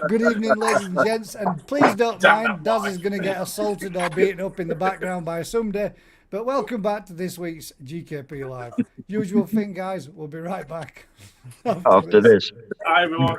Good evening, ladies and gents, and please don't mind, Daz is going to get assaulted or beaten up in the background by somebody. But welcome back to this week's GKP Live. Usual thing, guys, we'll be right back after this. Hi, everyone.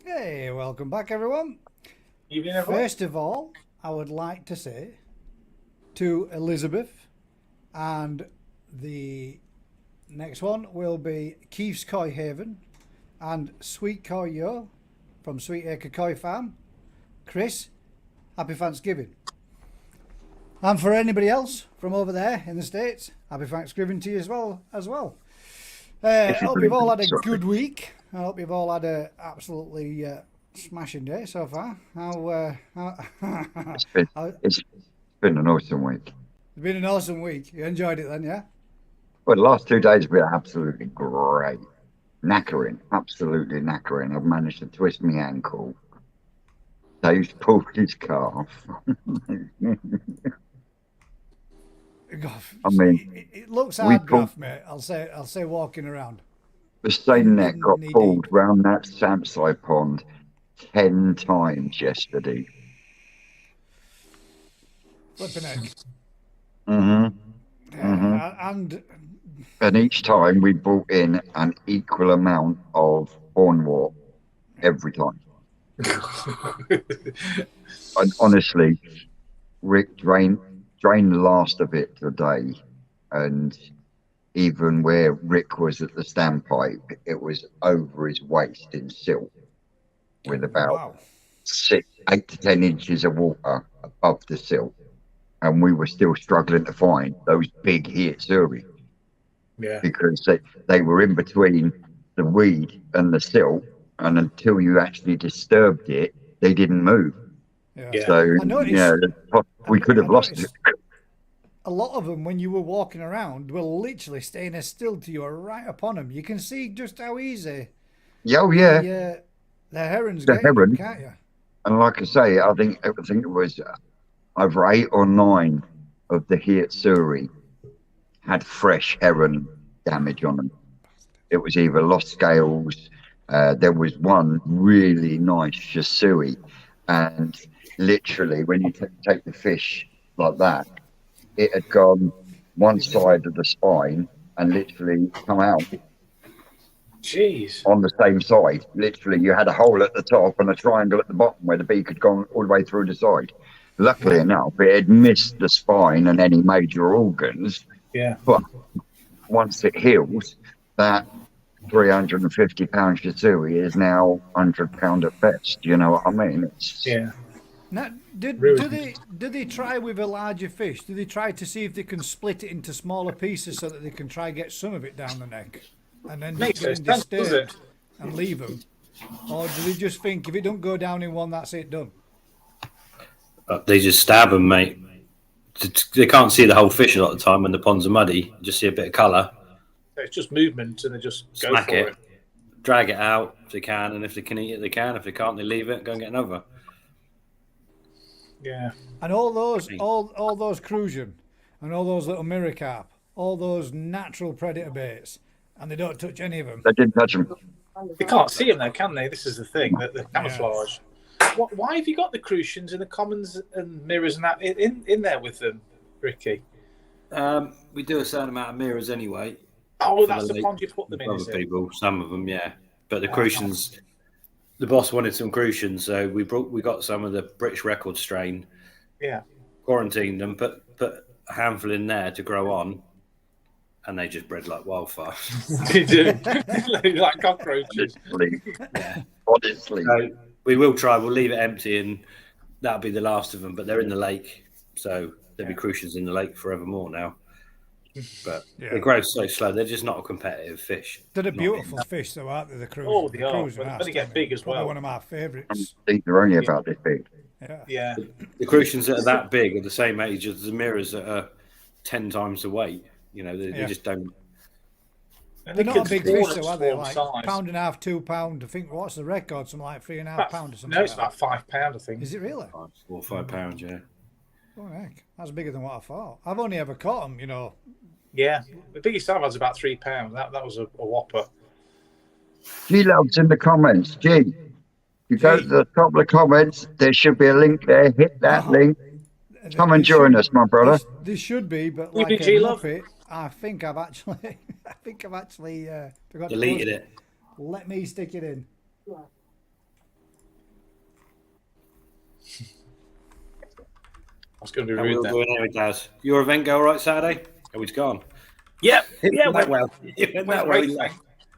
Hey, welcome back, everyone. Evening, everyone. First of all, I would like to say to Elizabeth, and the next one will be Keith's Koi Haven and Sweet Koi Yo from Sweet Acre Koi Farm. Chris, happy Thanksgiving. And for anybody else from over there in the States, happy Thanksgiving to you as well. I hope you've all had a good week. I hope you've all had a absolutely smashing day so far. It's been an awesome week. It's been an awesome week. You enjoyed it then, yeah? Well, the last 2 days have been absolutely great. Knackering, absolutely knackering. I've managed to twist my ankle. Dave's pulled his calf. I mean, it looks hard, Gruff, mate. I'll say walking around. The same neck got pulled round that campsite pond 10 times yesterday. Flipping egg. Mm-hmm. And And each time we brought in an equal amount of hornwort every time. And honestly, Rick drained the last of it today, and even where Rick was at the standpipe, it was over his waist in silt, with about Wow. 8 to 10 inches of water above the silt, and we were still struggling to find those big Hietsuri Yeah. because they were in between the weed and the silt, and until you actually disturbed it, they didn't move. Yeah. So I noticed- yeah, we could have I lost it. noticed a lot of them, when you were walking around, were literally staying as still to you, or right upon them. You can see just how easy Yeah, oh yeah, the herons the get them, heron. can't you? And like I say, I think it was over 8 or 9 of the Hietsuri had fresh heron damage on them. It was either lost scales. There was one really nice Shisui, and literally when you take the fish like that, it had gone one side of the spine and literally come out Jeez. on the same side. Literally, you had a hole at the top and a triangle at the bottom where the beak had gone all the way through the side. Luckily enough, it had missed the spine and any major organs. Yeah. But once it heals, that 350-pound Shisui is now £100 at best. You know what I mean? Yeah. Now, do Really? they try with a larger fish? Do they try to see if they can split it into smaller pieces so that they can try get some of it down the neck, and then Makes just get no them sense, does disturbed it? and leave them? Or do they just think if it don't go down in one, that's it, done? They just stab them, mate. They can't see the whole fish a lot of the time when the ponds are muddy. You just see a bit of colour. It's just movement, and they just go Smack for it. it. Drag it out if they can, and if they can eat it, they can. If they can't, they leave it, go and get another. Yeah. And all those crucian and all those little mirror carp, all those natural predator baits, and they don't touch any of them. They didn't touch them. They can't see them though, can they? This is the thing, that the camouflage. Why have you got the crucians and the commons and mirrors and that in there with them, Ricky? We do a certain amount of mirrors anyway. Oh, that's the pond you put them in, Other is it? people, some of them, yeah. But the crucians, the boss wanted some crucians, so we got some of the British record strain. Yeah. Quarantined them, put a handful in there to grow on, and they just bred like wildfire. They do. Like cockroaches. Honestly. So we will try. We'll leave it empty, and that'll be the last of them. But they're in the lake, so there'll be crucians in the lake forevermore now. But they grow so slow; they're just not a competitive fish. They're a beautiful fish, though, aren't they? The crucian. Oh, they are. Crucian But are they get big as probably well. one of my favourites. These are only about this big. Yeah. The crucians that are that big are the same age as the mirrors that are 10 times the weight. You know, they just don't. And They're they not a can big fish, spawn though, are at they? small Like size. £1.5, £2. I think what's the record? Something like £3.5 or something. No, it's like about £5, I think. that. Is it really? 4 or 5 pounds, yeah. Oh heck, that's bigger than what I thought. I've only ever caught them, you know. Yeah. The biggest I've had was about £3. That was a whopper. G-Love's in the comments. G, you go to the top of the comments, there should be a link there. Hit that link. Come and join us, my brother. This should be, but You like big a G-Love? muppet, I think I've actually, forgot to Deleted post it. Let me stick it in. I was going to be And rude we'll then. go in there, Daz. Your event go all right Saturday? Oh, he's gone. Yeah. Yeah. Went well. It went that well. Great.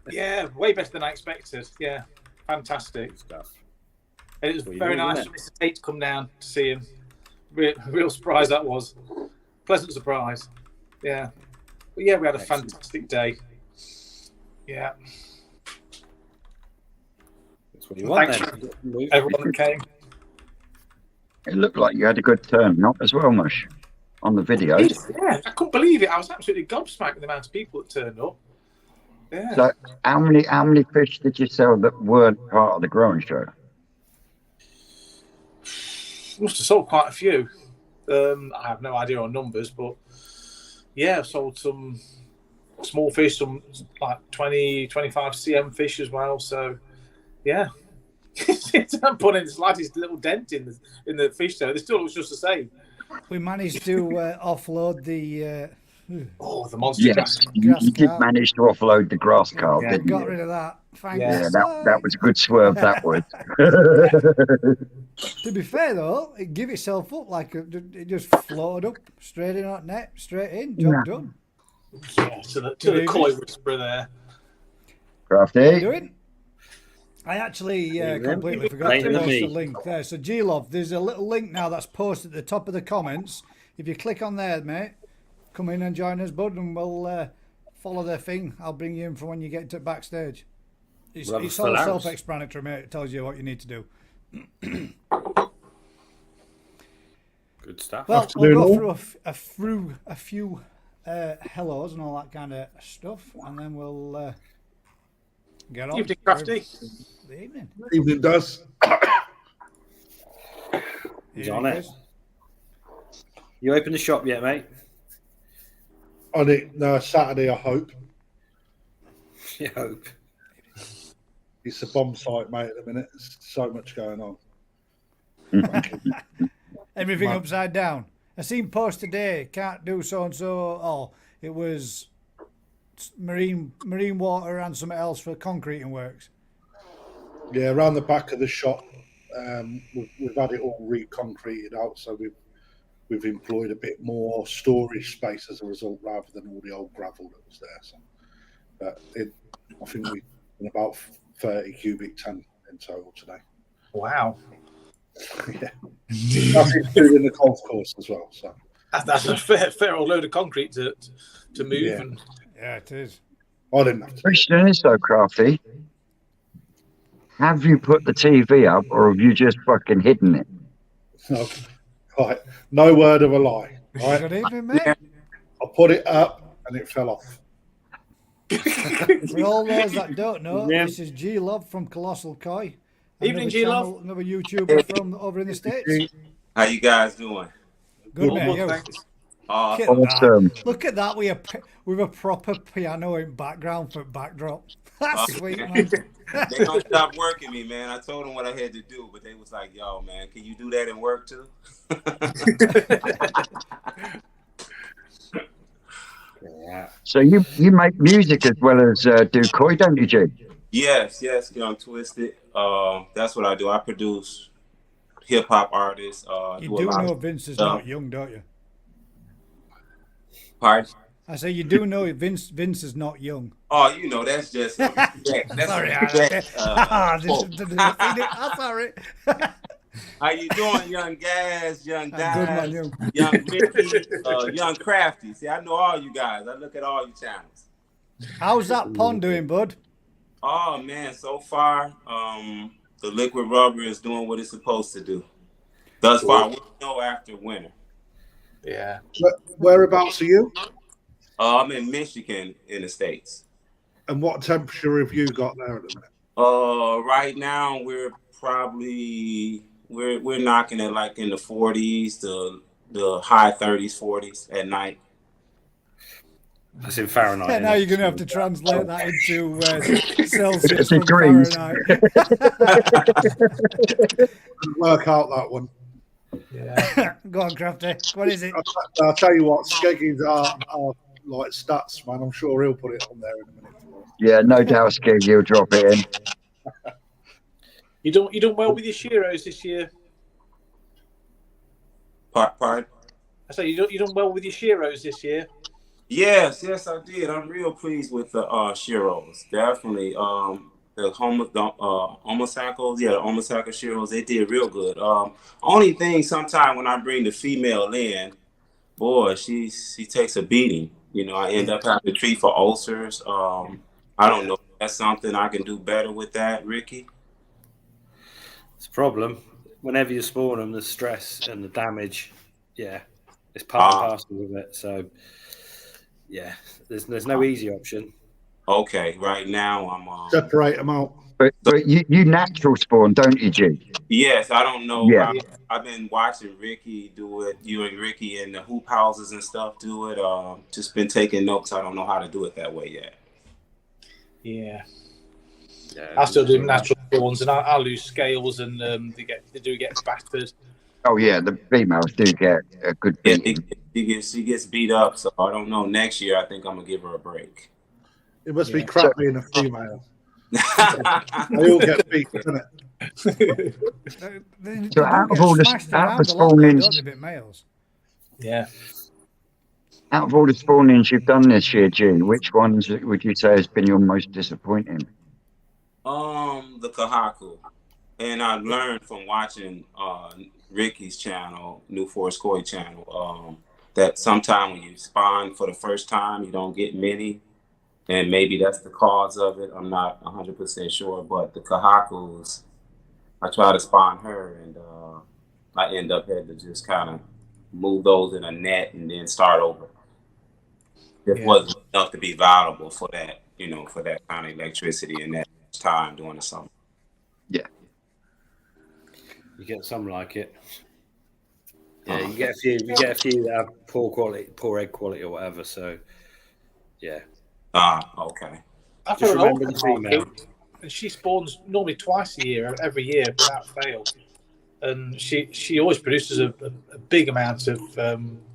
Yeah. Way better than I expected. Yeah. Fantastic. Stuff. And it was Well, you very did, nice for wasn't Mr. Tate to come down to see him. Real surprise that was. Pleasant surprise. Yeah. But yeah, we had a Excellent. fantastic day. Yeah. That's what you want Thanks then. everyone that came. It looked like you had a good turnout as well, Mush, on the videos. Yeah, I couldn't believe it. I was absolutely gobsmacked with the amount of people that turned up. Yeah. So how many fish did you sell that weren't part of the growing show? Must have sold quite a few. I have no idea on numbers, but yeah, I've sold some small fish, some like 20, 25 cm fish as well. So yeah, I'm putting the slightest little dent in the fish though. They still looks just the same. We managed to offload the Oh, the monster Yes, grass. you did carp. manage to offload the grass carp, Yeah. didn't Got you? rid of that. Thank Yeah. you. That was a good swerve. That was. To be fair though, it gave itself up like it just floated up straight in that net, straight in, job done. Yeah, to the koi whisperer there. How you Crafty. doing? I actually completely forgot Later to than post me. a link there. So G-Love, there's a little link now that's posted at the top of the comments. If you click on there, mate, come in and join us, bud, and we'll follow their thing. I'll bring you in for when you get to backstage. It's We'll have a all full house. self-explanatory, mate. It tells you what you need to do. Good stuff. Well, Afternoon, we'll all. go through a few hellos and all that kind of stuff, and then we'll get on. Evening, Crafty. The evening. Evening does. He's Evening, on it. Chris. You open the shop yet, mate? On it, no, Saturday, I hope. You hope. It's a bomb site, mate, at the minute. There's so much going on. Everything Man. upside down. I seen post today. Can't do so and so. Oh, it was marine water and something else for concreting works. Yeah, around the back of the shop, we've had it all reconcreted out, so we've employed a bit more storage space as a result, rather than all the old gravel that was there. So, but I think we've done about 30 cubic ton in total today. Wow. Yeah, that's including the golf course as well. So That's a fair old load of concrete to move. Yeah. And Yeah, it is. I didn't have to. Question is though, Crafty, have you put the TV up or have you just fucking hidden it? No, right, no word of a lie. Right, Good evening, mate. I put it up and it fell off. For all those that don't know, Yeah. this is G Love from Colossal Koi. Evening, Another G-Love. channel, another YouTuber from over in the States. How you guys doing? Good Well, man. well, you. thanks. Look at Awesome. that. Look at that with a proper piano in background for backdrop. That's sweet, man. They don't stop working me, man. I told them what I had to do, but they was like, "Yo, man, can you do that and work too?" Yeah. So you make music as well as do koi, don't you, G? Yes, Young Twisted. That's what I do. I produce hip hop artists. You do a do lot know of Vince is stuff. not young, don't you? Pardon? I say you do know Vince is not young. Oh, you know, that's just that's Sorry, sorry. How you doing, young Gaz, young I'm good, man, Diaz, you. young Ricky, young Crafty? See, I know all you guys. I look at all your channels. How's that pond doing, bud? Oh man, so far, the liquid rubber is doing what it's supposed to do. Thus far, we know after winter. Yeah. Whereabouts are you? I'm in Michigan in the States. And what temperature have you got there at the minute? Right now we're probably we're knocking it like in the 40s to the high 30s, 40s at night. That's in Fahrenheit. Yeah, now innit? you're going to have to translate that into Celsius from Degrees. Fahrenheit. Work out that one. Yeah. Go on, Crafty. What is it? I'll tell you what, Skeggy's are like stats, man. I'm sure he'll put it on there in a minute. Yeah, no doubt, Skig, you'll drop it in. You done well with your Shiros this year. Pardon? I say you done well with your Shiros this year. Yes, I did. I'm real pleased with the Shiros. Definitely. The homosacos, the homosaco Shiros, they did real good. Only thing, sometimes when I bring the female in, boy, she takes a beating. You know, I end up having to treat for ulcers. I don't know if that's something I can do better with that, Ricky. It's a problem. Whenever you spawn them, the stress and the damage, yeah, it's part and parcel of it. So, yeah, there's no easy option. Okay, right now I'm Separate them out. But you natural spawn, don't you, G? yes, I don't know. Yeah. I've been watching Ricky do it, you and Ricky and the hoop houses and stuff do it. Just been taking notes. I don't know how to do it that way yet. Yeah. Yeah, I still do natural spawns, and I lose scales, and they do get battered. Oh yeah, the females do get a good beating. She gets beat up, so I don't know. Next year, I think I'm gonna give her a break. It must be crap being a female. They all get beat, doesn't it? They So do out of get all the smashed out of around the a lot, though, spawnings, don't they, bit males? Yeah. out of all the spawnings you've done this year, G, which ones would you say has been your most disappointing? The Kahaku, and I learned from watching Ricky's channel, New Forest Koi channel, that sometimes when you spawn for the first time, you don't get many, and maybe that's the cause of it. I'm not 100% sure, but the Kahakus, I try to spawn her, and I end up having to just kind of move those in a net and then start over. It wasn't enough to be valuable for that, for that kind of electricity and that time during the summer. Yeah. You get some like it. Yeah, you get a few that have poor egg quality or whatever. So, yeah. Okay. I've Just got an remember old the female. and she spawns normally twice a year, every year without fail. And she always produces a big amount of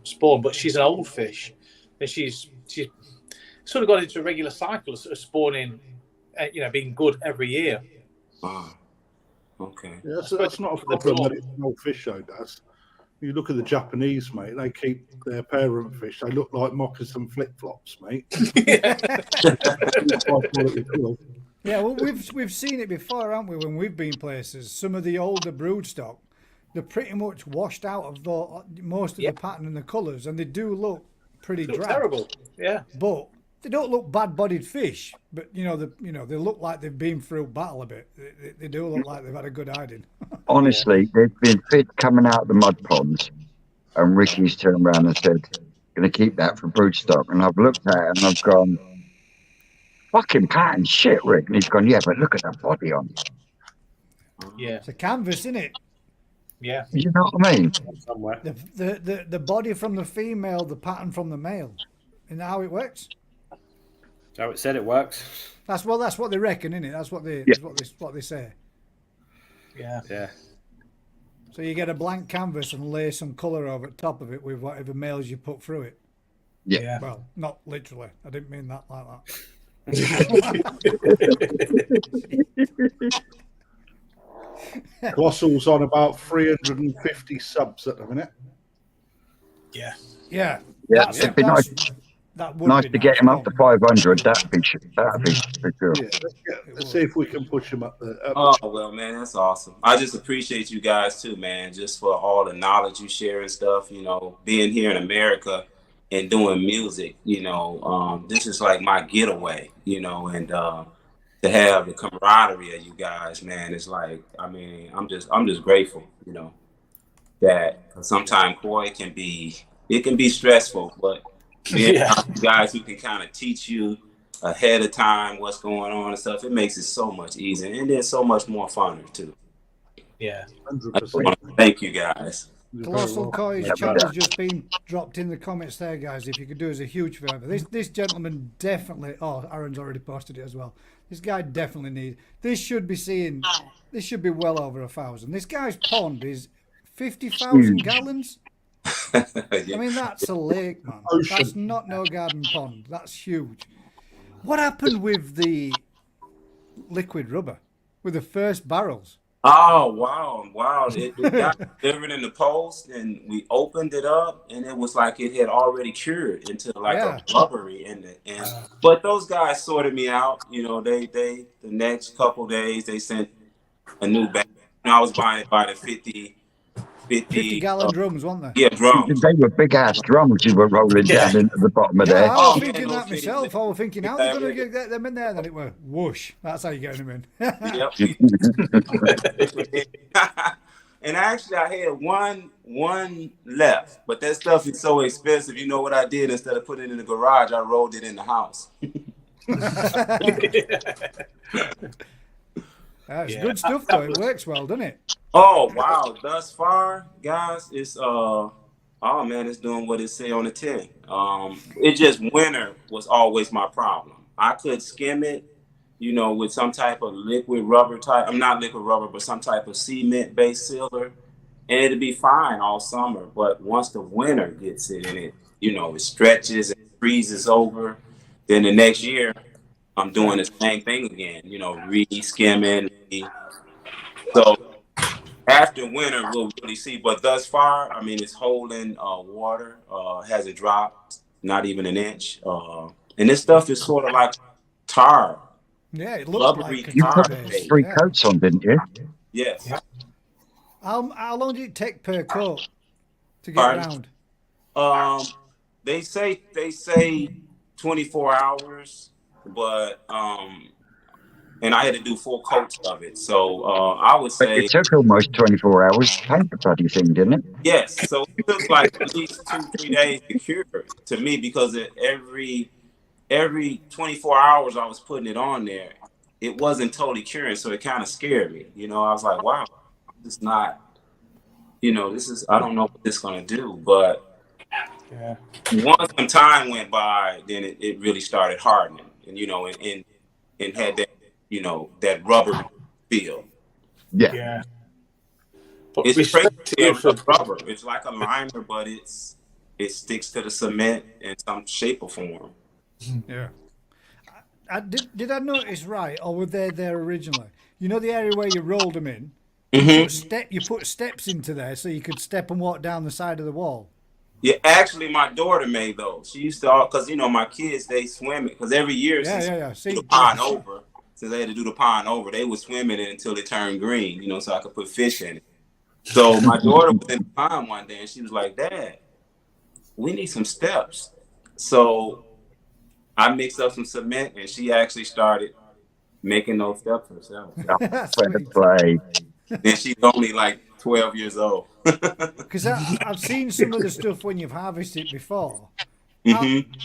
spawn, but she's an old fish, and she's sort of got into a regular cycle of spawning, being good every year. Okay. Yeah, that's not a problem that it's an old fish, though, does. You look at the Japanese, mate, they keep their parent fish, they look like moccasin flip-flops, mate. Yeah, well, we've seen it before, haven't we, when we've been places. Some of the older broodstock, they're pretty much washed out of most of the pattern and the colours, and they do look pretty drab. Terrible, yeah. But they don't look bad-bodied fish. But they look like they've been through battle a bit. They do look like they've had a good hiding. Honestly, there's been fish coming out of the mud ponds, and Ricky's turned around and said, "Going to keep that for broodstock." And I've looked at it and I've gone, "Fucking pattern shit, Rick." And he's gone, "Yeah, but look at the body on it." Yeah, it's a canvas, isn't it? Yeah, you know what I mean. Somewhere. The body from the female, the pattern from the male. Isn't that how it works? How it said it works. That's what they reckon, isn't it? That's what they what they say. Yeah. Yeah. So you get a blank canvas and lay some colour over the top of it with whatever males you put through it. Yeah. Well, not literally. I didn't mean that like that. Glossal's on about 350 subs at the minute. Yeah. Yeah. It'd be nice. That would Nice be to get him up to 500. That'd be for sure. Yeah, let's see if we can push him up there. Oh, well, man, that's awesome. I just appreciate you guys too, man, just for all the knowledge you share and stuff, being here in America and doing music, this is like my getaway, and to have the camaraderie of you guys, man, it's like, I'm just grateful, that sometimes Koi can be stressful, but being guys who can kind of teach you ahead of time what's going on and stuff, it makes it so much easier and then so much more fun too. Yeah. 100%. Thank you guys. Colossal Koi's channel's just been dropped in the comments there, guys. If you could do us a huge favour. This gentleman definitely. Oh, Aaron's already posted it as well. This guy definitely needs. This should be well over 1,000. This guy's pond is 50,000 gallons. Yeah. I mean, that's a lake, man. That's not no garden pond. That's huge. What happened with the liquid rubber, with the first barrels? Oh, wow. It got delivered in the post, and we opened it up, and it was like it had already cured into like a rubbery in it. But those guys sorted me out. They the next couple days, they sent a new bag. I was buying it by the 50 gallon drums, weren't they? Yeah, drums. They were big ass drums you were rolling down into the bottom of there. I was thinking that myself. I was thinking, how are they going to get them in there? And then it went whoosh. That's how you get them in. Yep. And actually, I had one left, but that stuff is so expensive. You know what I did? Instead of putting it in the garage, I rolled it in the house. That's good stuff, though. It works well, doesn't it? Oh, wow. Thus far, guys, it's it's doing what it say on the tin. It just winter was always my problem. I could skim it, with some type of liquid rubber type. I'm not liquid rubber, but some type of cement-based sealer. and it'll be fine all summer. But once the winter gets in and it, it stretches and freezes over, then the next year I'm doing the same thing again, re-skimming. So after winter, we'll really see. But thus far, I mean, it's holding water, hasn't dropped, not even an inch. And this stuff is sort of like tar. Yeah, it looks Rubbery like You tar. put base. 3 Yeah. coats on, didn't you? Yes. How long did it take per coat to get Pardon? round? They say 24 hours, but and I had to do 4 coats of it. So I would But say it took almost 24 hours to paint the bloody thing, didn't it? yes. So it took like at least 2-3 days to cure to me because every 24 hours I was putting it on there, it wasn't totally curing, so it kind of scared me. I was like, wow, this is not, this is, I don't know what this is gonna do. But Yeah. once some time went by, then it really started hardening, and had that, that rubber feel. Yeah. Yeah. But It's respect to you for rubber. It's like a liner, but it sticks to the cement in some shape or form. Yeah. Did I notice right, or were they there originally? You know the area where you rolled them in? You put steps into there so you could step and walk down the side of the wall. Yeah, actually, my daughter made those. She used to, because my kids, they swim it, because every year since See, the pond over, since they had to do the pond over, they would swim in it until it turned green, so I could put fish in it. So my daughter was in the pond one day and she was like, "Dad, we need some steps." So I mixed up some cement and she actually started making those steps herself. Sweet. Play. And she's only like 12 years old. Because I've seen some of the stuff when you've harvested before.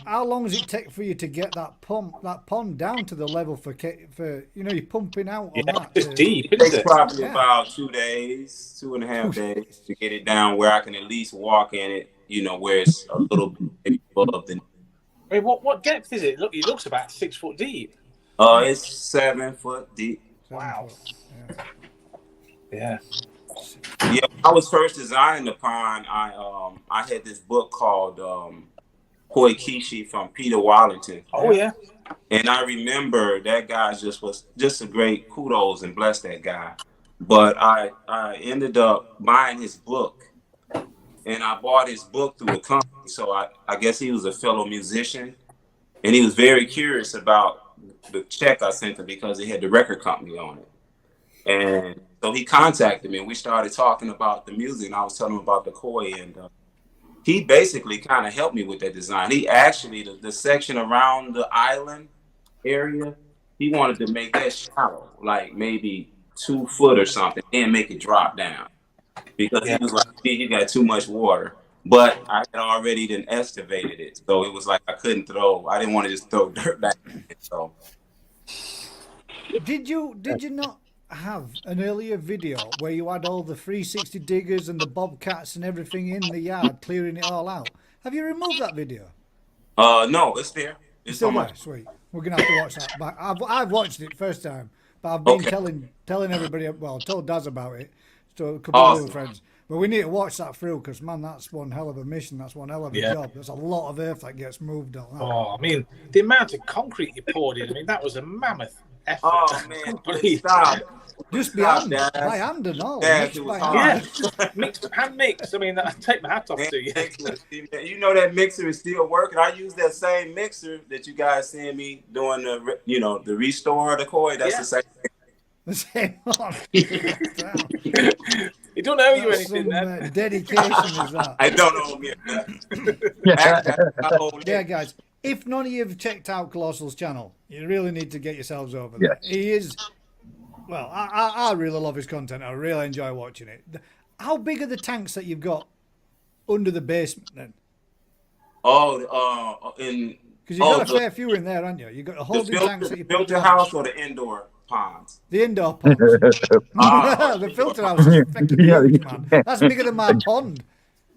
How long does it take for you to get that pond down to the level for you're pumping out on that? it's deep, It isn't takes it? probably about 2 days, 2.5 days to get it down where I can at least walk in it, where it's a little bit above the. I mean, what depth is it? Look, it looks about 6 foot deep. It's 7 foot deep. Wow. Yeah. Yeah, when I was first designing the pond, I had this book called Koi Kishi from Peter Wallington. Oh yeah. And I remember that guy was just a great kudos and bless that guy. But I ended up buying his book, and I bought his book through a company. So I guess he was a fellow musician, and he was very curious about the check I sent him because it had the record company on it. And so he contacted me and we started talking about the music, and I was telling him about the koi, and he basically kind of helped me with that design. He actually, the section around the island area, he wanted to make that shallow, like maybe 2 foot or something, and make it drop down because he was like, he got too much water. But I had already then excavated it, so it was like I didn't want to just throw dirt back in it. So Did you not have an earlier video where you had all the 360 diggers and the bobcats and everything in the yard clearing it all out? Have you removed that video? no, it's there. It's Still on there? my. Sweet. We're gonna have to watch that back. I've watched it first time, but I've been telling everybody. Well, I told Daz about it, so a couple of other friends. But we need to watch that through because man, that's one hell of a mission. That's one hell of a job. There's a lot of earth that gets moved on that. Oh, I mean, the amount of concrete you poured in. I mean, that was a mammoth effort. Oh man, stop. Just Stop, by hand and all. Daz, Mixed it was by hard. hand. Hand mix. I mean, I take my hat off to you. You know that mixer is still working. I use that same mixer that you guys seen me doing the restore of the koi. That's the same. The same one. You don't owe you That's anything, some, then. dedication is that. I don't know him yet. Yeah, guys. If none of you have checked out Colossal's channel, you really need to get yourselves over there. Yes. He is, well, I really love his content. I really enjoy watching it. How big are the tanks that you've got under the basement then? Because you've got a fair few in there, haven't you? You've got a holding tanks that you built the house or the indoor ponds. The indoor ponds. The filter house is fucking huge, man. That's bigger than my pond.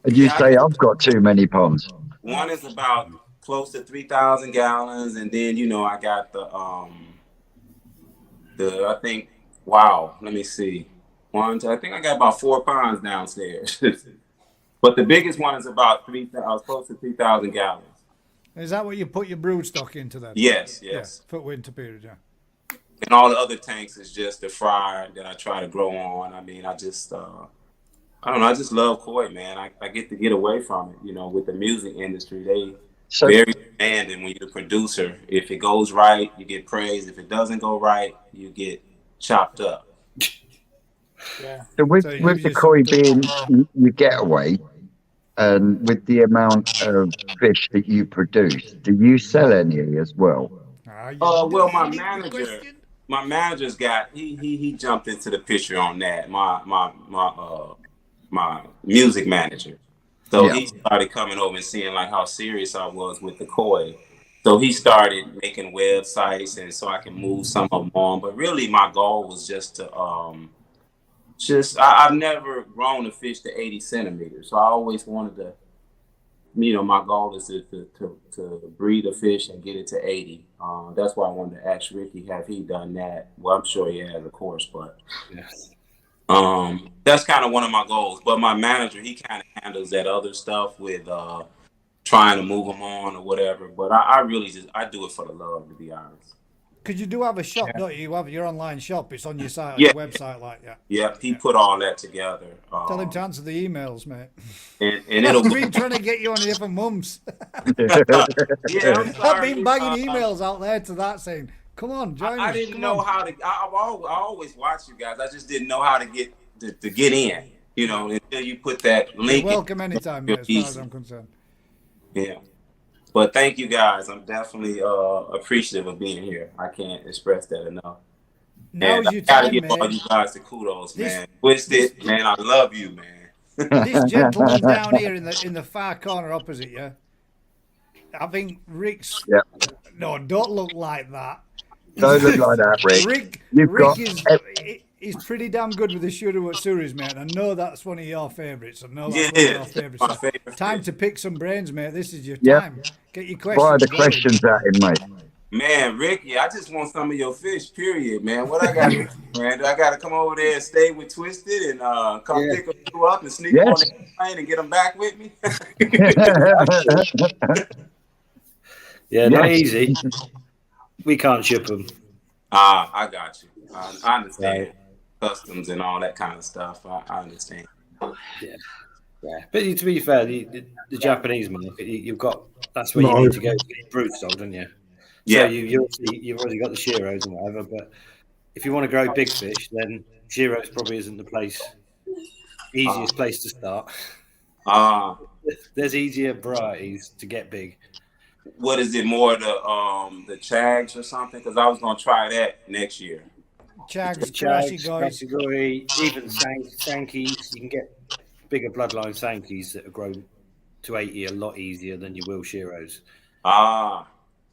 And you say I've got too many ponds. One is about close to 3,000 gallons, and then I got the I think, wow, let me see, I think I got about 4 ponds downstairs. But the biggest one is about close to 3,000 gallons. Is that what you put your brood stock into then? Yes. Yeah, for winter period, yeah. And all the other tanks is just the fryer that I try to grow on. I mean, I just, I don't know. I just love koi, man. I get to get away from it. With the music industry, they very demanding when you're the producer. If it goes right, you get praised. If it doesn't go right, you get chopped up. Yeah. So with the koi being your getaway, and with the amount of fish that you produce, do you sell any as well? Well, my manager's got he jumped into the picture on that. My music manager. So he started coming over and seeing like how serious I was with the koi. So he started making websites, and so I can move some of them on. But really, my goal was just to I've never grown a fish to 80 centimeters. So I always wanted to, my goal is to breed a fish and get it to 80. That's why I wanted to ask Ricky, have he done that? Well, I'm sure he has, of course, but that's kind of one of my goals. But my manager, he kind of handles that other stuff with trying to move them on or whatever. But I really I do it for the love, to be honest. Because you do have a shop, don't you? You have your online shop. It's on your site, on your website, like that. Yeah, he put all that together. Tell him to answer the emails, mate. And it'll. I've been trying to get you on here for months. I'm sorry. I've been banging emails out there to that saying, "Come on, join us." I didn't know how to. I always watch you guys. I just didn't know how to get in. Until you put that link. You're welcome anytime, mate, as far as I'm concerned. Yeah. But thank you guys. I'm definitely appreciative of being here. I can't express that enough. Now's your I gotta time, give mate. all you guys the kudos, man. Twisted, man. I love you, man. This gentleman down here in the far corner opposite you, I think Rick's. Yeah. No, don't look like that. Don't look like that, Rick. He's pretty damn good with the Suris, mate. I know that's one of your favourites. I know that's Yeah, one of your my favourites. favorite Time fish. to pick some brains, mate. This is your Yep. time. Get your questions. Fire the going. questions at him, mate. Man, Ricky, I just want some of your fish, period, man. What I got to do, man? Do I got to come over there and stay with Twisted and come pick you up and sneak on the plane and get them back with me? Not easy. We can't ship them. I got you. I understand. Customs and all that kind of stuff. I understand. Yeah. But to be fair, the Japanese market, you've got that's where you need to go to get brood sold, don't you? Yeah. So you've already got the Shiros and whatever, but if you want to grow big fish, then Shiros probably isn't the easiest place to start. There's easier varieties to get big. What is it, more the Chags or something? Because I was gonna try that next year. Chags, Krashigoi, even Sankeys. You can get bigger bloodline Sankeys that are grown to 80 a lot easier than you will Shiros.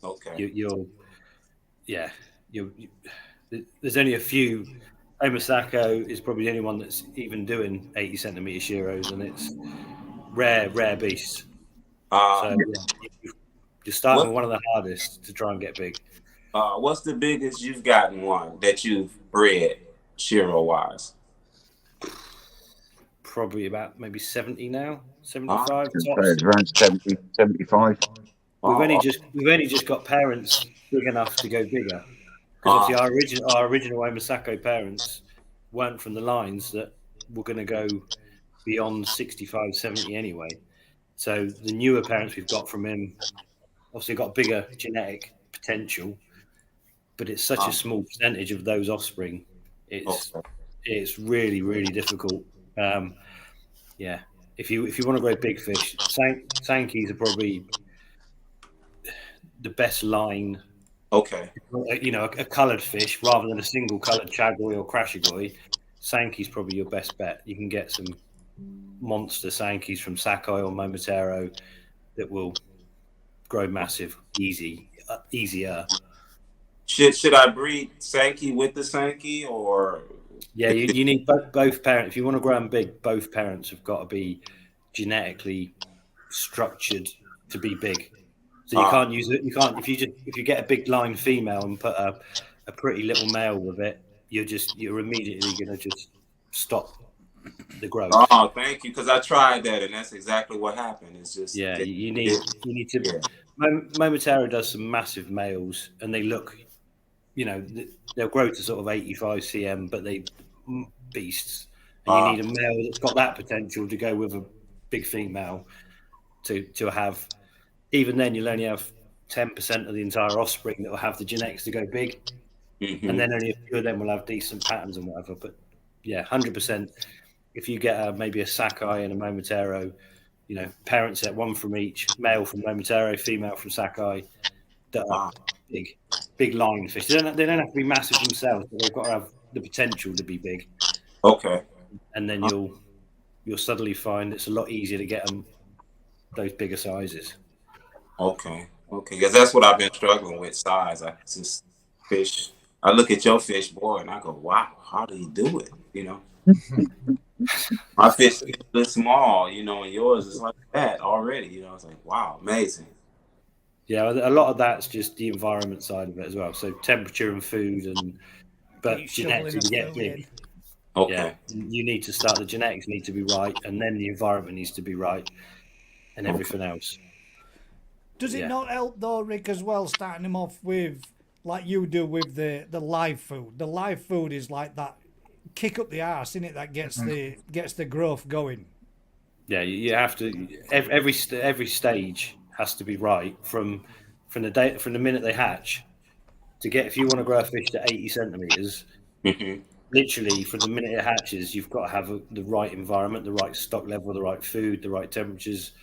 Okay. There's only a few. Omasako is probably the only one that's even doing 80 centimeter Shiros, and it's rare beasts. You're starting with one of the hardest to try and get big. What's the biggest you've gotten one that you've bred Shiro wise? Probably about maybe 70 now, 75. It's around 70, 75. We've only just got parents big enough to go bigger. Because obviously our original Omasako parents weren't from the lines that were going to go beyond 65, 70 anyway. So the newer parents we've got from him obviously got bigger genetic potential, but it's such a small percentage of those offspring. It's really, really difficult. If you want to grow big fish, Sankeys are probably the best line. Okay. A coloured fish rather than a single coloured Chagoi or Krashigoi. Sankeys probably your best bet. You can get some monster Sankeys from Sakai or Momotaro that will grow massive, easier. Should I breed Sankey with the Sankey or? Yeah, you need both parents. If you want to grow them big, both parents have got to be genetically structured to be big. So you can't use it. You can't if you get a big line female and put a pretty little male with it, you're immediately going to just stop the growth. Oh, thank you, because I tried that, and that's exactly what happened. It's just you need to. Yeah. Momotaro does some massive males, and they look, they'll grow to sort of 85 cm, but they beasts, and you need a male that's got that potential to go with a big female to have. Even then, you'll only have 10% of the entire offspring that will have the genetics to go big, and then only a few of them will have decent patterns and whatever. But yeah, 100%. If you get maybe a Sakai and a Momotaro, parents set one from each, male from Momotaro, female from Sakai, that are big line fish. They don't have to be massive themselves, but they've got to have the potential to be big. Okay. And then you'll suddenly find it's a lot easier to get them those bigger sizes. Okay, because that's what I've been struggling with, size. I just fish. I look at your fish, boy, and I go, "Wow, how do you do it?" My fish is a bit small, and yours is like that already. It's like, wow, amazing. Yeah, a lot of that's just the environment side of it as well. So temperature and food, but genetics to get big. Okay. Yeah, you need to start. The genetics need to be right, and then the environment needs to be right, and everything else. Does it not help though, Rick, as well, starting them off with like you do with the live food? The live food is like that kick up the arse, isn't it? That gets the growth going. Yeah, you have to. Every stage has to be right from the minute they hatch to get. If you want to grow a fish to 80 centimeters, literally from the minute it hatches, you've got to have the right environment, the right stock level, the right food, the right temperatures.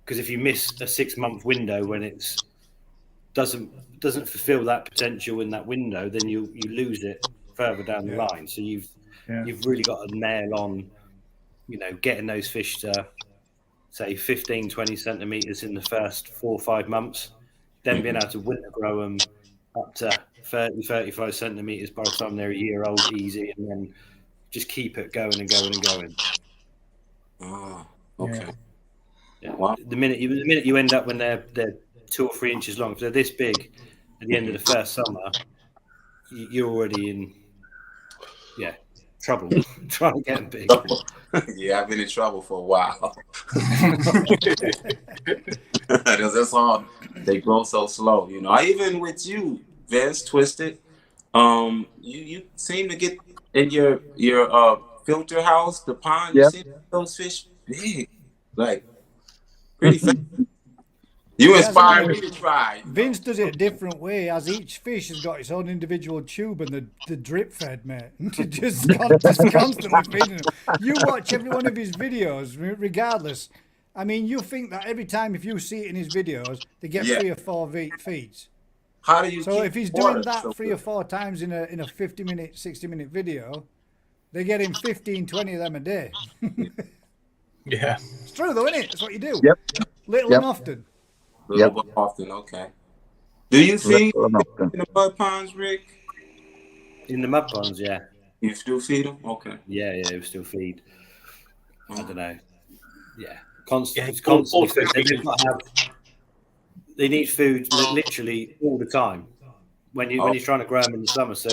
Because if you miss a 6-month window when it doesn't fulfill that potential in that window, then you lose it further down the line. So you've really got to nail on, getting those fish to say 15, 20 centimeters in the first 4 or 5 months, then being able to winter grow them up to 30, 35 centimeters by the time they're a year old, easy, and then just keep it going and going and going. Oh, okay. Yeah. Wow. The minute you end up when they're 2 or 3 inches long, if they're this big at the end of the first summer, you're already in trouble trying to get them big. Yeah, I've been in trouble for a while. That's all. They grow so slow, I even with you, Vince Twisted. You seem to get in your filter house, the pond. You see those fish big, like pretty fast. You inspired me to try. Vince does it a different way, as each fish has got its own individual tube and the drip fed, mate. just constantly feeding them. You watch every one of his videos, regardless. I mean, you think that every time if you see it in his videos, they get 3 or 4 feeds. How do you? So if he's doing that 3 or 4 times in a 50-minute, 60-minute video, they're getting 15, 20 of them a day. Yeah, it's true though, isn't it? That's what you do. Yep. Little and often. Little but often, okay. Do you feed in the mud ponds, Rick? In the mud ponds, yeah. You still feed them? Okay. Yeah, we still feed. I don't know. Yeah, constantly. They need food literally all the time when you're trying to grow them in the summer. So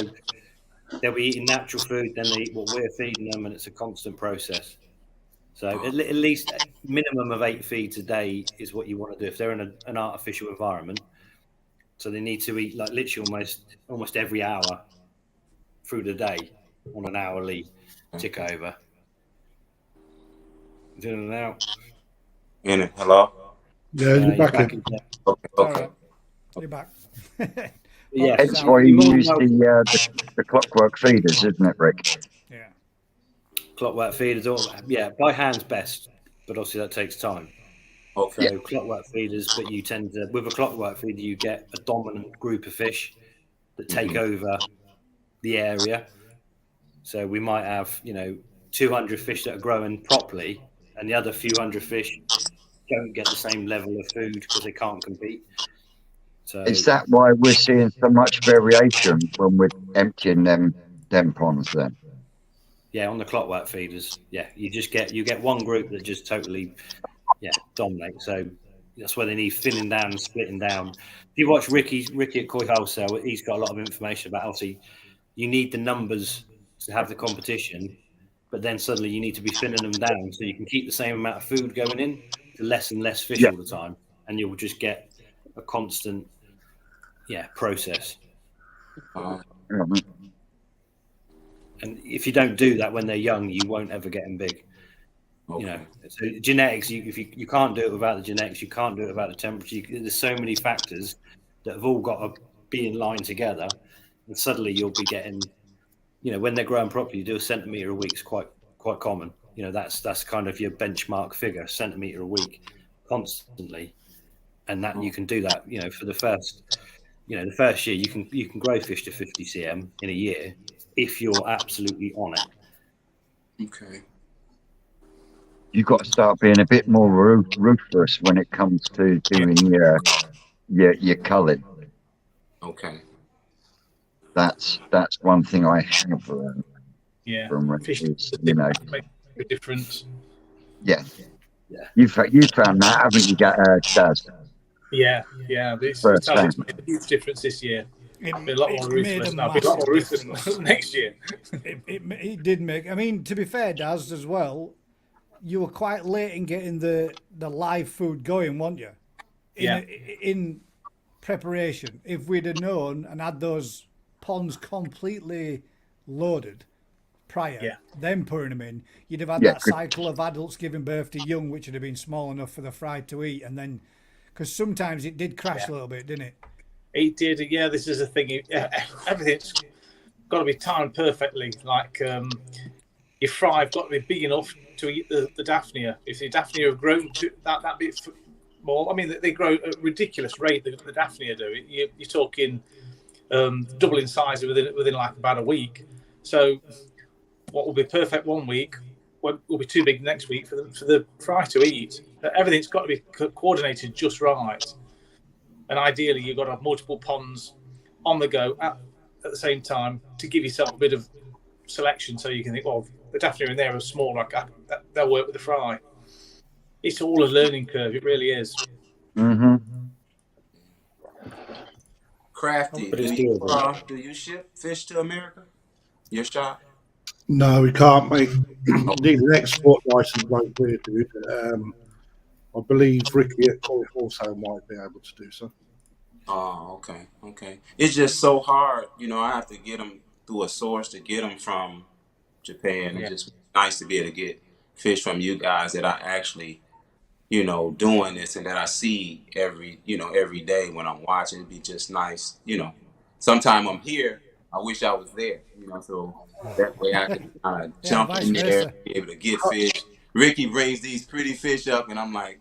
they'll be eating natural food, then they eat what we're feeding them, and it's a constant process. So at least a minimum of 8 feeds a day is what you want to do if they're in an artificial environment. So they need to eat like literally almost every hour through the day on an hourly tick over. Doing it now. Hello? Yeah, you're back in. Okay. You're back. Yeah, it's why you use the clockwork feeders, isn't it, Rick? Yeah. Clockwork feeders, by hand's best, but obviously that takes time. Okay. So clockwork feeders, but you tend to, with a clockwork feeder, you get a dominant group of fish that take over the area. So we might have, 200 fish that are growing properly, and the other few hundred fish don't get the same level of food because they can't compete. So is that why we're seeing so much variation when we're emptying them ponds then? Yeah, on the clockwork feeders, you get one group that just totally, dominate. So that's why they need thinning down and splitting down. If you watch Ricky at Koi Wholesale, he's got a lot of information about obviously you need the numbers to have the competition, but then suddenly you need to be thinning them down so you can keep the same amount of food going in to less and less fish all the time, and you'll just get a constant process. And if you don't do that when they're young, you won't ever get them big. Okay. You know, so genetics, you can't do it without the genetics, you can't do it without the temperature. There's so many factors that have all got to be in line together, and suddenly you'll be getting, you know, when they're growing properly, you do a centimetre a week is quite common. You know, that's kind of your benchmark figure, a centimetre a week constantly, and that you can do that. You know, for the first year, you can grow fish to 50 cm in a year if you're absolutely on it. Okay. You've got to start being a bit more ruthless when it comes to doing your culling. Okay. That's one thing I have learned. Yeah. From Fish, you know, make a difference. Yeah. You found that, haven't you, Daz? Yeah. It's made a huge difference this year. Be a lot more ruthless now. Be a lot more ruthless next year. It did make. I mean, to be fair, Daz, as well, you were quite late in getting the live food going, weren't you? In preparation. If we'd have known and had those ponds completely loaded prior, then putting them in, you'd have had that cycle of adults giving birth to young, which would have been small enough for the fry to eat, and then because sometimes it did crash a little bit, didn't it? It did. Yeah, this is a thing. Everything's got to be timed perfectly. Like your fry have got to be big enough to eat the Daphnia. If the Daphnia have grown to that bit more, I mean, they grow at a ridiculous rate. The Daphnia do. You're talking double in size within like about a week. So what will be perfect one week will be too big next week for the fry to eat. Everything's got to be coordinated just right. And ideally, you've got to have multiple ponds on the go at the same time to give yourself a bit of selection, so you can think, well, the Daphnia in there are small, like they'll work with the fry. It's all a learning curve. It really is. Mm-hmm. Crafty, do you ship fish to America? Your shop? No, we can't, mate. Need an export license right there, dude. I believe Ricky at Corey Wholesale might be able to do so. Oh, okay. It's just so hard, I have to get them through a source to get them from Japan. It's just nice to be able to get fish from you guys that I actually, doing this and that I see every day when I'm watching. It'd be just nice, Sometime I'm here, I wish I was there, so that way I can kind of jump in there, be able to get fish. Ricky brings these pretty fish up, and I'm like,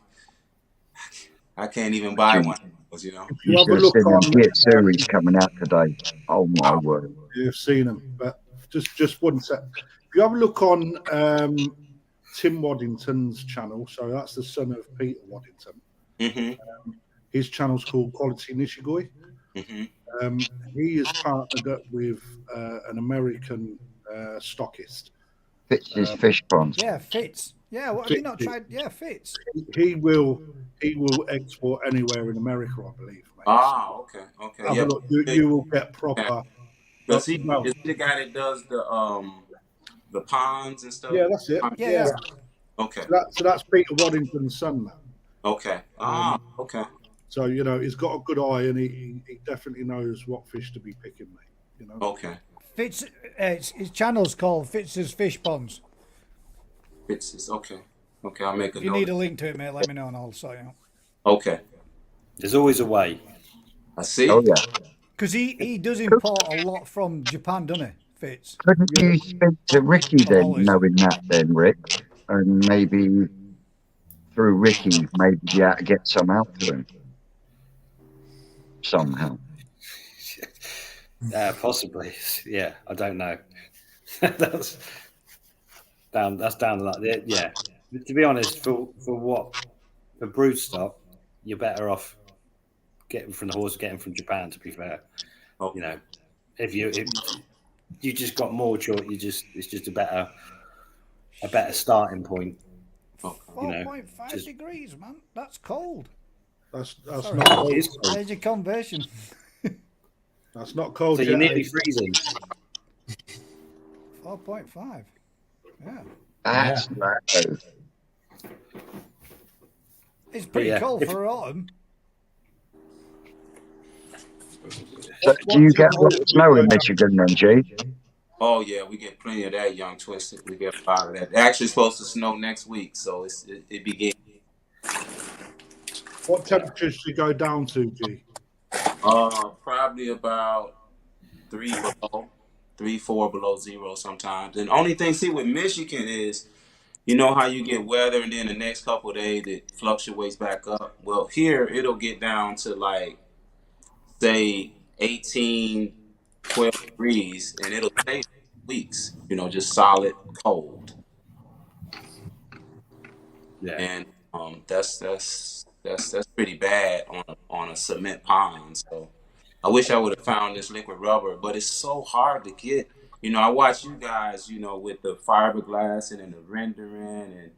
I can't even buy one. You have a look on the series coming out today. Oh my word! You've seen them, but just one sec. If you have a look on Tim Waddington's channel, so that's the son of Peter Waddington. Mm-hmm. His channel's called Quality Nishigoi. Mm-hmm. He is partnered up with an American stockist. Fitz's Fish Ponds. Yeah, Fitz. Yeah, what have you not tried? Yeah, Fitz. He will export anywhere in America, I believe. Mate. Ah, okay. Yeah, look, you will get proper. But see, is he the guy that does the ponds and stuff? Yeah, that's it. Yeah. Okay. So that's Peter Waddington's son now. Okay. Okay. So he's got a good eye, and he definitely knows what fish to be picking, mate. Okay. Fitz, his channel's called Fitz's Fish Ponds. Fitz's, okay. I'll make a note. If you need a link to it, mate, let me know and I'll sort it out. Okay. There's always a way. I see. Oh yeah. Because he does import a lot from Japan, doesn't he, Fitz? Couldn't you speak to Ricky then, knowing that then, Rick? And maybe through Ricky, maybe get some out to him. Somehow. Possibly. Yeah, I don't know. That's down like that. Yeah. To be honest, for broodstock, you're better off getting from the horse, getting from Japan. To be fair, if you just got more choice, it's just a better starting point. 4.5 degrees, man. That's cold. That's Sorry. not cold. There's your conversion. That's not cold. So you're nearly freezing. 4.5. Yeah. That's low. It's pretty Yeah. cold for autumn. So do you get a lot of snow in Michigan then, G? Oh yeah, we get plenty of that, Young Twisted. We get a lot of that. It's actually supposed to snow next week, so it begins. What temperatures should you go down to, G? Probably about 4 below zero sometimes. And only thing, see, with Michigan is, you know how you get weather and then the next couple of days it fluctuates back up. Well, here it'll get down to like say 18, 12 degrees, and it'll stay weeks. You know, just solid cold. Yeah. And that's pretty bad on a cement pond. So I wish I would have found this liquid rubber, but it's so hard to get. You know, I watch you guys, you know, with the fiberglass and the rendering, and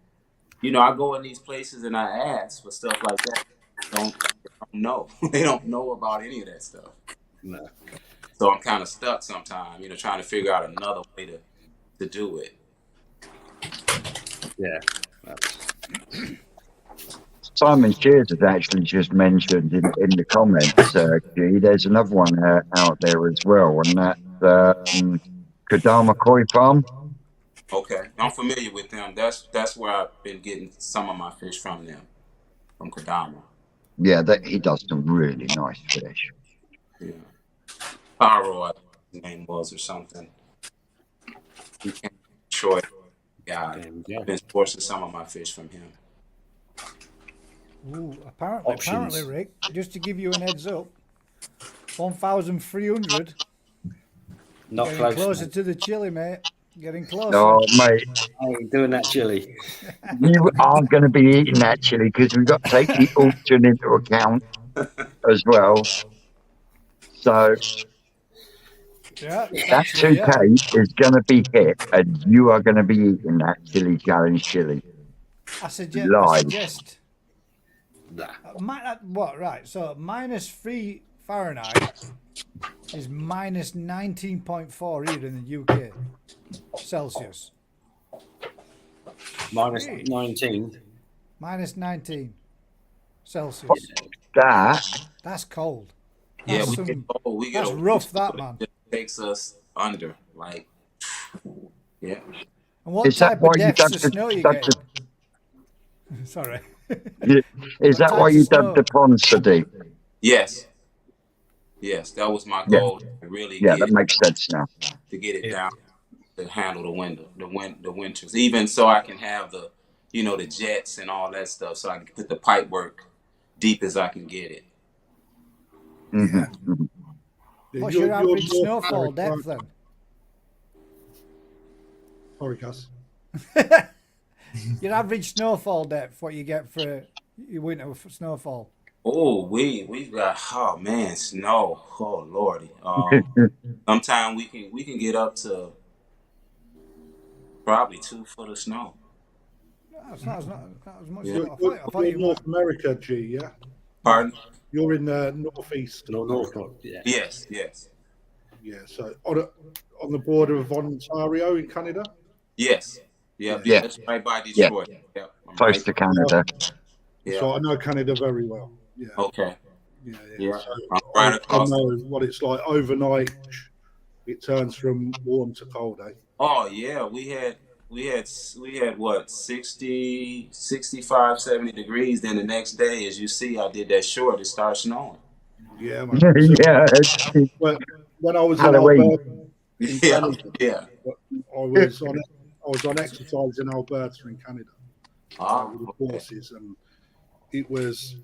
you know, I go in these places and I ask for stuff like that. They don't know. They don't know about any of that stuff. No. So I'm kind of stuck sometimes, you know, trying to figure out another way to do it. Yeah. Simon Shears has actually just mentioned in the comments, G, there's another one out there as well, and that's Kodama Koi Farm. Okay, I'm familiar with them. That's where I've been getting some of my fish from them, from Kodama. Yeah, he does some really nice fish. Yeah, Pyro, I think his name was, or something. He came from Detroit. Yeah, I've been sourcing some of my fish from him. Ooh, apparently, Rick, just to give you an heads up, 1,300. Not Getting close. closer to the chili, mate. Getting closer. Oh, mate. How are you doing that chili? You are going to be eating that chili because we've got to take the auction into account as well. So Yeah, that 2K is going to be hit, and you are going to be eating that chili challenge chili. I suggest. Right. So -3 Fahrenheit is -19.4 here in the UK Celsius. -19. -19 Celsius. That's cold. Yeah, That's we get that's rough, that man. It takes us under, like, yeah. And what type of depths of snow you getting? Sorry. Is that why you dubbed the pond so deep? Yes, that was my goal. To really that makes sense now. To get it down, to handle the winters, even so I can have the, you know, the jets and all that stuff, so I can put the pipe work deep as I can get it. Mm-hmm. What's your average snowfall depth then? Sorry, Gus. Your average snowfall depth, what you get for your winter snowfall? Oh, we've got snow. Oh Lordy. Sometimes we can get up to probably 2 foot of snow. That's not as much. Yeah. You're North America, G, yeah? Pardon? You're in the northeast. North, yeah. Yes. Yeah, so on the border of Ontario in Canada? Yes. Yeah. That's right by Detroit. Yeah. Close to Canada. Yeah. So I know Canada very well. Yeah. Okay. Yeah. So I'm right I across. know what it's like overnight. It turns from warm to cold, eh? Oh yeah, we had what 60, 65, 70 degrees. Then the next day, as you see, I did that short. It started snowing. Yeah, man. So, when I was in Alberta, in Canada, I was on exercise in Alberta in Canada with the horses, and it was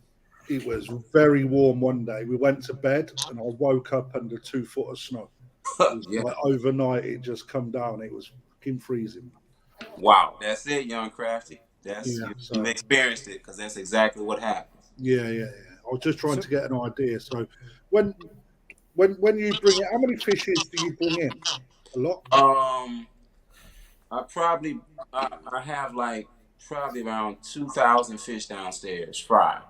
very warm one day. We went to bed, and I woke up under 2 foot of snow. Like overnight, it just come down. It was fucking freezing. Wow, that's it, young Crafty. You've experienced it, because that's exactly what happens. Yeah. I was just trying to get an idea. So when you bring it, how many fishes do you bring in? A lot. I have like probably around 2,000 fish downstairs fried.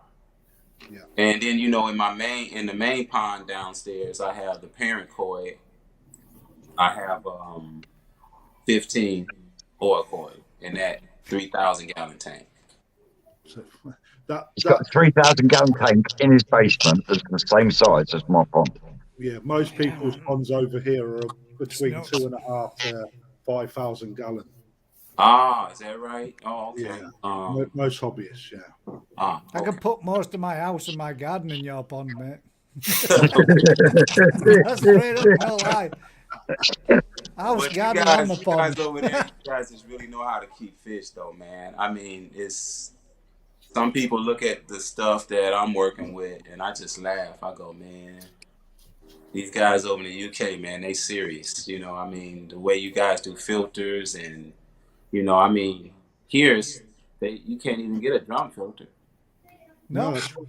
Yeah. And then, you know, in the main pond downstairs, I have the parent koi. I have 15 oil coil in that 3,000 gallon tank. So He's got a 3,000 gallon tank in his basement that's the same size as my pond. yeah, most people's ponds over here are between Snooks. 2.5 to 5,000 gallon. Ah, is that right? Oh, okay. Yeah. Most hobbyists, yeah. I Okay. can put most of my house and my garden in your pond, mate. That's straight up, no lie. House, But garden, and the you pond. guys over there, you guys just really know how to keep fish, though, man. I mean, it's some people look at the stuff that I'm working with, and I just laugh. I go, man, these guys over in the UK, man, they serious. You know, I mean, the way you guys do filters, and you know, I mean, here's you can't even get a drum filter. No. that's right.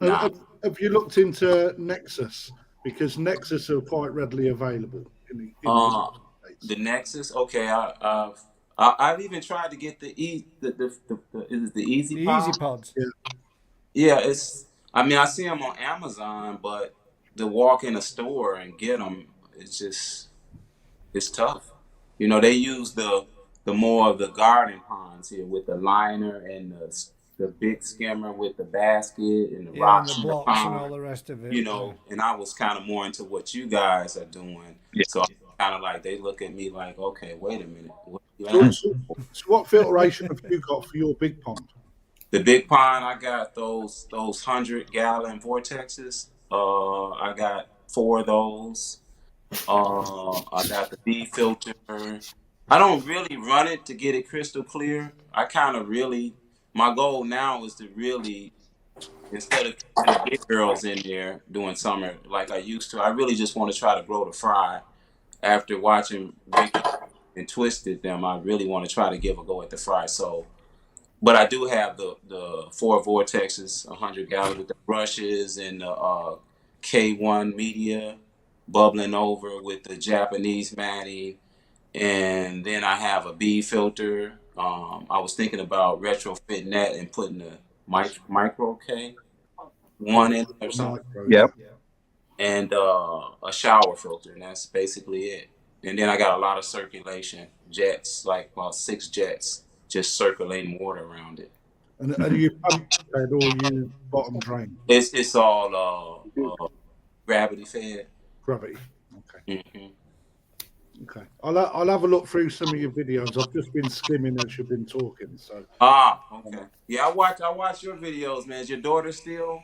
Nah. Have you looked into Nexus? Because Nexus are quite readily available in the States. The Nexus, okay. I've even tried to get the is it the Easy The Pod? Easy Pods. Yeah, it's. I mean, I see them on Amazon, but to walk in a store and get them, it's tough. You know, they use the more of the garden ponds here with the liner and the big skimmer with the basket and the Yeah, and rocks the in the blocks and pond. all the rest of it. You know, and I was kind of more into what you guys are doing. Yeah. So kind of like they look at me like, okay, wait a minute. What are you asking for? So what filtration have you got for your big pond? The big pond, I got those 100-gallon vortexes. I got 4 of those. I got the B filter. I don't really run it to get it crystal clear. I kind of really, my goal now is to really, instead of keeping the big girls in there doing summer like I used to, I really just want to try to grow the fry. After watching Ricky and Twisted them, I really want to try to give a go at the fry. So, but I do have the 4 vortexes, 100 gallons with the brushes and the K1 media bubbling over with the Japanese matting. And then I have a B filter. I was thinking about retrofitting that and putting the micro K one in or something. Yep. And a shower filter, and that's basically it. And then I got a lot of circulation jets, like about 6 jets, just circulating water around it. And are you pump fed or you bottom drain? It's all gravity fed. Gravity. Okay. Hmm. Okay. I'll have a look through some of your videos. I've just been skimming as you've been talking. So. Okay. Yeah, I watch your videos, man. Is your daughter still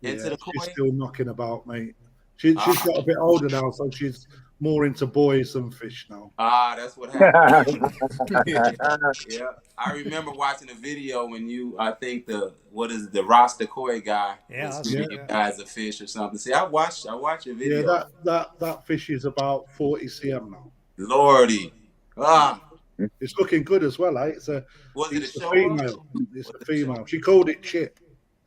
into the she's koi? still knocking about, mate. She's got a bit older now, so she's more into boys than fish now. That's what happened. Yeah, I remember watching a video when I think the Rasta Koi guy was giving you guys a fish or something. See, I watched your video. Yeah, that fish is about 40 cm now. Lordy, it's looking good as well, eh? It's a show female. It's a female. She called it Chip.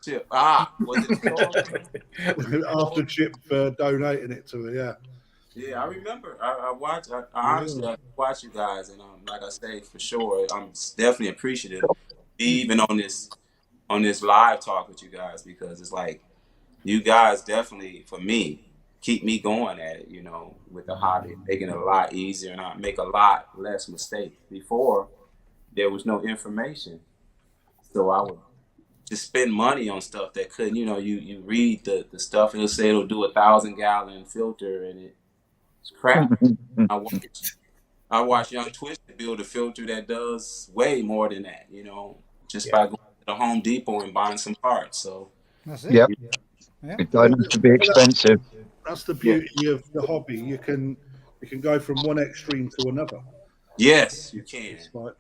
Chip. Was it a show? After Chip donating it to her, yeah. Yeah, I remember. I honestly watch you guys, and like I say, for sure, I'm definitely appreciative, even on this live talk with you guys, because it's like you guys definitely, for me, keep me going at it. You know, with the hobby, making it a lot easier, and I make a lot less mistakes. Before, there was no information, so I would just spend money on stuff that couldn't. You know, you read the stuff, and it'll say it'll do 1,000-gallon filter, and it's crap. I watch Young Twisted build a filter that does way more than that, you know, just by going to the Home Depot and buying some parts. So that's it. Yep. It doesn't have to be expensive. That's the beauty of the hobby. You can go from one extreme to another. Yes, you can. It's like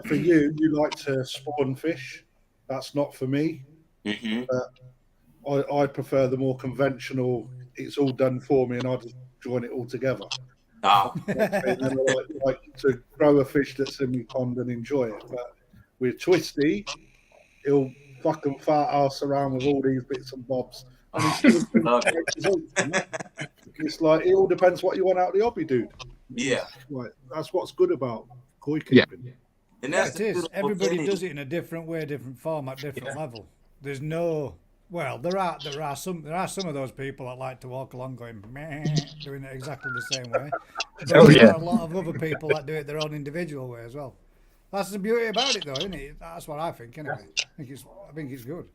for you like to spawn fish. That's not for me. Mm-hmm. I prefer the more conventional. It's all done for me, and I just join it all together. And then I like to grow a fish that's in my pond and enjoy it. But with Twisty, he'll fucking fart ass around with all these bits and bobs. And he's still it's like it all depends what you want out of the hobby, dude. Yeah. Like, that's what's good about koi keeping. Yeah. And that's it is. Everybody does it in a different way, different format, different level. There's no Well, there are some of those people that like to walk along going meh, doing it exactly the same way. But Oh, there yeah. are a lot of other people that do it their own individual way as well. That's the beauty about it, though, isn't it? That's what I think, anyway. I think it's good.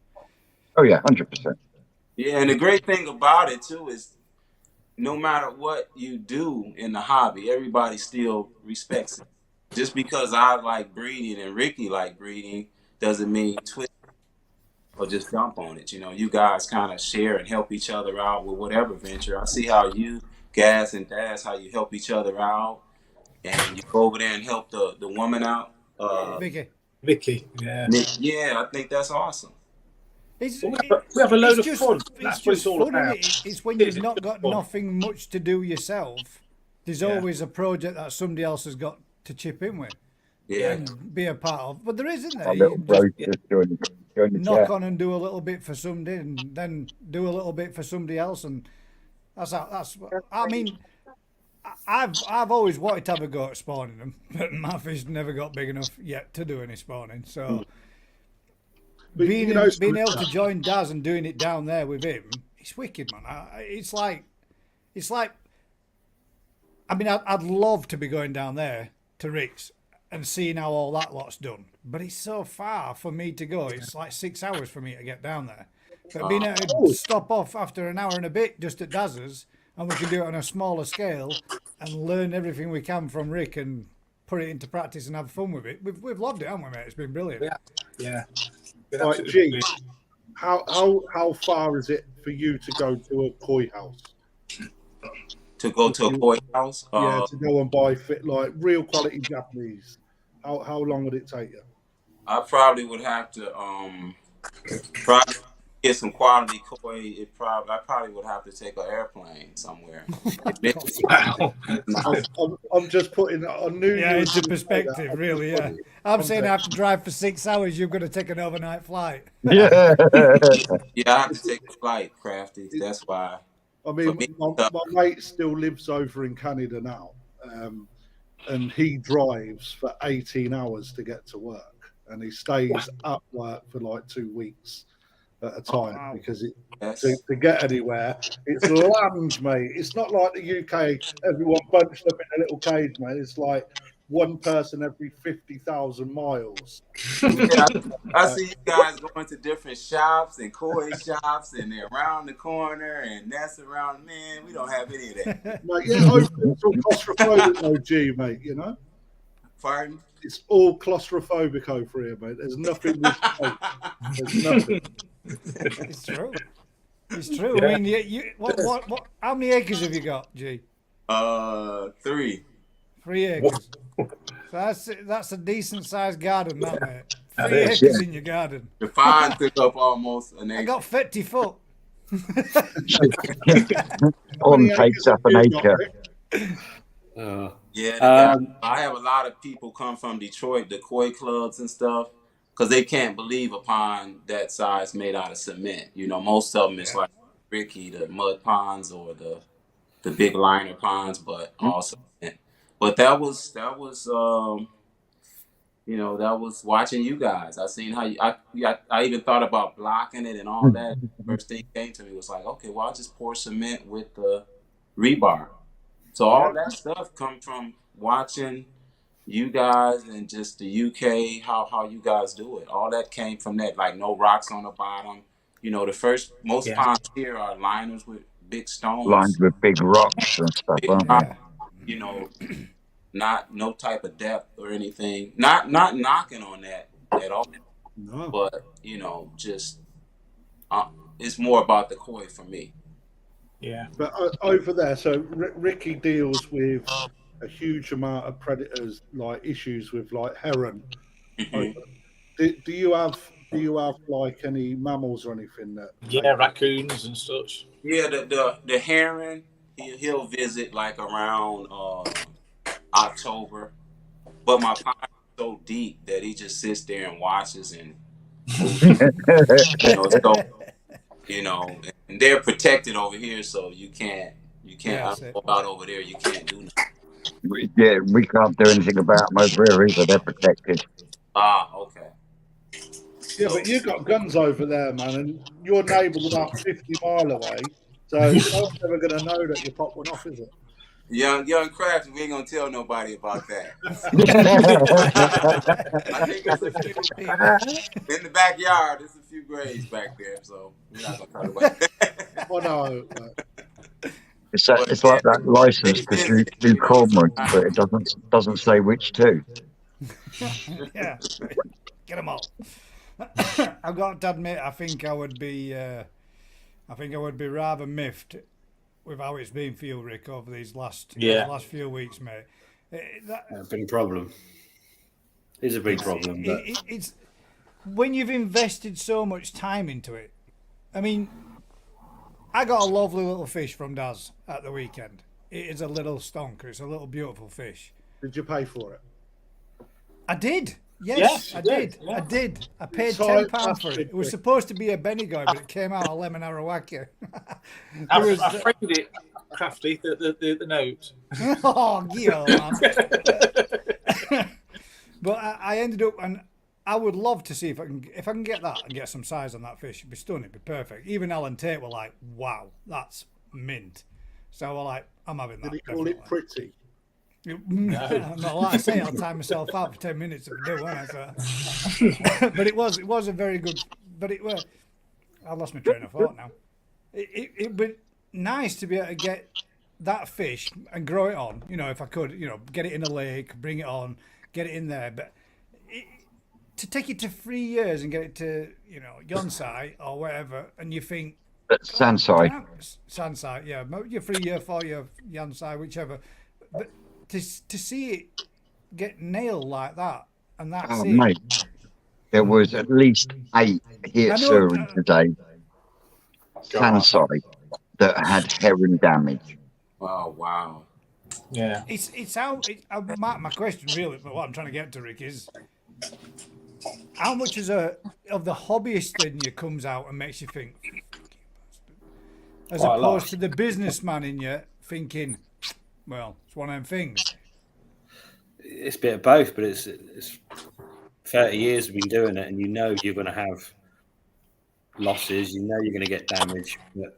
Oh, yeah, 100%. Yeah, and the great thing about it too is no matter what you do in the hobby, everybody still respects it. Just because I like breeding and Ricky like breeding doesn't mean twist or just dump on it. You know, you guys kind of share and help each other out with whatever venture. I see how you, Gas and Daz, how you help each other out, and you go over there and help the woman out. Vicky. Yeah. Yeah, I think that's awesome. We have a load of fun. It's That's what just it's all fun, about. isn't it? It's when you've not got nothing much to do yourself. There's always a project that somebody else has got to chip in with. Yeah. And be a part of. But there isn't there. Our little bro just joined the Knock chat. on and do a little bit for somebody, and then do a little bit for somebody else, and that's. I mean, I've always wanted to have a go at spawning them, but my fish never got big enough yet to do any spawning. So But, being you know, able to join Daz and doing it down there with him, it's wicked, man. It's like. I mean, I'd love to be going down there to Rick's and seeing how all that lot's done, but it's so far for me to go. It's like 6 hours for me to get down there. But being able to stop off after an hour and a bit just at Daz's, and we can do it on a smaller scale and learn everything we can from Rick and put it into practice and have fun with it. We've loved it, haven't we, mate? It's been brilliant. Yeah. Right, G, how far is it for you to go to a koi house? To go to a koi house? Yeah, to go and buy like real quality Japanese. How long would it take you? I probably would have to probably get some quality koi. I probably would have to take an airplane somewhere. I'm just putting a new into perspective, really. Yeah, I'm saying I have to drive for 6 hours. You've got to take an overnight flight. Yeah. Yeah, I have to take a flight, Crafty. That's why. I mean, my mate still lives over in Canada now, and he drives for 18 hours to get to work, and he stays at work for like 2 weeks at a time because to get anywhere, it's land, mate. It's not like the UK, everyone bunched up in a little cage, mate. It's like one person every 50,000 miles. Yeah, I see you guys going to different shops and koi shops, and they're around the corner, and that's around. Man, we don't have any of that. Mate, yeah, it's all claustrophobic, OG, mate. You know. Pardon? It's all claustrophobic over here, mate. There's nothing. There's nothing. It's true. It's true. Yeah. I mean, what? How many acres have you got, G? 3. 3 acres. So that's a decent sized garden, that, mate. 3 acres in your garden. The pond took up almost an acre. I got 50 foot. On takes up an acre. Yeah, I have a lot of people come from Detroit, the koi clubs and stuff, because they can't believe a pond that size made out of cement. You know, most of them is like Ricky, the mud ponds or the big liner ponds, but also. But that was you know, that was watching you guys. I seen how I even thought about blocking it and all that. First thing came to me was like, okay, well, I'll just pour cement with the rebar. So all that stuff come from watching you guys and just the UK, how you guys do it. All that came from that, like no rocks on the bottom. You know, most ponds here are liners with big stones. Lined with big rocks and stuff. You know, no type of depth or anything. Not knocking on that at all. No. But, you know, just it's more about the koi for me. Yeah. But over there, so Ricky deals with a huge amount of predators, like issues with like heron. Mm-hmm. Do you have like any mammals or anything that? Yeah, raccoons and such. Yeah, the heron. He'll visit like around October, but my pond is so deep that he just sits there and watches and and they're protected over here, so you can't go out over there. You can't do nothing. Yeah, we can't do anything about them over here either. They're protected. Ah, okay. Yeah, but you've got guns over there, man, and your neighbour's about 50 mile away. So no one's ever going to know that you popped one off, is it? Young Crafty, we ain't gonna tell nobody about that. I think there's a few in the backyard. There's a few graves back there, so we're not gonna talk about that. Oh no. It's like that license to do cormorants, but it doesn't say which two. Yeah, get them all. I've got to admit, I think I would be rather miffed with how it's been for you, Rick, over these last few weeks, mate. That's been a problem. It's a big problem. But It's when you've invested so much time into it. I mean, I got a lovely little fish from Daz at the weekend. It is a little stonker. It's a little beautiful fish. Did you pay for it? I did. Yes, I did. Yeah. I did. I paid £10 for it. It was supposed to be a Bendigo, but it came out a lemon arawaki. I framed it, Crafty, the note. Oh, Gio, man. But I ended up, and I would love to see if I can get that and get some size on that fish. It'd be stunning. It'd be perfect. Even Alan Tate were like, "Wow, that's mint." So we're like, "I'm having that." Did he call it pretty? No. Not like I say, I'll time myself out for 10 minutes if I do, won't I? So. But it was a very good. But it was. I lost my train of thought now. It'd be nice to be able to get that fish and grow it on. You know, if I could, get it in a lake, bring it on, get it in there. But to take it to 3 years and get it to Yonsai or whatever, and you think Sansai, yeah, your 3 year, 4 year Yonsai, whichever. But to see it get nailed like that, and that's it. Mate, there was at least 8 here today, Sansai, that had heron damage. Oh wow! Yeah, it's out. My question really, but what I'm trying to get to, Rick, is how much of the hobbyist in you comes out and makes you think, as quite opposed to the businessman in you thinking, well, it's one of them things. It's a bit of both, but it's 30 years we've been doing it, and you're going to have losses. You're going to get damage. But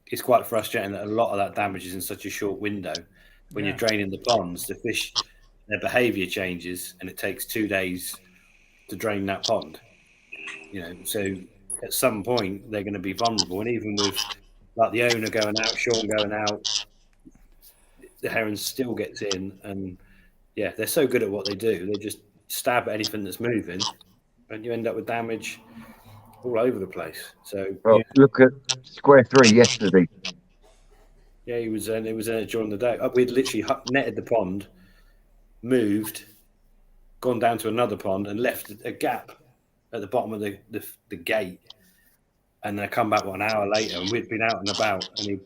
it's quite frustrating that a lot of that damage is in such a short window. When you're draining the ponds, the fish, their behaviour changes, and it takes 2 days to drain that pond. So at some point they're going to be vulnerable, and even with like the owner going out, Sean going out, the heron still gets in, and they're so good at what they do. They just stab at anything that's moving, and you end up with damage all over the place. So look at square 3 yesterday. Yeah, it was during the day. We'd literally netted the pond, moved, gone down to another pond, and left a gap at the bottom of the gate. And then I come back 1 hour later, and we'd been out and about, and he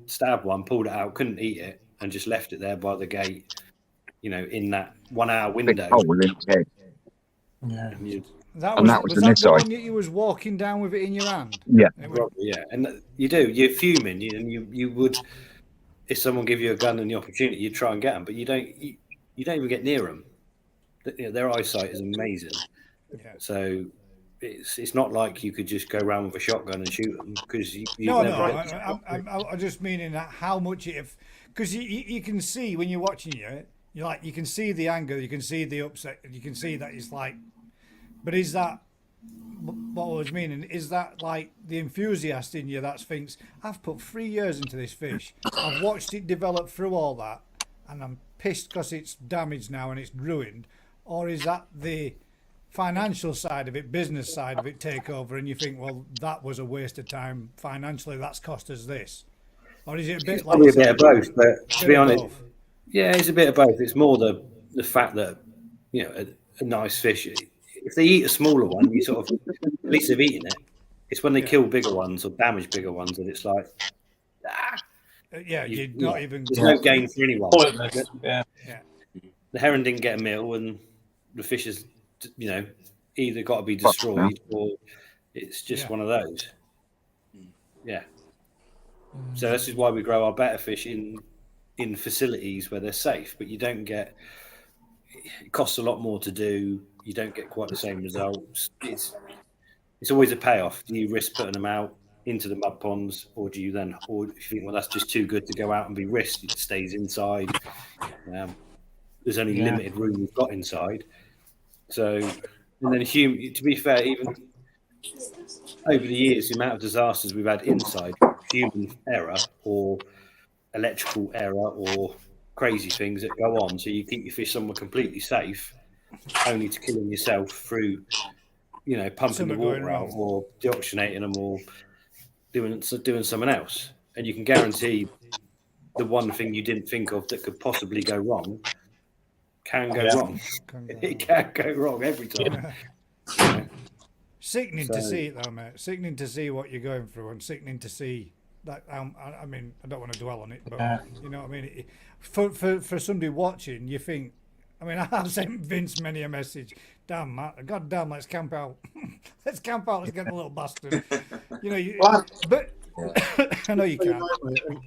stabbed one, pulled it out, couldn't eat it, and just left it there by the gate, in that 1 hour window. Big hole in its head. Yeah. That was the one that you was walking down with it in your hand? Yeah. Yeah. And you're fuming, and you would, if someone give you a gun and the opportunity, you'd try and get them, but you don't even get near them. Their eyesight is amazing. Yeah. So it's not like you could just go around with a shotgun and shoot them, because I'm just meaning that how much because you can see when you're watching you can see the anger, you can see the upset, you can see that it's like, but is that what I was meaning? Is that like the enthusiast in you that thinks, I've put 3 years into this fish, I've watched it develop through all that, and I'm pissed because it's damaged now and it's ruined? Or is that the financial side of it, business side of it take over, and you think, well, that was a waste of time financially, that's cost us this? Or is it a bit it's probably a bit of both? But to be honest, both? Yeah, it's a bit of both. It's more the fact that a nice fish, if they eat a smaller one, you sort of at least they've eaten it. It's when they kill bigger ones or damage bigger ones that it's like, you're not even. There's no gain for anyone. Pointless. Yeah. The heron didn't get a meal, and the fish is, either got to be destroyed or it's just one of those. Yeah. So this is why we grow our better fish in facilities where they're safe, but you don't get. It costs a lot more to do. You don't get quite the same results. it's always a payoff. Do you risk putting them out into the mud ponds, or do you then, or if you think, well, that's just too good to go out and be risked, it stays inside. There's only limited room we've got inside. So, and then to be fair, even over the years, the amount of disasters we've had inside, human error or electrical error or crazy things that go on, so you keep your fish somewhere completely safe, only to killing yourself through, pumping the water out or deoxygenating them or doing something else. And you can guarantee the one thing you didn't think of that could possibly go wrong can go wrong. It can go wrong every time. Sickening to see it though, mate. Sickening to see what you're going through, and sickening to see that. I mean, I don't want to dwell on it, but you know what I mean. For somebody watching, you think. I mean, I've sent Vince many a message. Damn, Matt, God damn, let's camp out. Let's camp out. Let's get the little bastard. But I know you can.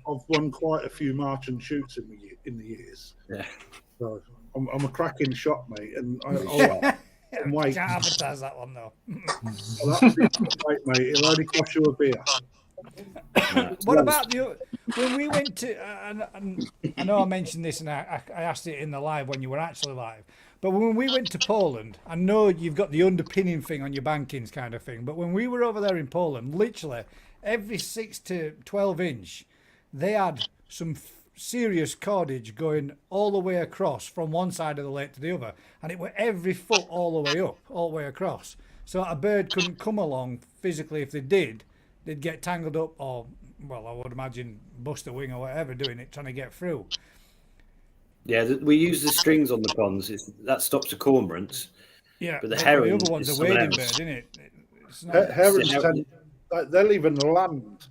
I've won quite a few march and shoots in the years. Yeah. So I'm a cracking shot, mate, and I'm wait. Can't advertise that one though. Wait, mate. It'll only cost you a beer. What about when we went to? I know I mentioned this, and I asked it in the live when you were actually live. But when we went to Poland, I know you've got the underpinning thing on your bankings kind of thing. But when we were over there in Poland, literally every 6 to 12 inch, they had some serious cordage going all the way across from one side of the lake to the other, and it were every foot all the way up, all the way across. So a bird couldn't come along physically. If they did, they'd get tangled up, or well, I would imagine bust a wing or whatever doing it, trying to get through. Yeah, we use the strings on the ponds. That stops the cormorants. Yeah, but the herons, the other one's a wading bird, isn't it? Herons they'll even land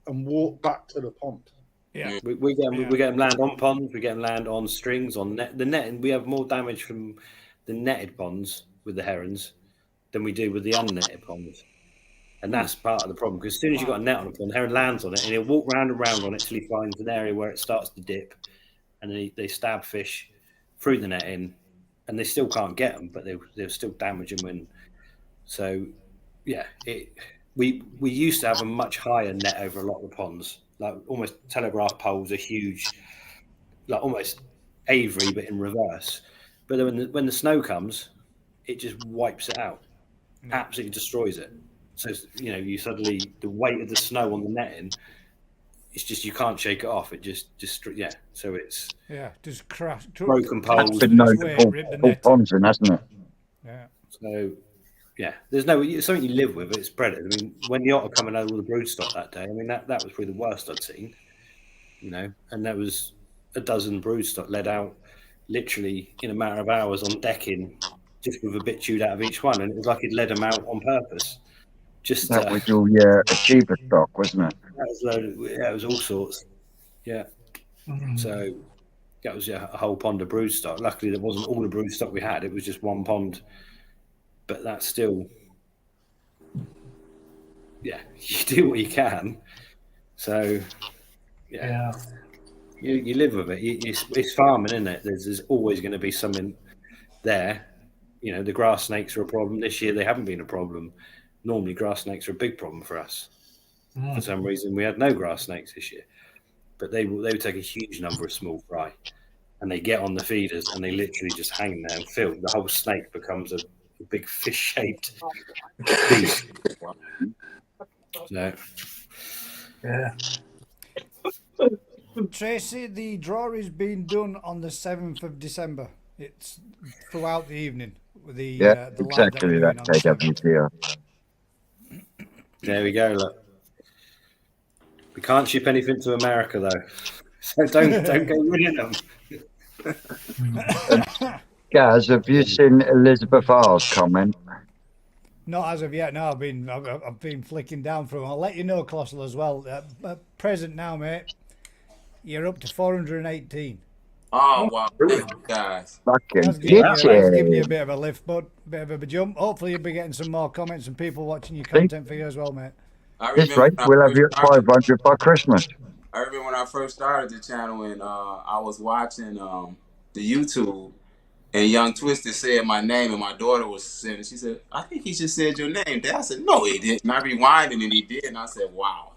and walk back to the pond. Yeah, we get them land on ponds. We get them land on strings on net. The netting, we have more damage from the netted ponds with the herons than we do with the unnetted ponds, and that's part of the problem. Because as soon as you've got a net on a pond, the heron lands on it and he'll walk round and round on it till he finds an area where it starts to dip, and then they stab fish through the netting, and they still can't get them, but they'll still damage them. So, yeah, we used to have a much higher net over a lot of the ponds. Like almost telegraph poles are huge, like almost Avery, but in reverse. But then when the snow comes, it just wipes it out, absolutely destroys it. So you suddenly, the weight of the snow on the netting, it's just you can't shake it off. It just So it's just crash, broken poles. That's been known to pull ponds in, hasn't it? Yeah. So. Yeah, there's something you live with. It's predators. I mean, when the otter coming over with the broodstock that day, I mean that was probably the worst I'd seen. And there was a dozen broodstock led out, literally in a matter of hours on decking, just with a bit chewed out of each one, and it was like it led them out on purpose. Just that was your achiever stock, wasn't it? That was it was all sorts. Yeah. So that was a whole pond of broodstock. Luckily, there wasn't all the broodstock we had. It was just one pond. But that's still, you do what you can. So, you live with it. It's farming, isn't it? There's always going to be something there. The grass snakes are a problem. This year they haven't been a problem. Normally grass snakes are a big problem for us. For some reason we had no grass snakes this year. But they would take a huge number of small fry, and they get on the feeders and they literally just hang there and fill. The whole snake becomes a big fish-shaped piece. Tracy, the draw is being done on the 7th of December. It's throughout the evening. The exactly that KWTR. There we go. Look, we can't ship anything to America though, so don't go winning them. Gaz, have you seen Elizabeth R's comment? Not as of yet. No, I've been flicking down through them. I'll let you know, Colossal, as well. Present now, mate. You're up to 418. Oh wow, guys! Fucking giving you a bit of a lift, bud. Bit of a jump. Hopefully, you'll be getting some more comments and people watching your content for you as well, mate. That's right. We'll have you at 500 by Christmas. I remember when I first started the channel and I was watching the YouTube. And Young Twisted said my name, and my daughter was saying, she said, I think he just said your name. Dad, I said, no, he didn't. And I rewinded, and he did. And I said, wow.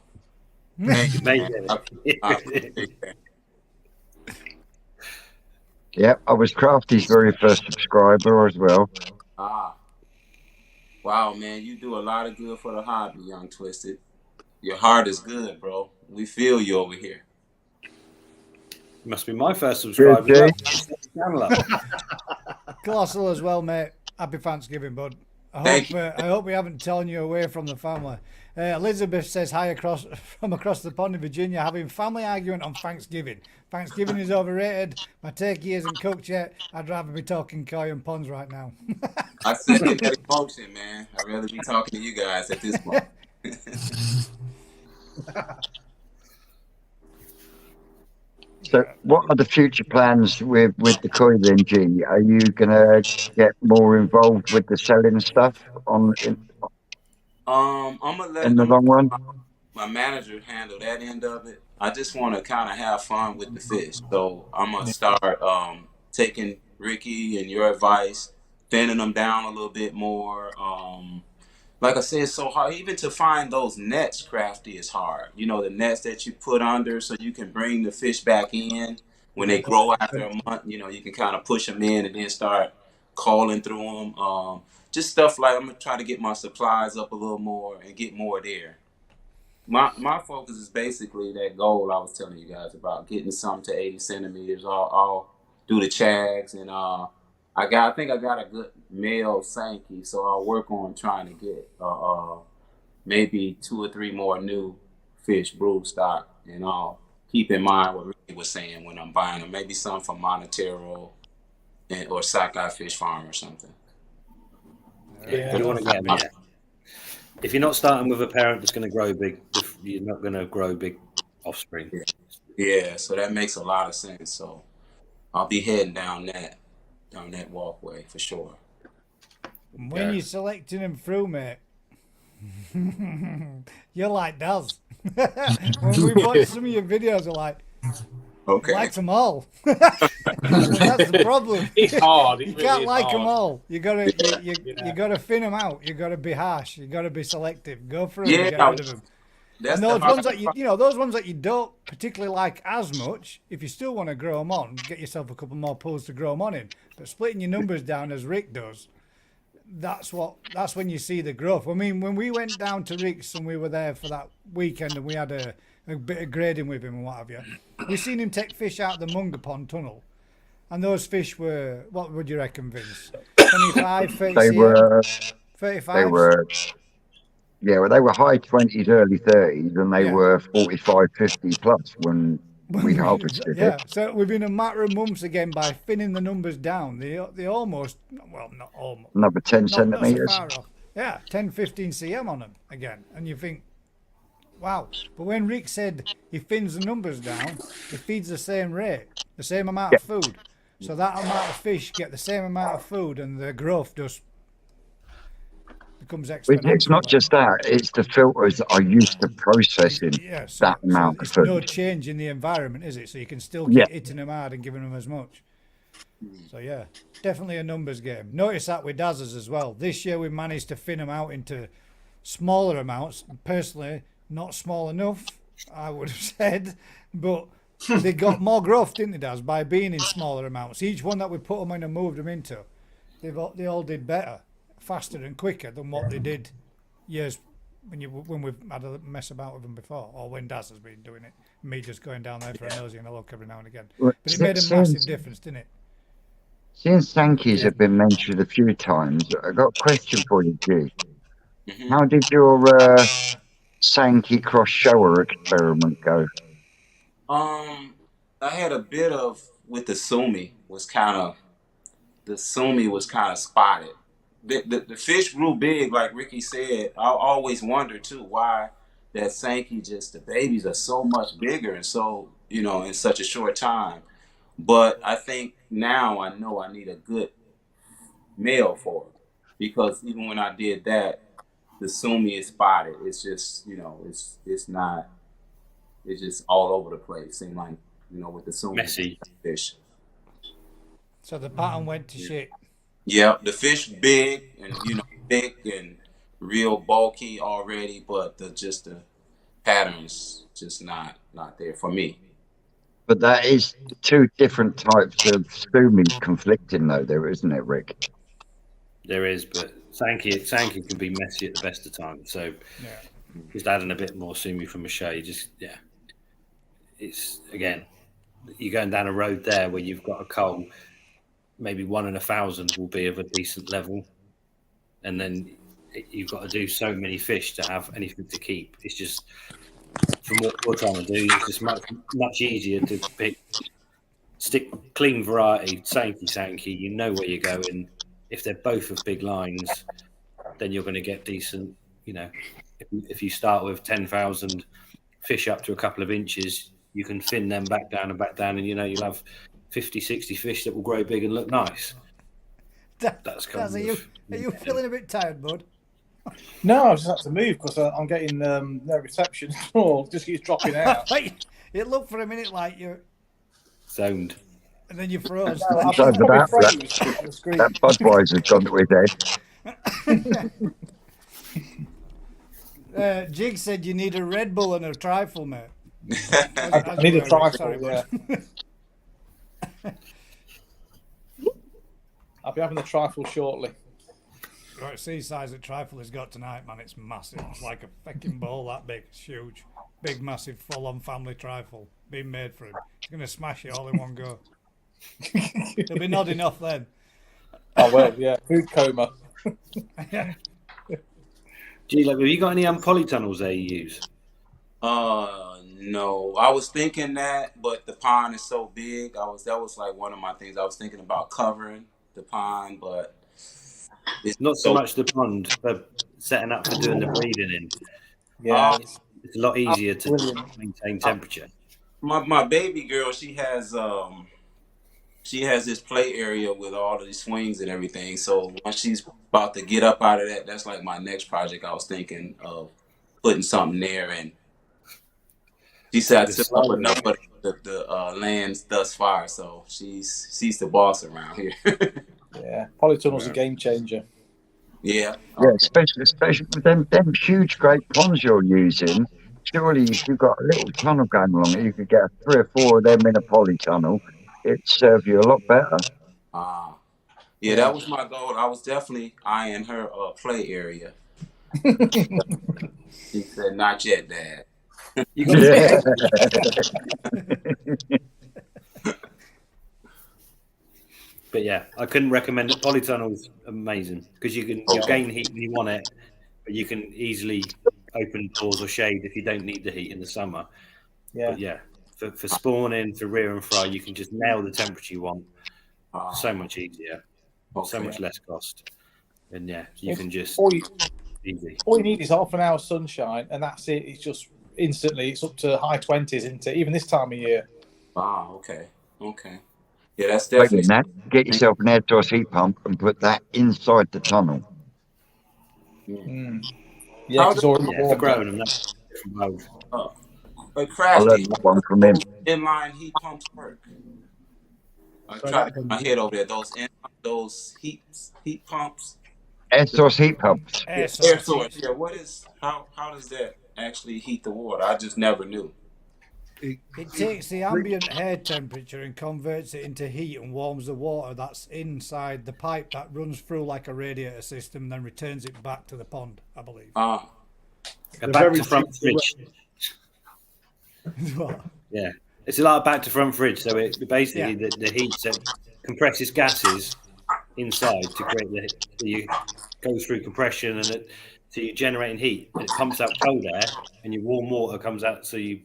Thank you, man. I appreciate that. Yeah, I was Crafty's very first subscriber as well. Wow, man, you do a lot of good for the hobby, Young Twisted. Your heart is good, bro. We feel you over here. You must be my first subscriber. Good, Colossal as well, mate. Happy Thanksgiving, bud. I hope we haven't torn you away from the family. Elizabeth says hi from across the pond in Virginia, having family argument on Thanksgiving. Thanksgiving is overrated. My turkey isn't cooked yet. I'd rather be talking koi and ponds right now. I second that emotion, man. I'd rather be talking to you guys at this point. So, what are the future plans with the koi then, G? Are you gonna get more involved with the selling stuff I'm gonna let in the long run? my manager handle that end of it. I just want to kind of have fun with the fish, so I'm gonna start taking Ricky and your advice, thinning them down a little bit more. Like I said, it's so hard. Even to find those nets, Crafty, is hard. You know, the nets that you put under so you can bring the fish back in when they grow after a month. You know, you can kind of push them in and then start calling through them. Just stuff like I'm going to try to get my supplies up a little more and get more there. My focus is basically that goal I was telling you guys about, getting some to 80 centimeters. I'll do the chags, and I think I got a good male Sankey, so I'll work on trying to get maybe 2 or 3 more new fish brood stock, and I'll keep in mind what Ricky was saying when I'm buying them. Maybe some from Monotero or Sockeye Fish Farm or something. Yeah, you want to get them in. If you're not starting with a parent that's going to grow big, you're not going to grow big offspring. Yeah, so that makes a lot of sense. So I'll be heading down that walkway for sure. When you're selecting them through, mate, you're like Daz. When we watch some of your videos, we're like, okay, likes them all. That's the problem. It's hard. You can't like them all. You gotta thin them out. You gotta be harsh. You gotta be selective. Go through and get rid of them. And those ones that those ones that you don't particularly like as much, if you still want to grow them on, get yourself a couple more pools to grow them on in. But splitting your numbers down as Rick does, that's when you see the growth. I mean, when we went down to Rick's and we were there for that weekend and we had a bit of grading with him and what have you, we seen him take fish out of the Munger Pond tunnel, and those fish were, what would you reckon, Vince? 25, 30 They were 35. They were they were high 20s, early 30s, and they were 45, 50 plus when we harvested it. So within a matter of months, again, by thinning the numbers down, they almost, well, not almost, another 10 centimeters. Not so far off. 10, 15 cm on them again, and you think, wow. But when Rick said he thins the numbers down, he feeds the same rate, the same amount of food. So that amount of fish get the same amount of food, and the growth just becomes exponential. It's not just that; it's the filters that are used to processing that amount of food. No change in the environment, is it? So you can still keep hitting them hard and giving them as much. So yeah, definitely a numbers game. Notice that with Dazzers as well. This year we managed to thin them out into smaller amounts. Personally, not small enough, I would have said, but they got more growth, didn't they, Daz, by being in smaller amounts. Each one that we put them in and moved them into, they all did better, faster and quicker than what they did years when we've had a mess about with them before, or when Daz has been doing it. Me just going down there for a nosy and a look every now and again. But it made a massive difference, didn't it? Since Sankeys have been mentioned a few times, I've got a question for you, G. How did your Sankey cross shower experiment go? I had a bit of with the Sumi was kind of spotted. The fish grew big, like Ricky said. I always wonder too why that Sankey, just the babies are so much bigger and so, in such a short time. But I think now I know I need a good male for it, because even when I did that, the Sumi is spotted. It's just, it's not. It's just all over the place. Seem like, with the Sumi messy fish. So the pattern went to shit. Yeah, the fish big and thick and real bulky already, but the patterns just not there for me. But that is two different types of sumi conflicting, though, there isn't it, Rick? There is, but Sankey can be messy at the best of times. So just adding a bit more sumi from a show, it's again, you're going down a road there where you've got a cull, maybe 1 in 1,000 will be of a decent level, and then you've got to do so many fish to have anything to keep. It's just, from what we're trying to do, it's just much easier to stick clean variety, Sankey. You know where you're going. If they're both of big lines, then you're going to get decent. If you start with 10,000 fish up to a couple of inches, you can fin them back down, and you'll have 50, 60 fish that will grow big and look nice. That's kind of. Are you feeling a bit tired, bud? No, I just had to move because I'm getting no reception at all. Just keeps dropping out. It looked for a minute like you're zoned. And then you froze. That Budweiser's gone to his head. Jig said you need a Red Bull and a trifle, mate. I need a trifle, yeah. I'll be having a trifle shortly. Right, see size that trifle has got tonight, man. It's massive. It's like a fucking bowl that big. It's huge. Big, massive, full-on family trifle. Being made for him. He's going to smash it all in one go. He'll be nodding off then. Oh, well, yeah. Food coma. Gee, have you got any polytunnels there you use? No. I was thinking that, but the pond is so big. That was like one of my things. I was thinking about covering the pond, but it's not so much the pond, but setting up for doing the breeding in. Yeah, it's a lot easier to maintain temperature. My baby girl, she has this play area with all of these swings and everything. So once she's about to get up out of that, that's like my next project. I was thinking of putting something there, and she said I took up enough of the lands thus far, so she's the boss around here. Yeah, polytunnel's a game changer. Yeah, especially with them huge great ponds you're using. Surely, if you've got a little tunnel going along it, you could get 3 or 4 of them in a polytunnel. It'd serve you a lot better. Yeah, that was my goal. I was definitely eyeing her play area. She said, "Not yet, Dad." You got But yeah, I couldn't recommend it. Polytunnel's amazing because you gain heat when you want it, but you can easily open doors or shade if you don't need the heat in the summer. Yeah. But yeah, for spawning, for rear and fry, you can just nail the temperature you want. So much easier, so much less cost, and yeah, you can just easy. All you need is half an hour sunshine, and that's it. It's just instantly. It's up to high 20s, isn't it? Even this time of year. Wow. Okay. Yeah, that's definitely. Get yourself an air source heat pump and put that inside the tunnel. Mm. Yeah, for growing them. That's different mode. But Crafty, one from him. Inline heat pumps work. I tried to get my head over there. Those heat pumps. Air source heat pumps. Air source. Yeah. How does that actually heat the water? I just never knew. It takes the ambient air temperature and converts it into heat and warms the water that's inside the pipe that runs through like a radiator system and then returns it back to the pond, I believe. A back to front fridge. Yeah, it's like a back to front fridge. So it basically the heat compresses gases inside to create the heat. So you go through compression and so you're generating heat, and it pumps out cold air, and your warm water comes out. So you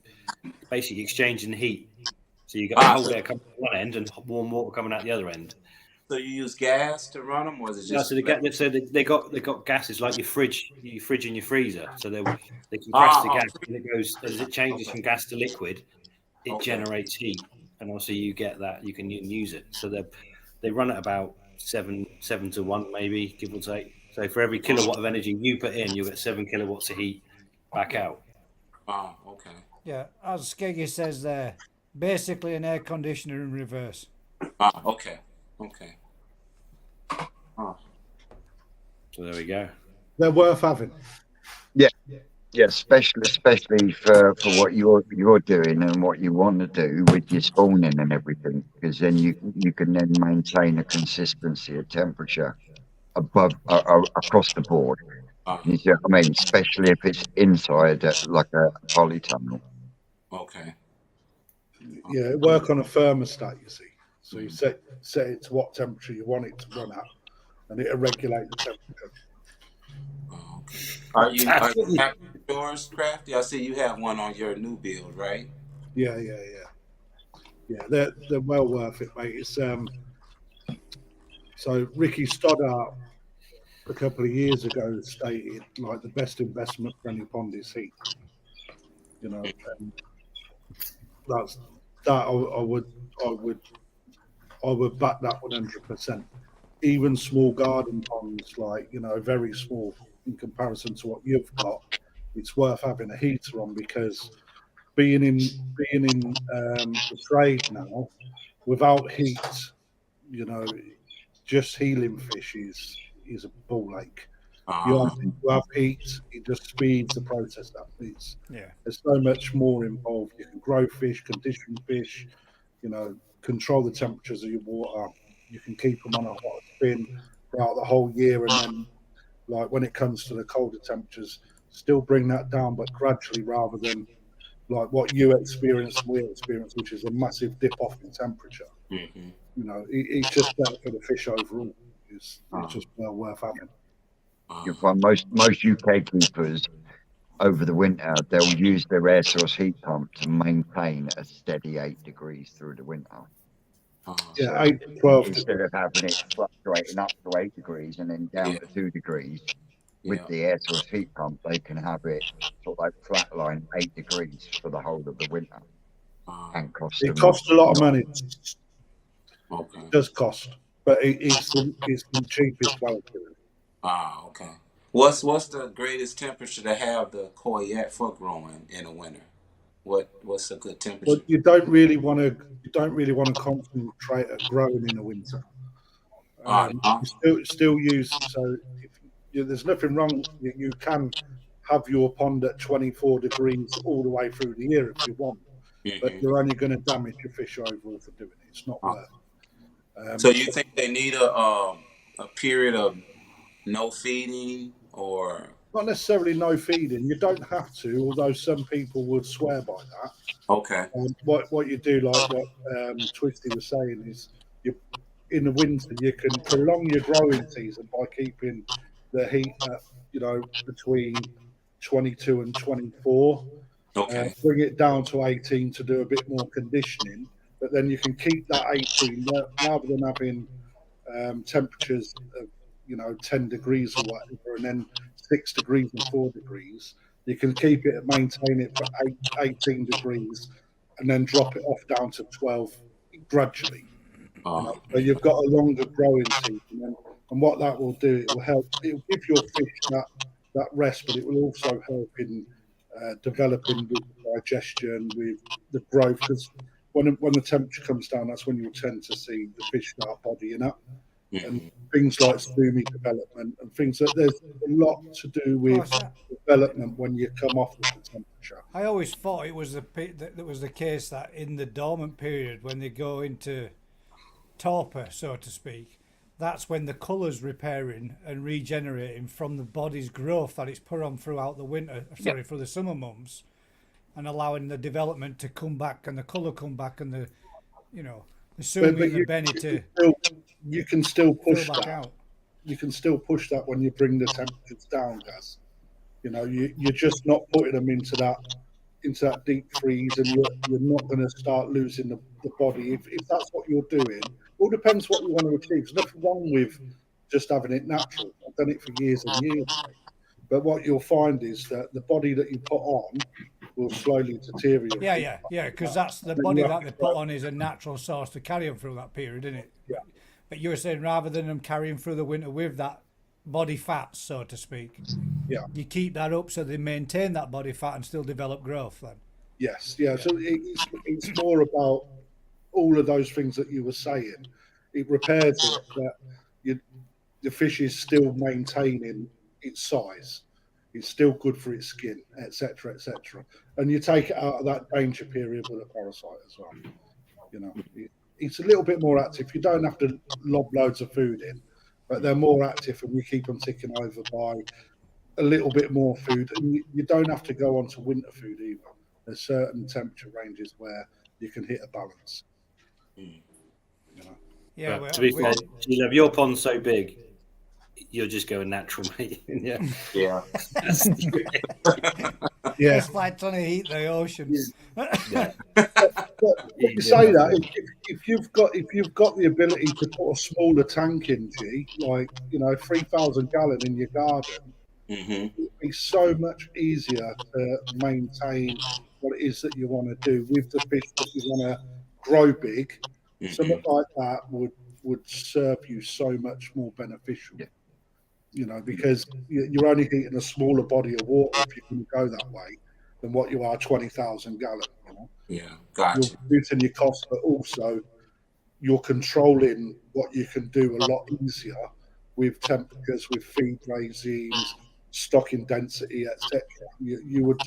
basically exchanging heat. So you got cold air coming out one end and warm water coming out the other end. So you use gas to run them, or is it just? So they got gases like your fridge and your freezer. So they compress the gas, and it goes as it changes from gas to liquid. It generates heat, and also you get that you can use it. So they run at about 7 to 1, maybe, give or take. So for every kilowatt of energy you put in, you get 7 kilowatts of heat back out. Oh, okay. Yeah, as Skeggy says there, basically an air conditioner in reverse. Okay. Okay. Oh. So there we go. They're worth having. Yeah, especially for what you're doing and what you want to do with your spawning and everything, because then you can then maintain a consistency of temperature above across the board. You see what I mean? Especially if it's inside like a polytunnel. Okay. Yeah, work on a thermostat, you see. So you set it to what temperature you want it to run at, and it'll regulate the temperature. Oh, okay. Are you happy with yours, Crafty? I see you have one on your new build, right? Yeah. They're well worth it, mate. It's so Ricky Stoddart a couple of years ago stated like the best investment for any pond is heat. You know, and that's that I would back that 100%. Even small garden ponds, like very small in comparison to what you've got, it's worth having a heater on, because being in the trade now, without heat, just healing fish is a ball ache. You have heat, it just speeds the process up. There's so much more involved. You can grow fish, condition fish, control the temperatures of your water. You can keep them on a hot spin throughout the whole year, and then, like when it comes to the colder temperatures, still bring that down, but gradually, rather than like what you experience and we experience, which is a massive dip off in temperature. It's just better for the fish overall. It's just well worth having. You find most UK keepers over the winter, they'll use their air source heat pump to maintain a steady 8 degrees through the winter. Yeah, So 8 to 12 instead of having it fluctuating up to 8 degrees and then down to 2 degrees, with the air source heat pump, they can have it sort of like flatline 8 degrees for the whole of the winter. And it costs a lot of money. Okay. It does cost, but it's the cheapest way to do it. Okay. What's the greatest temperature to have the koi at for growing in the winter? What's a good temperature? Well, you don't really want to concentrate at growing in the winter. You still use, so there's nothing wrong. You can have your pond at 24 degrees all the way through the year if you want, but you're only going to damage your fish overall for doing it. It's not worth it. So you think they need a period of no feeding, or not necessarily no feeding? You don't have to, although some people would swear by that. Okay. What you do, like what Twisty was saying, is in the winter you can prolong your growing season by keeping the heat at, between 22 and 24. Okay. Bring it down to 18 to do a bit more conditioning, but then you can keep that 18 rather than having temperatures of 10 degrees or whatever, and then 6 degrees and 4 degrees. You can keep it, maintain it for 18 degrees, and then drop it off down to 12 gradually. So you've got a longer growing season, and what that will do, it will help. It will give your fish that rest, but it will also help in developing with digestion, with the growth. Because when the temperature comes down, that's when you'll tend to see the fish start bodying up. And things like stoomy development and things that there's a lot to do with development when you come off with the temperature. I always thought it was the case that in the dormant period, when they go into torpor, so to speak, that's when the colour's repairing and regenerating from the body's growth that it's put on throughout the winter, through the summer months, and allowing the development to come back and the colour come back and the sumi and the benny to. You can still push back that out. You can still push that when you bring the temperatures down, Gaz. You're just not putting them into that deep freeze, and you're not going to start losing the body if that's what you're doing. It all depends what you want to achieve. There's nothing wrong with just having it natural. I've done it for years and years. But what you'll find is that the body that you put on will slowly deteriorate. Yeah, because that's the body that they put on is a natural source to carry them through that period, isn't it? Yeah. But you were saying rather than them carrying through the winter with that body fat, so to speak, you keep that up so they maintain that body fat and still develop growth then. Yes, yeah. So it's more about all of those things that you were saying. it repairs it, but the fish is still maintaining its size. It's still good for its skin, etc., etc. And you take it out of that danger period with a parasite as well. You know, it's a little bit more active. You don't have to lob loads of food in, but they're more active, and you keep them ticking over by a little bit more food. And you don't have to go on to winter food either. There's certain temperature ranges where you can hit a balance. You know. Yeah, to be fair, you have your pond so big, you're just going natural, mate. Yeah. Yeah. Yeah. It's like trying to heat the oceans. Yeah. But you say that if you've got the ability to put a smaller tank in, G, like 3,000 gallon in your garden, it'd be so much easier to maintain what it is that you want to do with the fish that you want to grow big. Something like that would serve you so much more beneficial. You know, because you're only heating a smaller body of water if you can go that way than what you are 20,000 gallon. You know? Yeah, gotcha. You're reducing your cost, but also you're controlling what you can do a lot easier with temperatures, with feed regimes, stocking density, etc. You would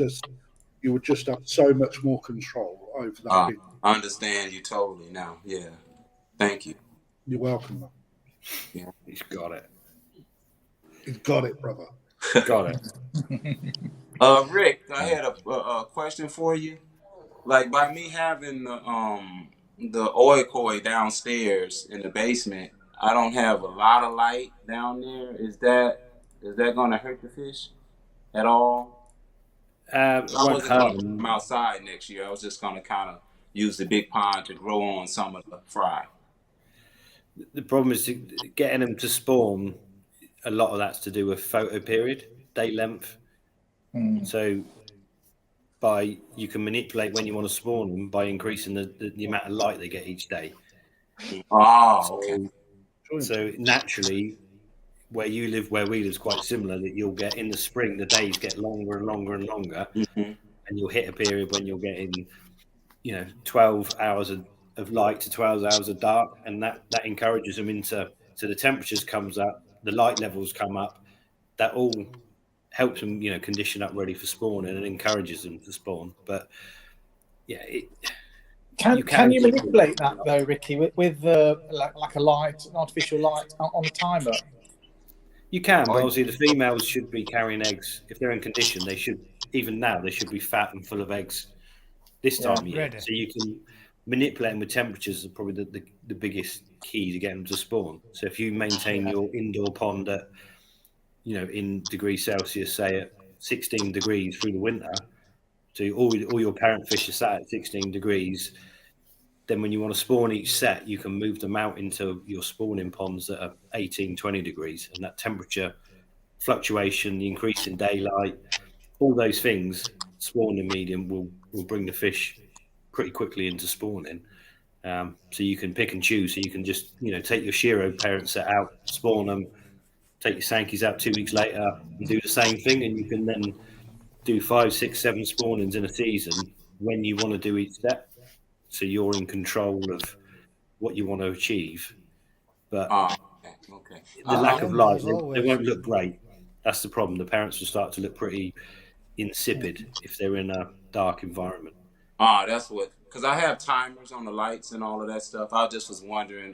just have so much more control over that. I understand you totally now. Yeah, thank you. You're welcome, man. Yeah, he's got it. He's got it, brother. Got it. Rick, I had a question for you. Like, by me having the oil koi downstairs in the basement, I don't have a lot of light down there. Is that going to hurt the fish at all? I wasn't going to put them outside next year. I was just going to kind of use the big pond to grow on some of the fry. The problem is getting them to spawn. A lot of that's to do with photo period, day length. So you can manipulate when you want to spawn them by increasing the amount of light they get each day. Oh, okay. So naturally, where you live, where we live, is quite similar. That you'll get in the spring, the days get longer and longer and longer, and you'll hit a period when you're getting, 12 hours of light to 12 hours of dark, and that encourages them into. So the temperatures comes up, the light levels come up. That all helps them, condition up ready for spawning and encourages them to spawn. But yeah, can you manipulate that though, Ricky, with like a light, an artificial light on a timer? You can, but obviously the females should be carrying eggs. If they're in condition, they should, even now, they should be fat and full of eggs this time of year. Ready. So you can manipulate them with temperatures is probably the biggest key to getting them to spawn. So if you maintain your indoor pond at, in degrees Celsius, say at 16 degrees through the winter, so all your parent fish are sat at 16 degrees, then when you want to spawn each set, you can move them out into your spawning ponds that are 18, 20 degrees. And that temperature fluctuation, the increase in daylight, all those things, spawning medium will bring the fish pretty quickly into spawning. So you can pick and choose. So you can just, take your Shiro parent set out, spawn them, take your Sankeys out 2 weeks later, and do the same thing. And you can then do 5, 6, 7 spawnings in a season when you want to do each step. So you're in control of what you want to achieve. But the lack of light, they won't look great. That's the problem. The parents will start to look pretty insipid if they're in a dark environment. That's what, because I have timers on the lights and all of that stuff. I just was wondering,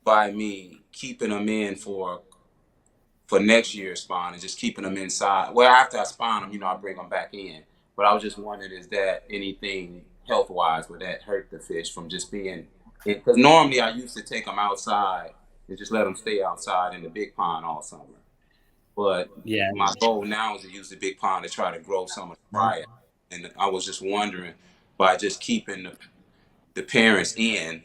by me keeping them in for next year's spawn and just keeping them inside. Well, after I spawn them, I bring them back in. But I was just wondering, is that anything health-wise would that hurt the fish from just being? Because normally I used to take them outside and just let them stay outside in the big pond all summer. But my goal now is to use the big pond to try to grow some of the fry. And I was just wondering, by just keeping the parents in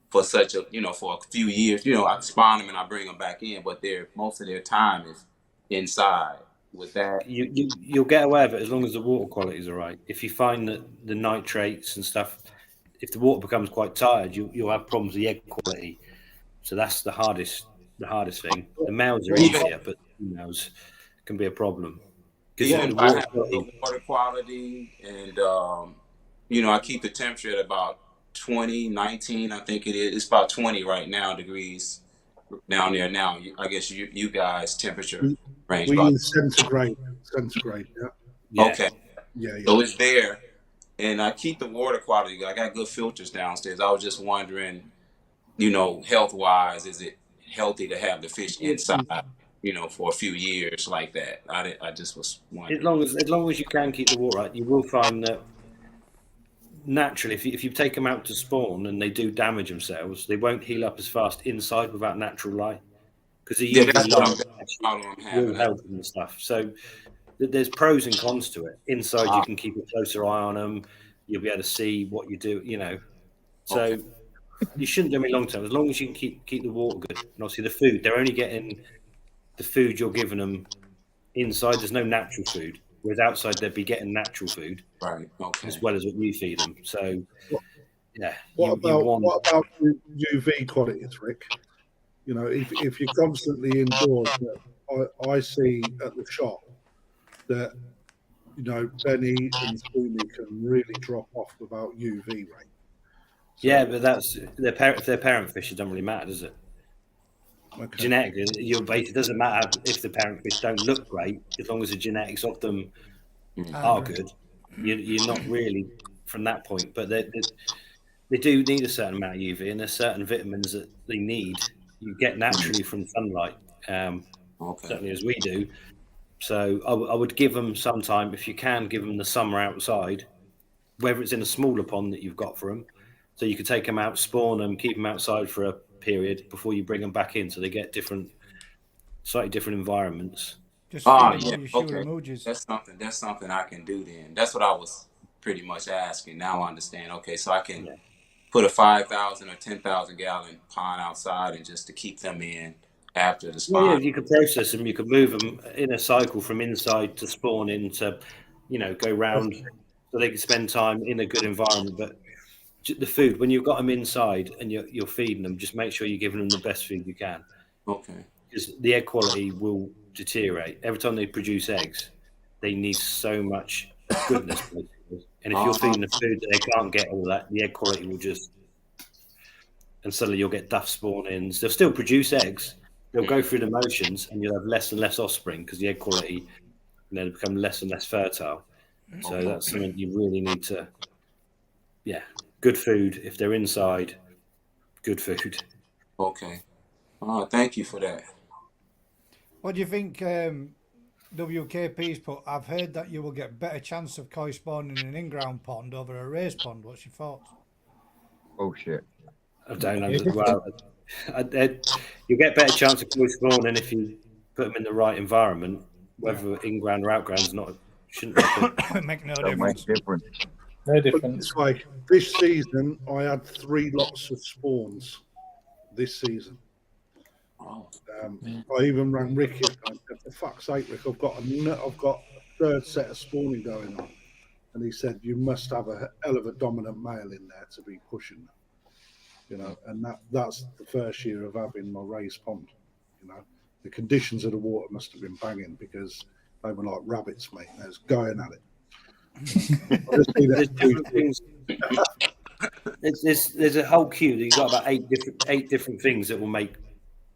for such a, for a few years, I spawn them and I bring them back in, but most of their time is inside. With that, you'll get away with it as long as the water quality is all right. If you find that the nitrates and stuff, if the water becomes quite tired, you'll have problems with the egg quality. So that's the hardest thing. The males are easier, but the females can be a problem. Even I have the water quality, and I keep the temperature at about 20, 19, I think it is. It's about 20 right now degrees down there now. I guess you guys temperature range We about. use centigrade. Centigrade, yeah. Yeah. Okay, Yeah, yeah. so it's there, and I keep the water quality. I got good filters downstairs. I was just wondering, health wise, is it healthy to have the fish inside, for a few years like that? I just was wondering. As long as you can keep the water right, you will find that naturally, if you take them out to spawn and they do damage themselves, they won't heal up as fast inside without natural light, because the Yeah, UV that's what light I'm will having. help them and stuff. So there's pros and cons to it. Inside, you can keep a closer eye on them. You'll be able to see what you do. So you shouldn't do them in long term as long as you can keep the water good. And obviously, the food, they're only getting the food you're giving them inside. There's no natural food, whereas outside they'd be getting natural food, Right. Okay. as well as what you feed them. So yeah. What about UV qualities, Rick? If you're constantly indoors, I see at the shop that Benny and Spoonie can really drop off without UV rays. So, yeah, but that's if they're parent fish, it doesn't really matter, does it? okay. Genetically, it doesn't matter if the parent fish don't look great, as long as the genetics of them are good. You're not really from that point, but they do need a certain amount of UV, and there's certain vitamins that they need. You get naturally from sunlight, certainly as we do. So I would give them some time, if you can, give them the summer outside, whether it's in a smaller pond that you've got for them. So you could take them out, spawn them, keep them outside for a period before you bring them back in, so they get slightly different environments. Just okay. That's something I can do then. That's what I was pretty much asking. Now I understand. Okay, so I can put a 5,000 or 10,000 gallon pond outside and just to keep them in after the spawn. Well, yeah, you could process them. You could move them in a cycle from inside to spawn into, go round, so they can spend time in a good environment. But the food, when you've got them inside and you're feeding them, just make sure you're giving them the best food you can. Okay. Because the egg quality will deteriorate every time they produce eggs. They need so much goodness, basically. And if you're feeding the food that they can't get all that, the egg quality will and suddenly you'll get duff spawn-ins. They'll still produce eggs. They'll go through the motions, and you'll have less and less offspring because the egg quality, become less and less fertile. So that's something you really need to, good food. If they're inside, good food. Okay. Thank you for that. What do you think WKP's put? I've heard that you will get better chance of koi spawning in an in-ground pond over a raised pond. What's your thoughts? Oh shit. I don't know. Well, you'll get better chance of koi spawning if you put them in the right environment, whether in-ground or out-ground shouldn't make no difference. No difference. It's like this season, I had 3 lots of spawns this season. I even rang Ricky and said, for fuck's sake, Rick, I've got a third set of spawning going on. And he said, you must have a hell of a dominant male in there to be pushing them. And that's the first year of having my raised pond. The conditions of the water must have been banging because they were like rabbits, mate. They was going at it. There's a whole queue. You've got about eight different things that will make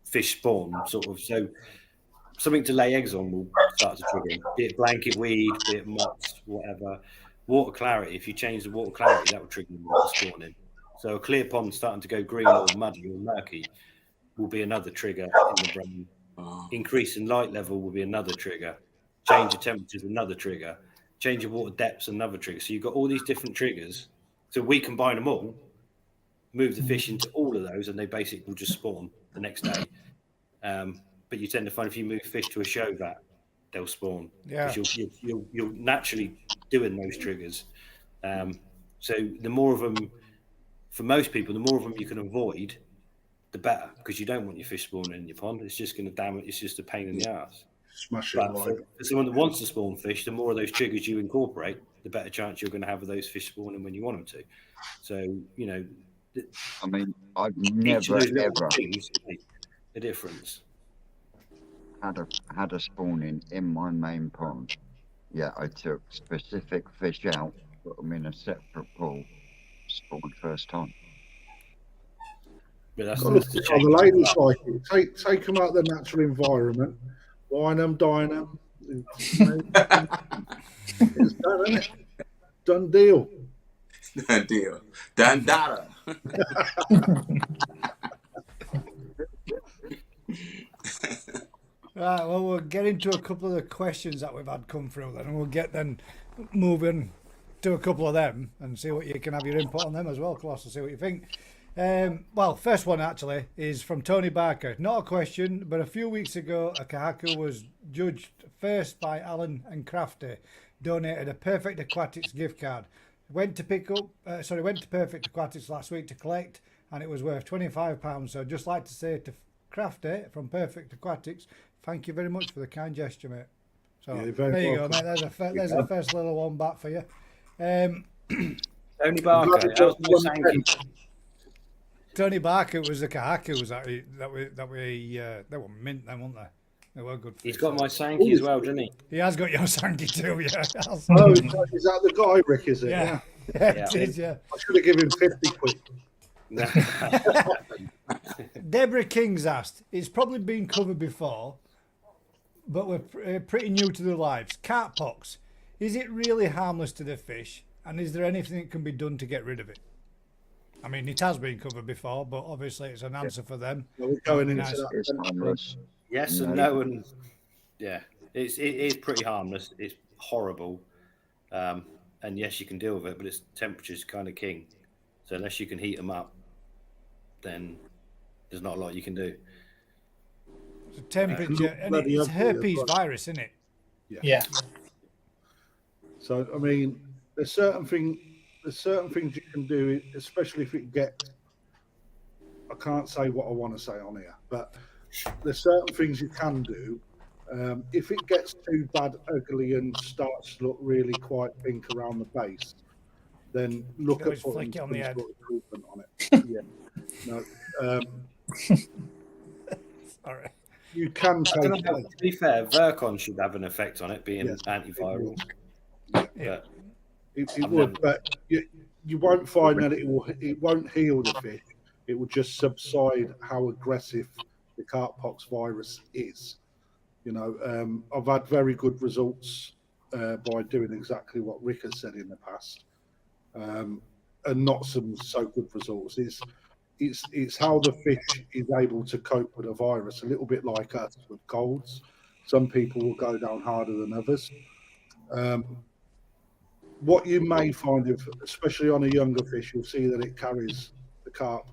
fish spawn, sort of. So something to lay eggs on will start to trigger, be it blanket weed, be it moths, whatever. Water clarity, if you change the water clarity, that will trigger them to spawning. So a clear pond starting to go green or muddy or murky will be another trigger in the brain. Increase in light level will be another trigger. Change of temperature is another trigger. Change of water depths, another trigger. So you've got all these different triggers. So we combine them all, move the fish into all of those, and they basically will just spawn the next day. But you tend to find if you move fish to a show vat, they'll spawn. Yeah. Because you're naturally doing those triggers. So the more of them, for most people, the more of them you can avoid, the better, because you don't want your fish spawning in your pond. It's just going to damage. It's just a pain in the ass. Smash it. But for someone that wants to spawn fish, the more of those triggers you incorporate, the better chance you're going to have of those fish spawning when you want them to. So, I mean, I've never ever things make a difference. Had a spawning in my main pond. Yeah, I took specific fish out, put them in a separate pool, spawned first time. But that's, Got to that's look the at change. the ladies like it. Take them out of the natural environment, wine them, dine them. It's done, isn't it? Done deal. Done deal. Done data. Right, well, we'll get into a couple of the questions that we've had come through then, and we'll get then moving to a couple of them and see what you can have your input on them as well, Colossal, see what you think. Well, first one actually is from Tony Barker. Not a question, but a few weeks ago, a kahaku was judged first by Alan and Crafty, donated a Perfect Aquatics gift card. Went to Perfect Aquatics last week to collect, and it was worth £25. So I'd just like to say to Crafty from Perfect Aquatics, thank you very much for the kind gesture, mate. So Yeah, there you welcome. go, mate. There's a first little one back for you. Tony Barker, how's my Sankey? Tony Barker was the kahakus they were mint then, weren't they? They were good. He's got my Sankey as well, didn't he? He has got your Sankey too, yeah. Oh, is that the guy, Rick? Is it? Yeah. It is, yeah. I should have given him 50 quid. Deborah King's asked, it's probably been covered before, but we're pretty new to the lives. Carp pox, is it really harmless to the fish, and is there anything that can be done to get rid of it? I mean, it has been covered before, but obviously it's an answer for them. Well, we're going into Nice. that. It's harmless. Yes and no, and yeah, it is pretty harmless. It's horrible, and yes, you can deal with it, but its temperature's kind of king. So unless you can heat them up, then there's not a lot you can do. The temperature, and Bloody it's ugly herpes as well. virus, isn't it? Yeah. So I mean, there's certain things you can do, especially if it gets. I can't say what I want to say on here, but there's certain things you can do. If it gets too bad, ugly, and starts to look really quite pink around the base, then look You at always putting flick it on some the head. sort of treatment on it. Yeah. No. Sorry. You can I don't take know, to be fair, Virkon should have an effect on it, being Yes, antiviral. Yeah. It I've would, never- but you won't find that it won't heal the fish. It will just subside how aggressive the carp pox virus is. You know, I've had very good results by doing exactly what Rick has said in the past, and not some so good results. It's how the fish is able to cope with a virus, a little bit like us with colds. Some people will go down harder than others. What you may find, especially on a younger fish, you'll see that it carries the carp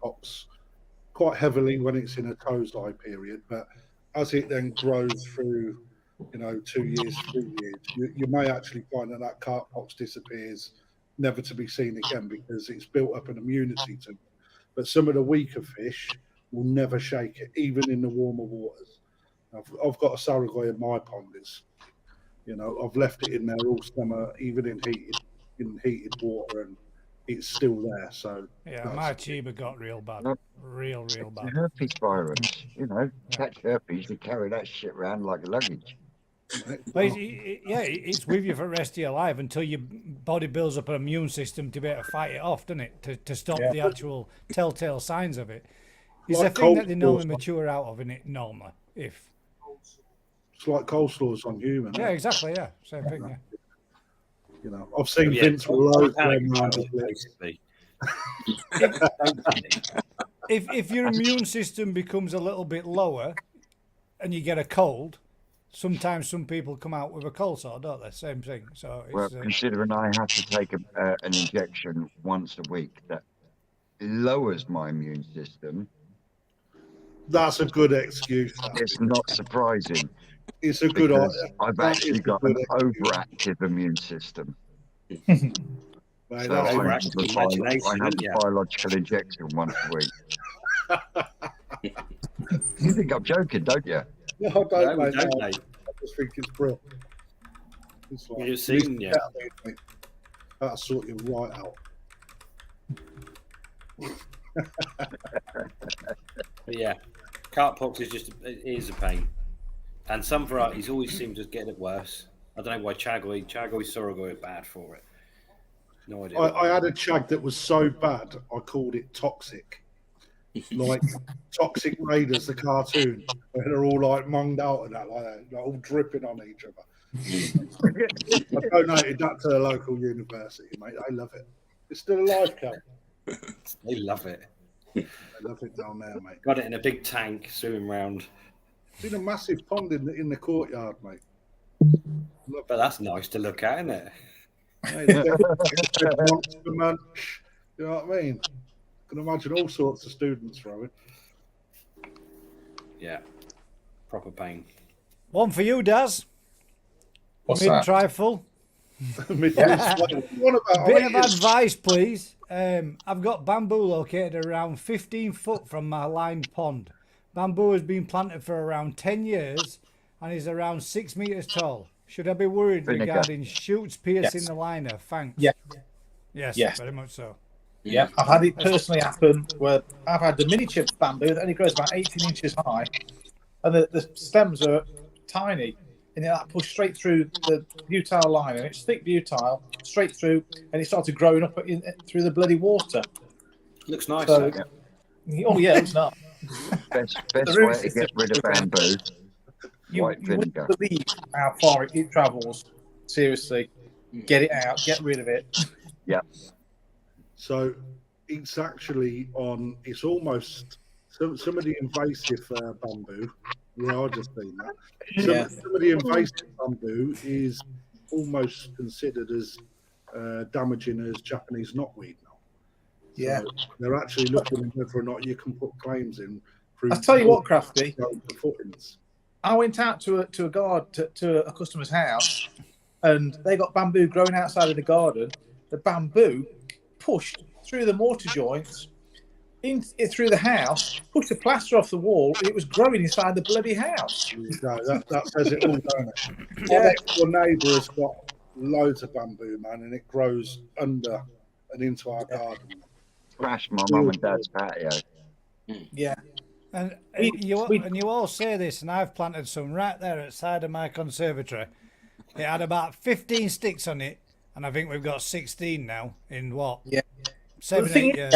pox quite heavily when it's in a tozai period. But as it then grows through, 2 years, 3 years, you may actually find that carp pox disappears, never to be seen again, because it's built up an immunity to it. But some of the weaker fish will never shake it, even in the warmer waters. I've got a Saragoi in my pond. I've left it in there all summer, even in heated water, and it's still there. So Yeah, my Chiba got real bad. Real The bad. herpes virus, catch herpes, you carry that shit around like luggage. But it's with you for the rest of your life until your body builds up an immune system to be able to fight it off, doesn't it? To stop the actual telltale signs of it. It's Like a thing that cold they normally sores. mature out of, in it normally. If It's like coleslaws on human. yeah, exactly, yeah, same thing. Yeah. I've seen Yeah, Vince with loads panic going around about his it, lips. basically. Don't panic. If your immune system becomes a little bit lower, and you get a cold, sometimes some people come out with a cold sore, don't they? Same thing. So Well, it's considering I have to take an injection once a week, that lowers my immune system. That's a good excuse. It's not surprising It's a good because idea. I've That actually is a got an good excuse. overactive immune system. Mate, So that's I overactive have a imagination, I have isn't a ya? biological injection once a week. You think I'm joking, don't you? No, I don't, No, we mate, don't, no. mate. I just think it's brilliant. It's like, You've seen, yeah. mate. That'll sort you right out. But yeah, carp pox it is a pain, and some varieties always seem to get it worse. I don't know why Chagoi Sorogoi are bad for it. No idea. I had a shag that was so bad, I called it toxic. Like Toxic Raiders, the cartoon, where they're all like munged out and that, like that, like all dripping on each other. I donated that to the local university, mate. They love it. It's still alive, Cal. They love it. They love it down there, mate. Got it in a big tank, swimming round. It's in a massive pond in the courtyard, mate. But that's nice to look at, isn't it? Monster munch. You know what I mean? I can imagine all sorts of students throwing. Yeah. Proper pain. One for you, Daz. What's that? Trifle. Bit of advice, please. I've got bamboo located around 15 foot from my lined pond. Bamboo has been planted for around 10 years and is around 6 meters tall. Should I be worried regarding shoots piercing the liner? Thanks. Yeah. Yes, very much so. Yeah, I've had it personally happen where I've had the miniature bamboo that only grows about 18 inches high, and the stems are tiny, and that pushed straight through the butyl line, and it's thick butyl, straight through, and it started growing up through the bloody water. Looks nice. So, oh yeah, it's not. Best way to get rid of bamboo. You wouldn't believe how far it travels. Seriously, get it out, get rid of it. Yeah. So it's actually it's almost some of the invasive bamboo. Yeah, I've just seen that. Some of the invasive bamboo is almost considered as damaging as Japanese knotweed now. So they're actually looking at whether or not you can put claims in. I'll tell you what, Crafty. Footings. I went out to a customer's house, and they got bamboo growing outside of the garden. The bamboo pushed through the mortar joints, through the house, pushed the plaster off the wall, and it was growing inside the bloody house. No, that says it all, don't it? My next door neighbour has got loads of bamboo, man, and it grows under and into our garden. Crash my mum and dad's patio. Yeah. And you all say this, and I've planted some right there outside of my conservatory. It had about 15 sticks on it, and I think we've got 16 now in what? Yeah. 7, 8 years.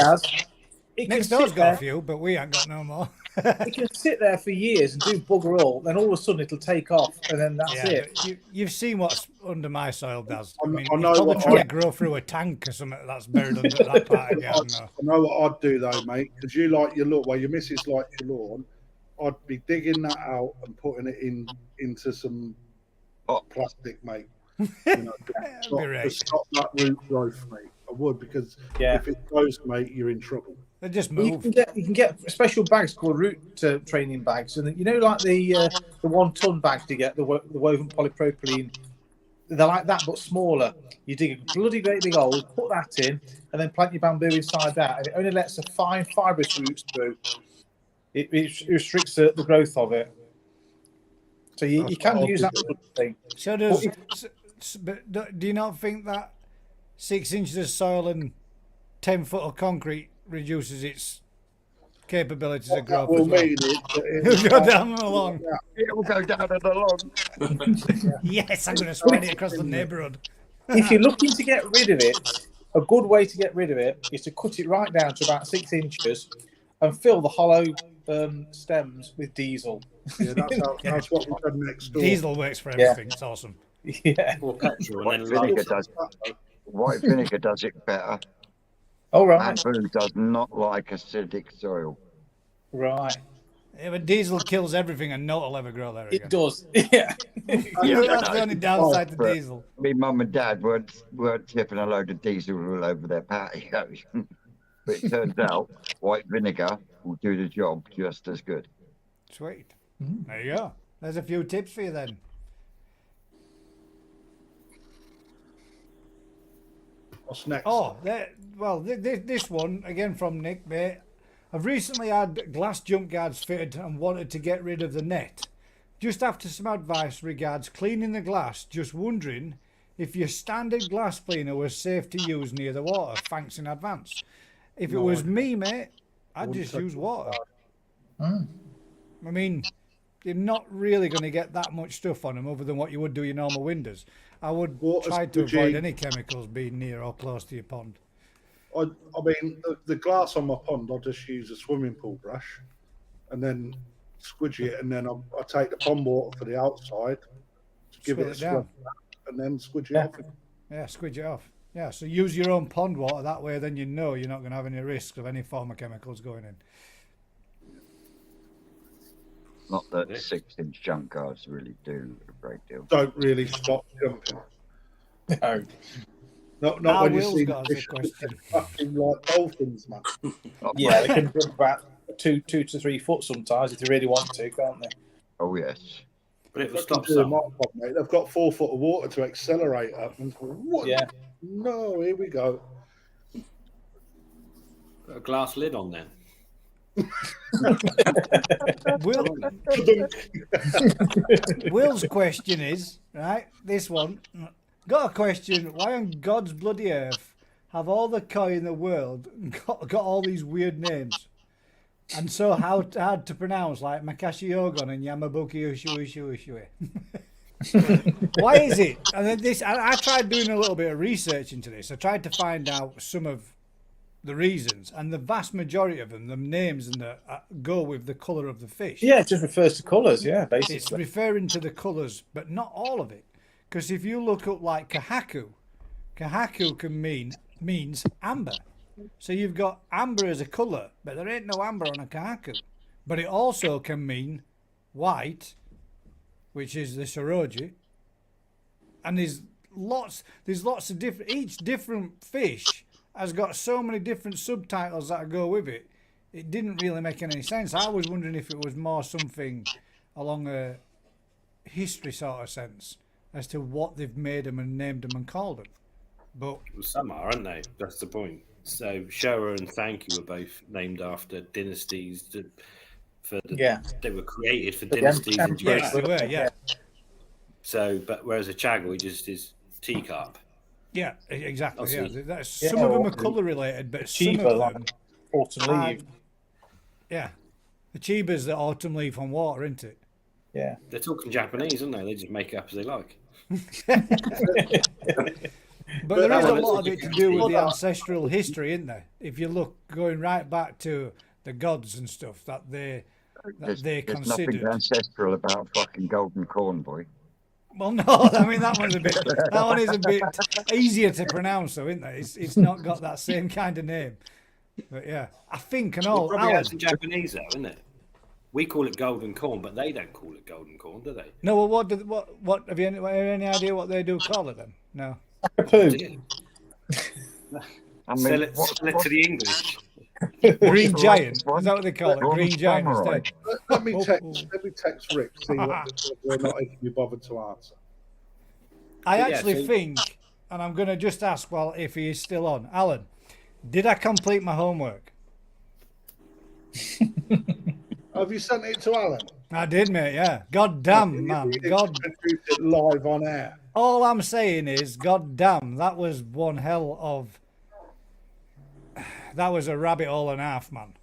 Next door's got a few, but we ain't got no more. It can sit there for years and do bugger all, then all of a sudden it'll take off, and then that's it. You've seen what's under my soil, Daz. I mean, I know it's probably trying to grow through a tank or something that's buried under that part of the garden. I know what I'd do though, mate, because you like your lawn. Well, your missus likes your lawn. I'd be digging that out and putting it into some plastic, mate. You know, to stop that root growth, mate. I would, because if it grows, mate, you're in trouble. They just move. You can get special bags called root training bags, and like the 1 ton bags you get, the woven polypropylene. They're like that but smaller. You dig a bloody great big hole, put that in, and then plant your bamboo inside that, and it only lets the fine fibrous roots through. It restricts the growth of it. So you can use that sort of thing. But do you not think that 6 inches of soil and 10 foot of concrete reduces its capabilities of growth? Will mean it'll go down and along. It'll go down and along. Yes, I'm going to spread it across the neighbourhood. If you're looking to get rid of it, a good way to get rid of it is to cut it right down to about 6 inches and fill the hollow stems with diesel. Yeah, that's what we've done next door. Diesel works for everything. It's awesome. Yeah. Or petrol, and White vinegar does it better. Oh, right. Bamboo does not like acidic soil. Right. Yeah, but diesel kills everything, and no will ever grow there again. It does. Yeah. That's the only downside to diesel. Me mum and dad weren't tipping a load of diesel all over their patio. But it turns out white vinegar will do the job just as good. Sweet. There you go. There's a few tips for you then. What's next? Oh, this one again from Nick, mate. I've recently had glass jump guards fitted and wanted to get rid of the net. Just after some advice regards cleaning the glass, just wondering if your standard glass cleaner was safe to use near the water. Thanks in advance. If it was me, mate, I'd just use water. I mean, you're not really going to get that much stuff on them other than what you would do your normal windows. I would Water try to avoid squidgy. any chemicals being near or close to your pond. I mean, the glass on my pond, I just use a swimming pool brush and then squidgy it, and then I take the pond water for the outside to give Swill it a it swim, down. and then squidgy Yeah. it off. Yeah, squidge it off. Yeah, so use your own pond water. That way, then you know you're not going to have any risk of any form of chemicals going in. Not that 6-inch jump guards really do a great deal. Don't really stop jumping. No. Not when you Will's see got the us a fish question. fucking like dolphins, man. Yeah, they can jump about 2 to 3 foot sometimes if they really want to, can't they? Oh yes. But it will Fucking stop do some. my pond, mate. They've got 4 foot of water to accelerate up. And what? Yeah. No, here we go. Got a glass lid on then. Will, Will's question is, right, this one, got a question, why on God's bloody earth have all the koi in the world got all these weird names? And so hard to pronounce, like Makashi Yogon and Yamabuki Ushu. Why is it? And then I tried doing a little bit of research into this. I tried to find out some of the reasons, and the vast majority of them, the names and the go with the colour of the fish. Yeah, it just refers to colours, yeah, It's basically. referring to the colours, but not all of it. Because if you look up like kahaku means amber. So you've got amber as a colour, but there ain't no amber on a kahaku. But it also can mean white, which is the shiroji. And there's lots of different, each different fish has got so many different subtitles that go with it. It didn't really make any sense. I was wondering if it was more something along a history sort of sense as to what they've made them and named them and called them. But Well, some are, aren't they? That's the point. So Showa and Thank You were both named after dynasties. They were created for dynasties. And yes, they were, yeah. So, but whereas a chagui just is teacup. Yeah, exactly. Yeah. Obviously. That's, some of them are colour related, but some Chiba, of like them, autumn leaf. yeah, the chiba's the autumn leaf on water, isn't it? Yeah. They're talking Japanese, aren't they? They just make it up as they like. But there that is a one lot of is- it to do with the ancestral history, isn't there? If you look going right back to the gods and stuff that they There's considered. nothing ancestral about fucking golden corn, boy. Well, no, I mean that one is a bit easier to pronounce, though, isn't it? It's not got that same kind of name. But yeah, I think and all. It probably Alan, has in Japanese, though, isn't it? We call it golden corn, but they don't call it golden corn, do they? no, well, what have you any idea what they do call it then? No. Poo. I mean, Sell it what- to the English. Green the giant. latest one? Is that what they call it? Bronze Green giant samurai. instead. Let me Oh, text Rick, see what we're not even be bothered to answer. I Yeah, actually so- think, and I'm going to just ask, well, if he is still on, Alan, did I complete my homework? Have you sent it to Alan? I did, mate. Yeah. God damn, man. God. Retrieved it live on air. All I'm saying is, God damn, that was one hell of. That was a rabbit hole and a half, man.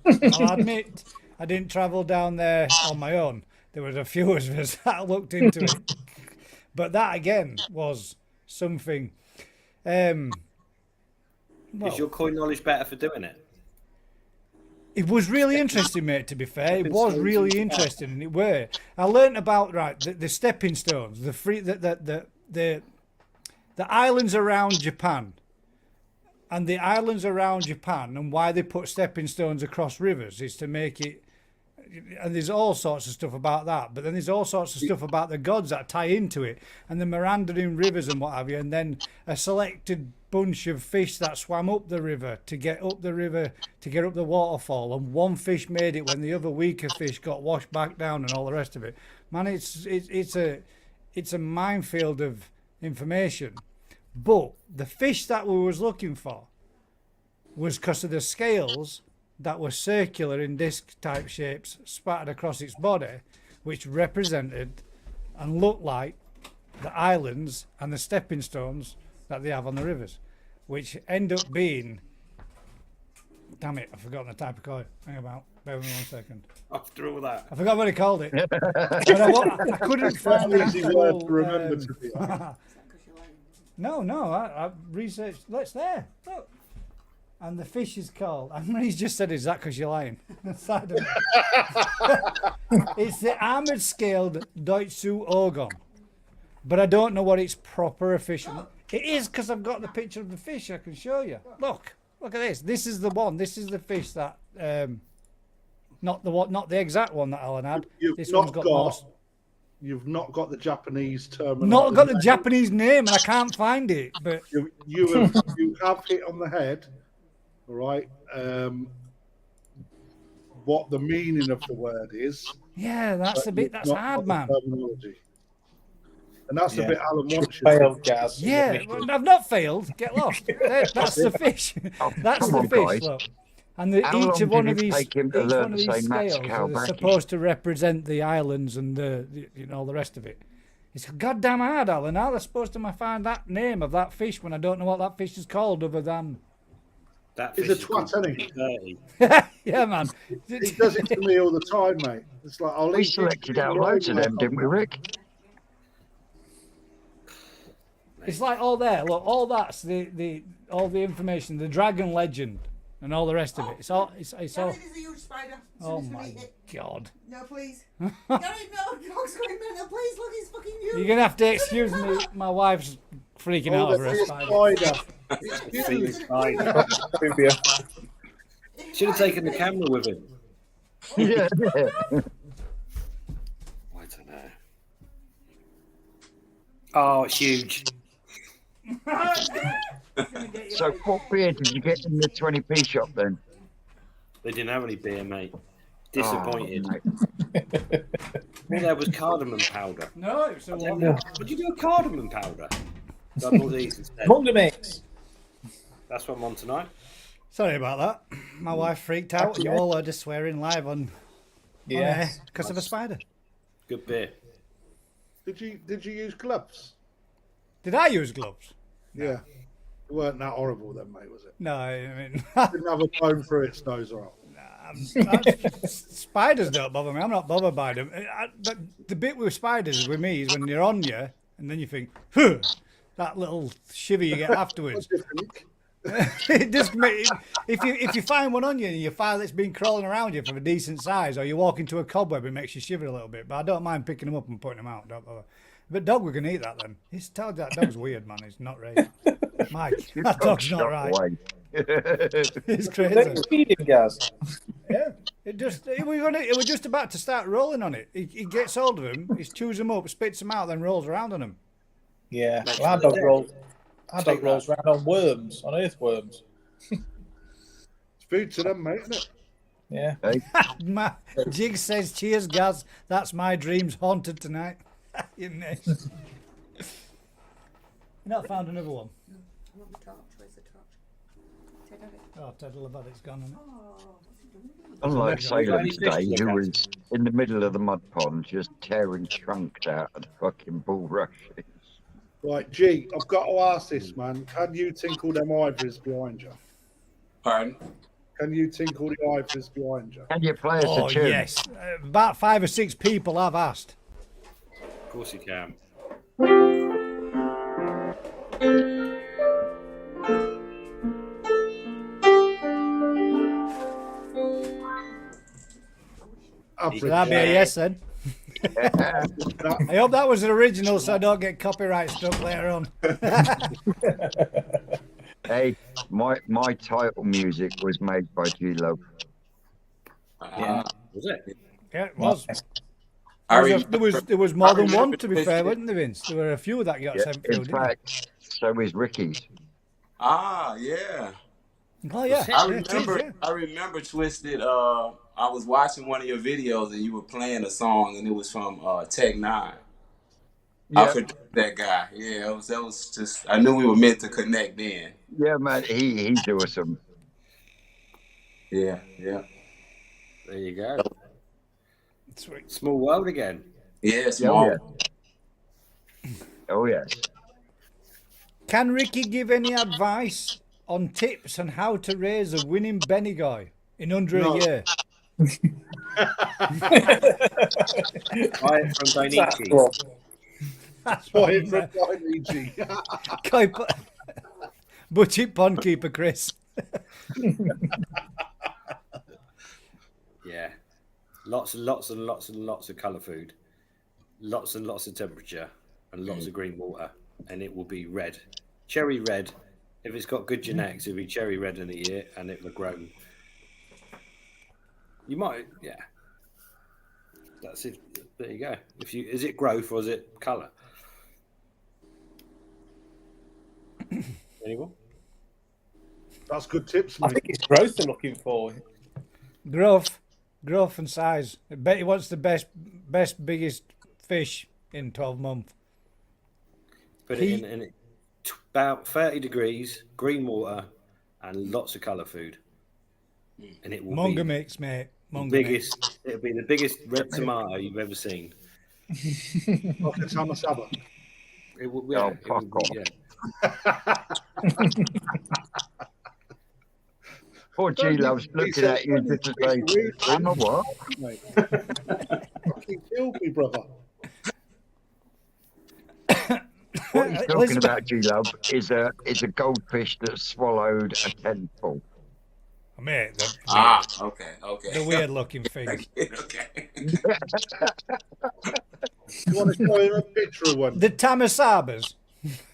I'll admit, I didn't travel down there on my own. There was a few of us that looked into it, but that again was something. Is Well, your coin knowledge better for doing it? it was really interesting, mate. To be fair, it was really interesting, and it were. I learnt about the stepping stones, the islands around Japan, and the islands around Japan, and why they put stepping stones across rivers is to make it. And there's all sorts of stuff about that, but then there's all sorts of stuff about the gods that tie into it, and the meandering rivers and what have you, and then a selected bunch of fish that swam up the river to get up the waterfall, and one fish made it when the other weaker fish got washed back down, and all the rest of it. Man, it's a minefield of information. But the fish that we was looking for was because of the scales that were circular in disc type shapes spattered across its body, which represented and looked like the islands and the stepping stones that they have on the rivers, which end up being, damn it, I've forgotten the type of coin. Hang about. Bear with me 1 second. After all that. I forgot what he called it. But I couldn't find the Easy word to actual. remember, to be honest. No, I researched. Let's there. Look. And the fish is called. And he's just said, "Is that because you're lying?" Side of it. It's the armored scaled Deutsche Ogon, but I don't know what its proper official. It is because I've got the picture of the fish. I can show you. Look at this. This is the one. This is the fish that, not the exact one that Alan had. This one's got more. You've not got the Japanese term. Not got the Japanese name, and I can't find it. But you have hit on the head. All right. What the meaning of the word is. Yeah, that's a bit. That's hard, man. And that's a bit Alan wants you Failed, Gaz. Yeah, well, I've not failed. Get lost. That's the fish. That's the fish. Look. And each of one of these scales are supposed to represent the islands and the the rest of it. It's goddamn hard, Alan. How are they supposed to find that name of that fish when I don't know what that fish is called other than? That He's a twat, isn't he? Yeah, man. He does it to me all the time, mate. It's like We selected out loads of them, didn't we, Rick? It's like all there. Look, all that's all the information, the dragon legend, and all the rest of it. It's all. It's all. Gary, there's a huge spider. Oh my god. No, please. Gary, no, dog's going mental. Please, look, he's fucking huge. You're gonna have to excuse me. My wife's freaking out over a spider. Should have taken the camera with him. Yeah. I don't know. Oh, it's huge. So what beer did you get in the 20p shop then? They didn't have any beer, mate. Disappointed. Oh, mate. All there was cardamom powder. No, it was a one. Would you do a cardamom powder? Double these instead. Munger mix. That's what I'm on tonight. Sorry about that. My wife freaked out. You all heard her swearing live on air because of a spider. Good beer. Did you use gloves? Did I use gloves? Yeah. It weren't that horrible then, mate, was it? No, I mean, Didn't have a bone through its nose or spiders don't bother me. I'm not bothered by them. But the bit with spiders with me is when they're on you, and then you think, huh, that little shiver you get afterwards. It just if you find one on you and you find it's been crawling around you from a decent size, or you walk into a cobweb, it makes you shiver a little bit. But I don't mind picking them up and putting them out. Don't bother. But dog, we can eat that then. He's told that dog's weird, man. It's not right. Mike, that dog's not right. It's crazy. Feeding, Gaz. Yeah. It was just about to start rolling on it. He gets hold of him, he chews them up, spits them out, then rolls around on them. Yeah. Well, our dog rolls around on worms, on earthworms. It's food to them, mate, isn't it? Yeah. My Jig says, "Cheers, Gaz. That's my dreams haunted tonight." You not found another one? I want the torch. Where's the torch? Ted had it. Oh, Ted will have had it's gone, isn't it? Oh, what's he doing? Unlike Salem today, who was in the middle of the mud pond just tearing chunks out of the fucking bulrushes. Right, G, I've got to ask this, man. Can you tinkle them ivories behind you? Pardon? Can you tinkle the ivories behind you? Can you play us a tune? Yes. About 5 or 6 people have asked. Of course you can. So that'd be a yes then. I hope that was original so I don't get copyright struck later on. Hey, my title music was made by G-Love. Yeah. Was it? Yeah, it was. I There was more than one, to be fair, wasn't there, Vince? There were a few that got sent through, In didn't fact, so is Ricky's. yeah. they? Oh, yeah. I remember Twisted. I was watching one of your videos and you were playing a song and it was from Tech Nine. Yeah. I forgot that guy. Yeah, that was just. I knew we were meant to connect then. Yeah, man, he's awesome. Yeah. There you go. Sweet. Small world again. Yeah, small. Oh, yes. Can Ricky give any advice on tips on how to raise a winning Benny guy in under a year? Buy it from Dainichi. That's Buy what it from Dainichi. Budget pond keeper Chris. Yeah. Lots and lots and lots and lots of colour food. Lots and lots of temperature. And lots of green water. And it will be red. Cherry red. If it's got good genetics, it'll be cherry red in a year and it will grow. You might, yeah. That's it. There you go. Is it growth or is it colour? Anyone? That's good tips, I mate. think it's growth they're looking for. Growth and size. I bet he wants the best, biggest fish in 12 months. Put it in about 30 degrees, green water, and lots of colour food. And it will Munga be mix, mate. Munga biggest. It'll be the biggest red tomato you've ever seen. Like a Tamasaba. It will, yeah, Oh, fuck off. yeah. Poor G loves looking at you just to say, I'm a what? Mate. Fucking killed me, brother. What he's talking about, G Love, is a goldfish that swallowed a tenful. Mate, Okay. the weird looking thing. Okay. You want to show him a picture of one? The Tamasabas.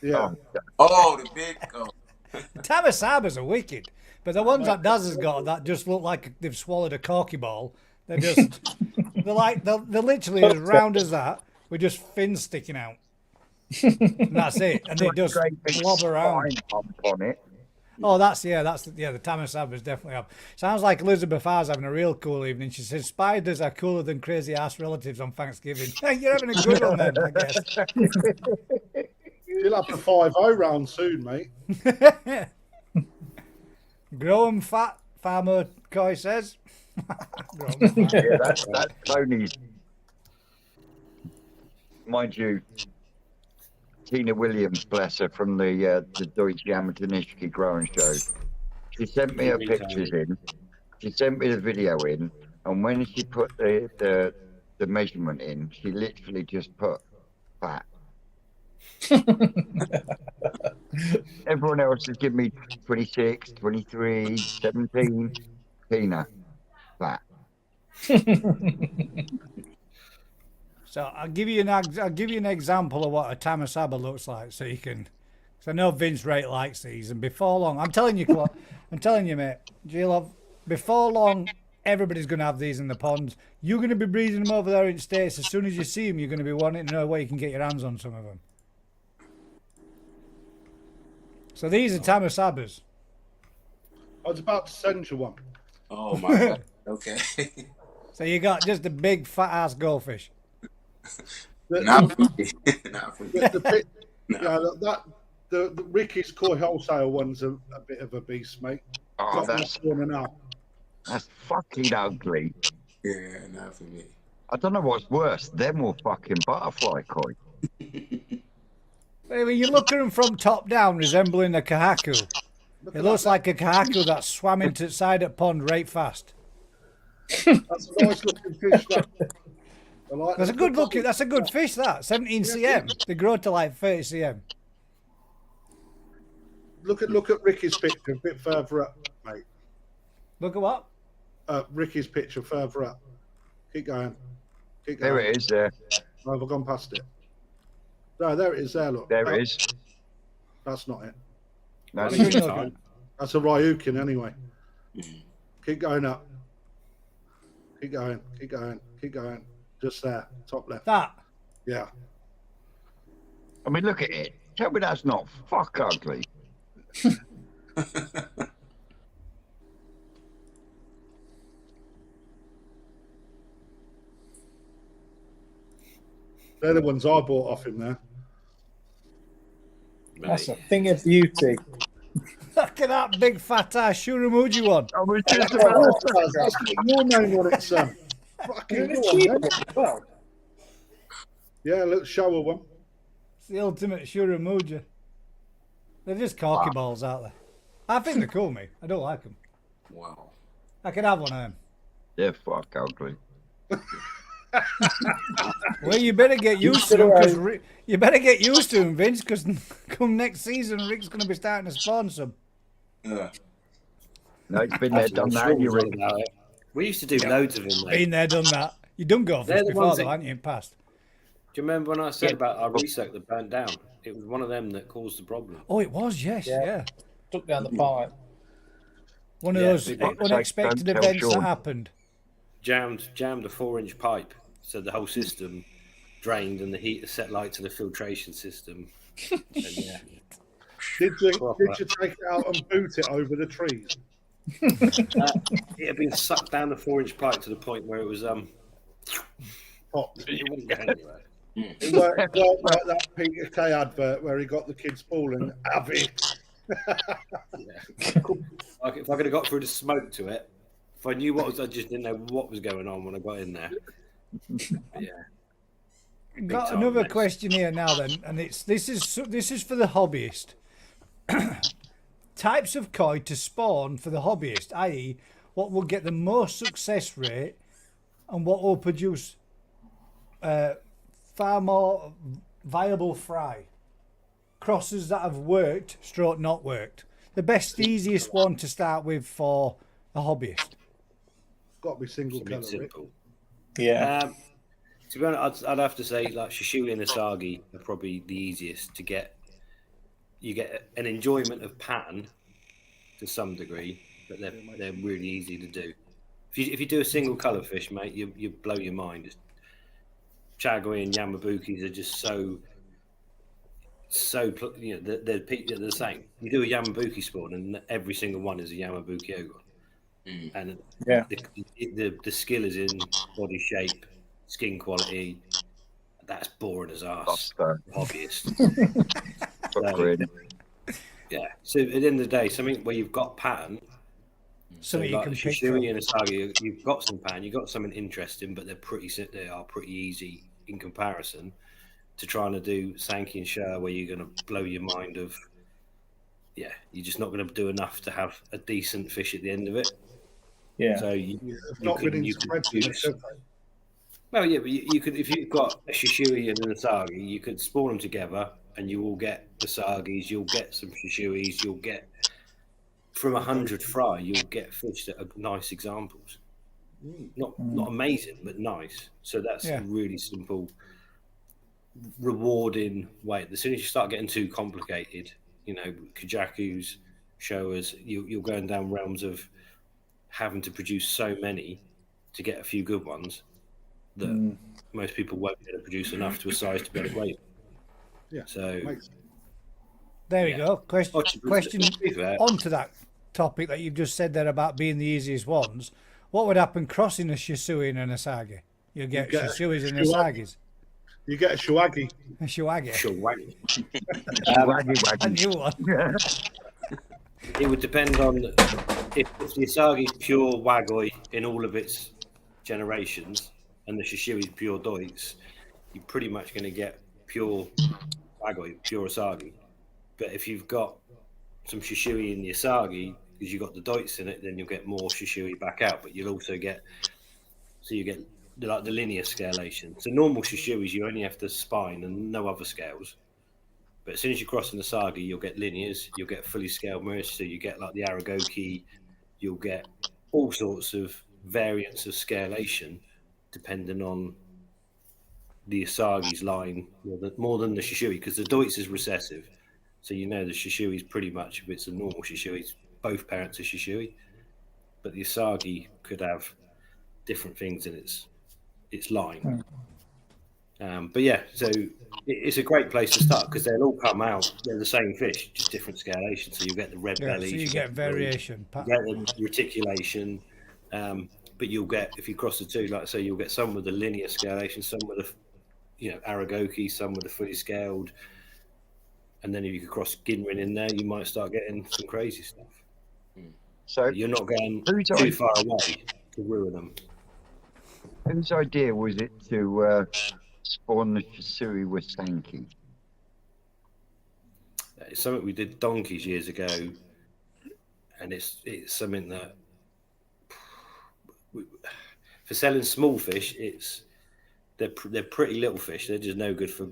Yeah. Oh, the big. Oh. The Tamasabas are wicked. But the ones that Daz has got that just look like they've swallowed a corky ball, they're just, they're literally as round as that with just fins sticking out. And that's it. And they just blob around. Spine bump on it. Oh, the Tamasabas definitely have. Sounds like Elizabeth R's having a real cool evening. She says, spiders are cooler than crazy ass relatives on Thanksgiving. You're having a good one then, I guess. You'll have the 5-0 round soon, mate. Grow 'em fat, Farmer Coy says. Grow 'em fat. Yeah, that's Tony's. Mind you, Tina Williams, bless her, from the Deutsche Amateurnischke growing show. She sent me her pictures in. She sent me the video in, and when she put the measurement in, she literally just put fat. Everyone else has given me 26, 23, 17. Tina, fat. So I'll give you an example of what a Tamasaba looks like, so you can. Because I know Vince Wright likes these, and before long, I'm telling you, mate, G-Love, before long, everybody's going to have these in the ponds. You're going to be breeding them over there in the States. As soon as you see them, you're going to be wanting to know where you can get your hands on some of them. So these are Tamasabas. I was about to send you one. Oh my God. Okay. So you got just a big fat ass goldfish. Not for me. Not for me. Yeah, the Ricky's Koi wholesale one's a bit of a beast, mate. Oh, That's one and out. that's fucking ugly. Yeah, not for me. I don't know what's worse, them or fucking butterfly koi. I mean, you look at them from top down, resembling a kahaku. It looks like a kahaku that swam into the side of the pond right fast. That's a nice looking fish. That. I like That's a that. good looking. That's a good fish. That 17 cm. They grow to like 30 cm. Look at Ricky's picture a bit further up, mate. Look at what? Ricky's picture further up. Keep going. Keep There going. it is, there. Oh, have I gone past it? No, there it is. There, look. There it is. That's not it. That's What are you it. looking at? That's a Ryukin anyway. Keep going up. Keep going. Keep going. Keep going. Just there, top left. That. Yeah. I mean, look at it. Tell me that's not fuck ugly. They're the ones I bought off him there. That's a thing of beauty. Look at that big fat ass Shuramuji one. I was just about to say. That's your name on it, son. Fucking go on, mate. Yeah, little shower one. It's the ultimate Shuramuji. They're just corky balls, aren't they? I think they're cool, mate. I don't like them. Wow. I could have one of them. They're fuck ugly. Well, you better get used to them because you better get used to them, Vince. Because come next season, Rick's going to be starting to spawn some. Yeah. No, it's been there, done that. You Rick. We used to do loads of them, mate. Been there, done that. You done go They're fish the before, ones though, that- haven't you? In past. Do you remember when I said Yeah. about our resoak that burnt down? It was one of them that caused the problem. Oh, it was. Yes, yeah. Took down the pipe. One of Yeah, those big one. unexpected Don't tell events that Sean. happened. Jammed a 4-inch pipe, so the whole system drained, and the heater set light to the filtration system. And yeah, Did you take it out and boot it over the trees? it had been sucked down the 4-inch pipe to the point where it was Popped. it wouldn't go anywhere. It worked like that Peter Kay advert where he got the kids pooling. Have it. Yeah. Like, if I could have got through the smoke to it, if I knew what was, I just didn't know what was going on when I got in there. But yeah. Got time, another mate. question here now, then, and this is for the hobbyist. Types of koi to spawn for the hobbyist, i.e., what will get the most success rate, and what will produce far more viable fry. Crosses that have worked, stroke not worked. The best, easiest one to start with for a hobbyist. Got to be single It's a bit colour, Rick. Oh, simple. Yeah. To be honest, I'd have to say like Shishui and Asagi are probably the easiest to get. You get an enjoyment of pattern to some degree, but they're really easy to do. If you do a single colour fish, mate, you blow your mind. Chagoi and Yamabukis are just so they're the same. You do a Yamabuki spawn, and every single one is a Yamabuki Ogon. And Yeah. the skill is in body shape, skin quality. That's boring as arse. Obvious. Yeah. So at the end of the day, something where you've got pattern. So you like can the pick from. Shishui and Asagi, you've got some pattern, you've got something interesting, but they are pretty easy in comparison to trying to do Sankey and Shah, where you're going to blow your mind of. Yeah, you're just not going to do enough to have a decent fish at the end of it. Yeah. So you Not can been use. into Well, yeah, but you could, if you've got a Shishui and an Asagi, you could spawn them together, and you will get Asagis, you'll get some Shishuis, you'll get from 100 fry, you'll get fish that are nice examples. Not amazing, but nice. So that's a really simple, rewarding way. As soon as you start getting too complicated, Kajakus, Showas, you're going down realms of having to produce so many to get a few good ones that most people won't be able to produce enough to a size to be able to grade. Yeah. So There we go. Question to be fair, onto that topic that you've just said there about being the easiest ones. What would happen crossing a Shisui and an Asagi? You get Shisuis and Asagis. You get a Shuagi. A Shuagi. sure, waggy. A new one. It would depend on if the Asagi's pure Wagoi in all of its generations and the Shishui's pure Doits, you're pretty much going to get pure Wagoi, pure Asagi. But if you've got some Shishui in the Asagi, because you've got the Doits in it, then you'll get more Shishui back out. But you'll also get, you get the linear scalation. So normal Shishuis, you only have the spine and no other scales. But as soon as you cross an Asagi, you'll get linears, you'll get fully scaled mirrors, so you get like the Aragoki, you'll get all sorts of variants of scalation depending on the Asagi's line more than the Shishui, because the Deutz is recessive. So the Shishui is pretty much, if it's a normal Shishui, it's both parents are Shishui. But the Asagi could have different things in its line. But yeah, so it's a great place to start because they'll all come out. They're the same fish, just different scalation. So you get the red bellies. So you get variation. You get the reticulation. But you'll get, if you cross the two, like I say, you'll get some with the linear scalation, some with the, Aragoki, some with the fully scaled. And then if you could cross Ginrin in there, you might start getting some crazy stuff. So But you're not going too far away to ruin them. whose idea was it to spawn the Shisui with Sankey? It's something we did donkeys years ago, and it's something that For selling small fish, they're pretty little fish. They're just no good for.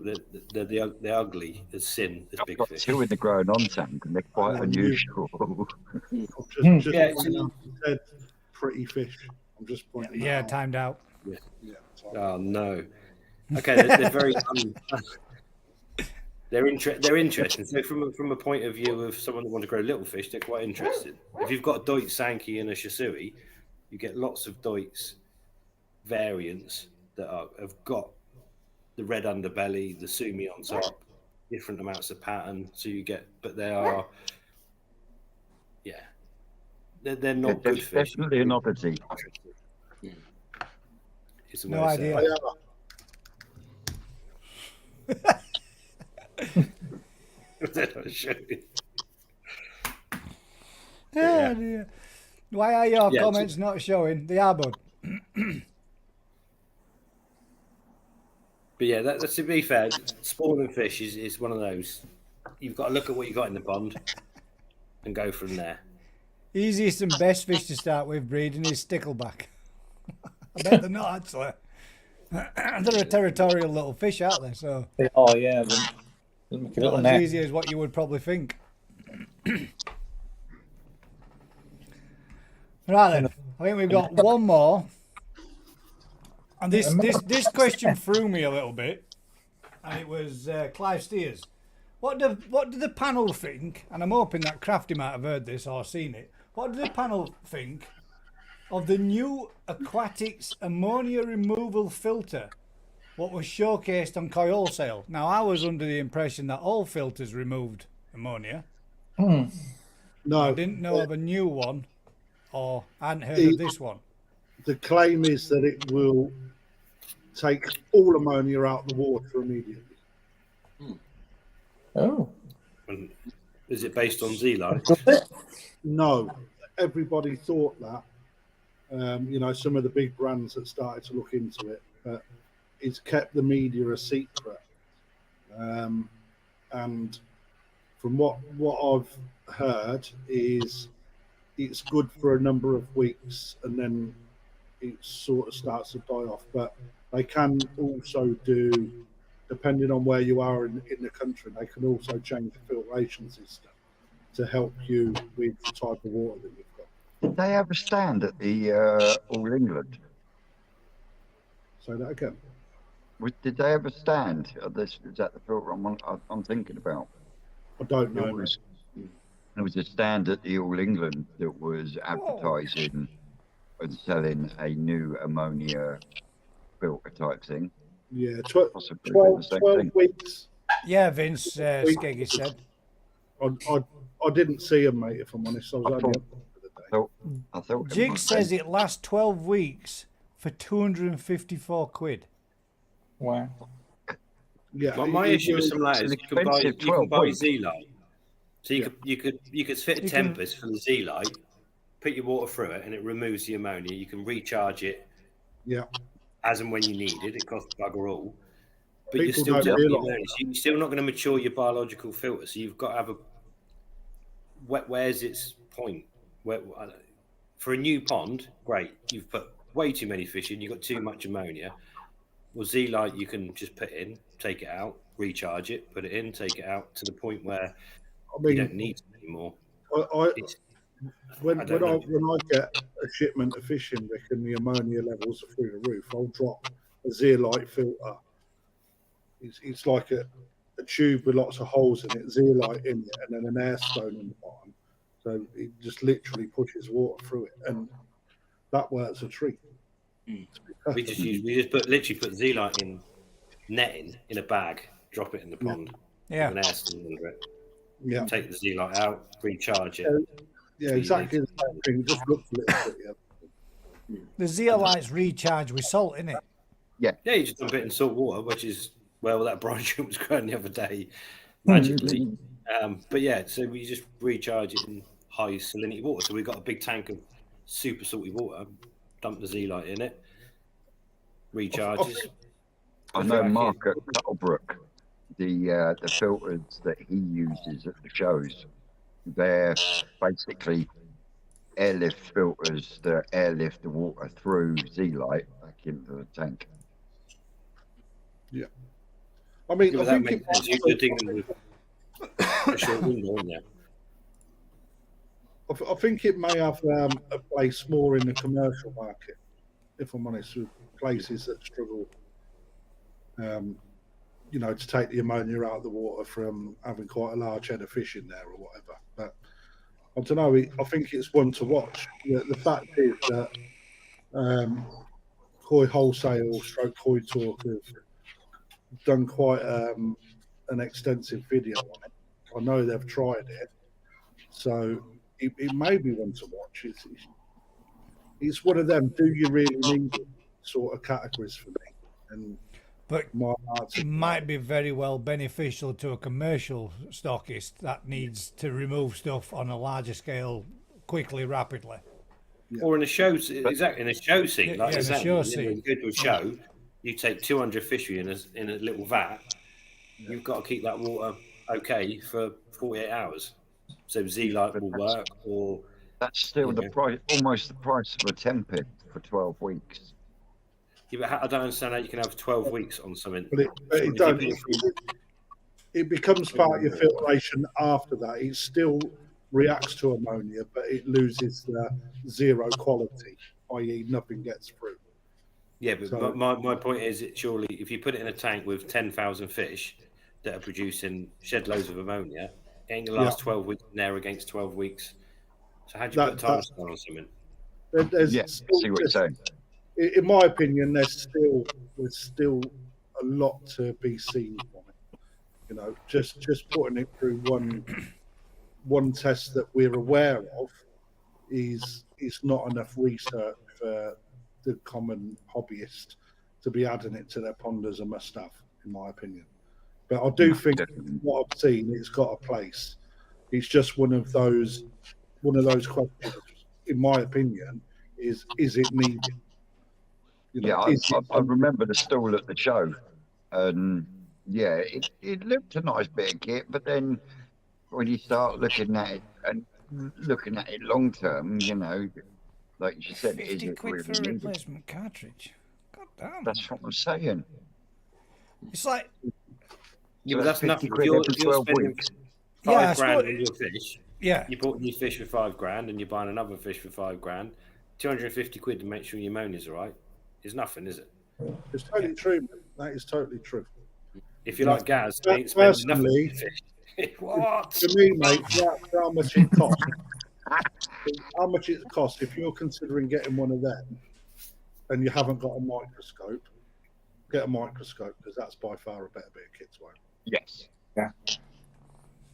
They're ugly as sin as big Got fish. two in the growing on tank, and they're quite unusual. Just Yeah, pointing out, you said pretty fish. I'm just pointing that Yeah, out. timed out. Yeah, so- Oh no. Okay, they're very. They're interesting. So from a point of view of someone that wants to grow little fish, they're quite interesting. If you've got a Deutsch Sankey and a Shisui, you get lots of Deutsch variants that have got the red underbelly, the sumi on top, different amounts of pattern. So you get, but they are, yeah, they're not good fish. Definitely a novelty. It's the No way to say idea. it. Oh, dear. Why are your Yeah, comments not showing? They are, bud. But yeah, that's to be fair. Spawning fish is one of those. You've got to look at what you got in the pond and go from there. Easiest and best fish to start with breeding is stickleback. I bet they're not actually. They're a territorial little fish, aren't they? So Oh yeah, they make a little not as net. easy as what you would probably think. Right then, I think we've got one more. And this question threw me a little bit, and it was Clive Steers. What do the panel think? And I'm hoping that Crafty might have heard this or seen it. What do the panel think of the new Aquatics ammonia removal filter? What was showcased on Koi Wholesale? Now I was under the impression that all filters removed ammonia. No, I didn't know of a new one, or I hadn't heard of this one. the claim is that it will take all ammonia out of the water immediately. Oh, And is it based on Z-Light? No, everybody thought that. Some of the big brands that started to look into it, but it's kept the media a secret. And from what I've heard is it's good for a number of weeks and then it sort of starts to die off. But they can also do, depending on where you are in the country, they can also change the filtration system to help you with the type of water that you've got. Did they have a stand at the All England? Say that again. Did they have a stand? Is that the filter I'm thinking about? I don't know. There was a stand at the All England that was advertising and selling a new ammonia filter type thing. Yeah, Possibly 12, the same 12 thing. weeks. Yeah, Vince Skeggy said. I didn't see him, mate, if I'm honest. I was only up for the day. I thought it Jig might says be. it lasts 12 weeks for 254 quid. wow. Yeah, My issue with some of that is it's you can buy expensive 12 weeks. Z-Light. So you could fit a You can- Tempest for the Z-Light, put your water through it, and it removes the ammonia. You can recharge it yeah. as and when you need it. It costs bugger all. But People you're still don't taking the realise ammonia. So you're still not going to mature your biological filter. So you've got to have a... Where's its point? For a new pond, great. You've put way too many fish in. You've got too much ammonia. Well, Z-Light, you can just put in, take it out, recharge it, put it in, take it out to the point where I you mean, don't need it anymore. when I don't know. I get a shipment of fish in, Rick, and the ammonia levels are through the roof, I'll drop a zeolite filter. It's like a tube with lots of holes in it, zeolite in it, and then an air stone in the bottom. So it just literally pushes water through it, and that works a treat. We just literally put Z-Light in netting in a bag, drop it in the pond, Yeah. with an air stone under it, Yeah, take the Z-Light out, recharge it. yeah, exactly the same thing. It just looks a little prettier. The zeolites recharge with salt, innit? Yeah, you just dump it in salt water, which is that brine shrimp was growing the other day magically. But yeah, so we just recharge it in high salinity water. So we've got a big tank of super salty water, dump the Z-Light in it, recharges. I know Mark at Cuttlebrook, the filters that he uses at the shows, they're basically airlift filters that airlift the water through Z-Light back into the tank. I mean, Yeah, I but that think makes sense. You're digging with a short window, aren't you? I think it may have a place more in the commercial market, if I'm honest, with places that struggle, to take the ammonia out of the water from having quite a large head of fish in there or whatever. But I don't know. I think it's one to watch. The fact is that Koi Wholesale, Koi Talk have done quite an extensive video on it. I know they've tried it, so it may be one to watch. It's one of them. Do you really need it? Sort of categories for me, and But my answer it might be very well beneficial to a commercial stockist that needs to remove stuff on a larger scale quickly, rapidly. Or in a show, exactly in a show scene, Yeah, like yeah, you're in a saying, show when scene. you go to a show, you take 200 fish in a little vat. You've got to keep that water okay for 48 hours. So Z-Light But will work, or that's still the price, almost the price of a Tempest for 12 weeks. yeah, but I don't understand how you can have 12 weeks on something. but it becomes part of your filtration after that. It still reacts to ammonia, but it loses the zero quality, i.e., nothing gets through. Yeah, but So- my point is, it surely if you put it in a tank with 10,000 fish that are producing shed loads of ammonia, it ain't gonna last 12 weeks in there against 12 weeks. So how do you put a time scale on something? There's Yeah, still see what you're saying. in my opinion, there's still a lot to be seen from it. Just putting it through one test that we're aware of is not enough research for the common hobbyist to be adding it to their pond as a must-have, in my opinion. But I do think what I've seen, it's got a place. It's just one of those questions, in my opinion, is it needed? I remember the stall at the show, and yeah, it looked a nice bit of kit, but then when you start looking at it and looking at it long term, like you said, is 50 it quid really for a needed? replacement cartridge. God damn. That's what I'm saying. It's like, Yeah, but that's 50 nothing. quid If you're every 12 spending weeks. Yeah, I £5 grand suppose- on your fish, yeah, you bought new fish for £5 and you're buying another fish for £5, 250 quid to make sure your ammonia's all right is nothing, is it? It's totally true, man. That is totally true. If you like Gaz, you ain't spending nothing Personally, on fish. What? For me, mate, for how much it costs, if you're considering getting one of them and you haven't got a microscope, get a microscope, because that's by far a better bit of kit to own. Yes. Yeah.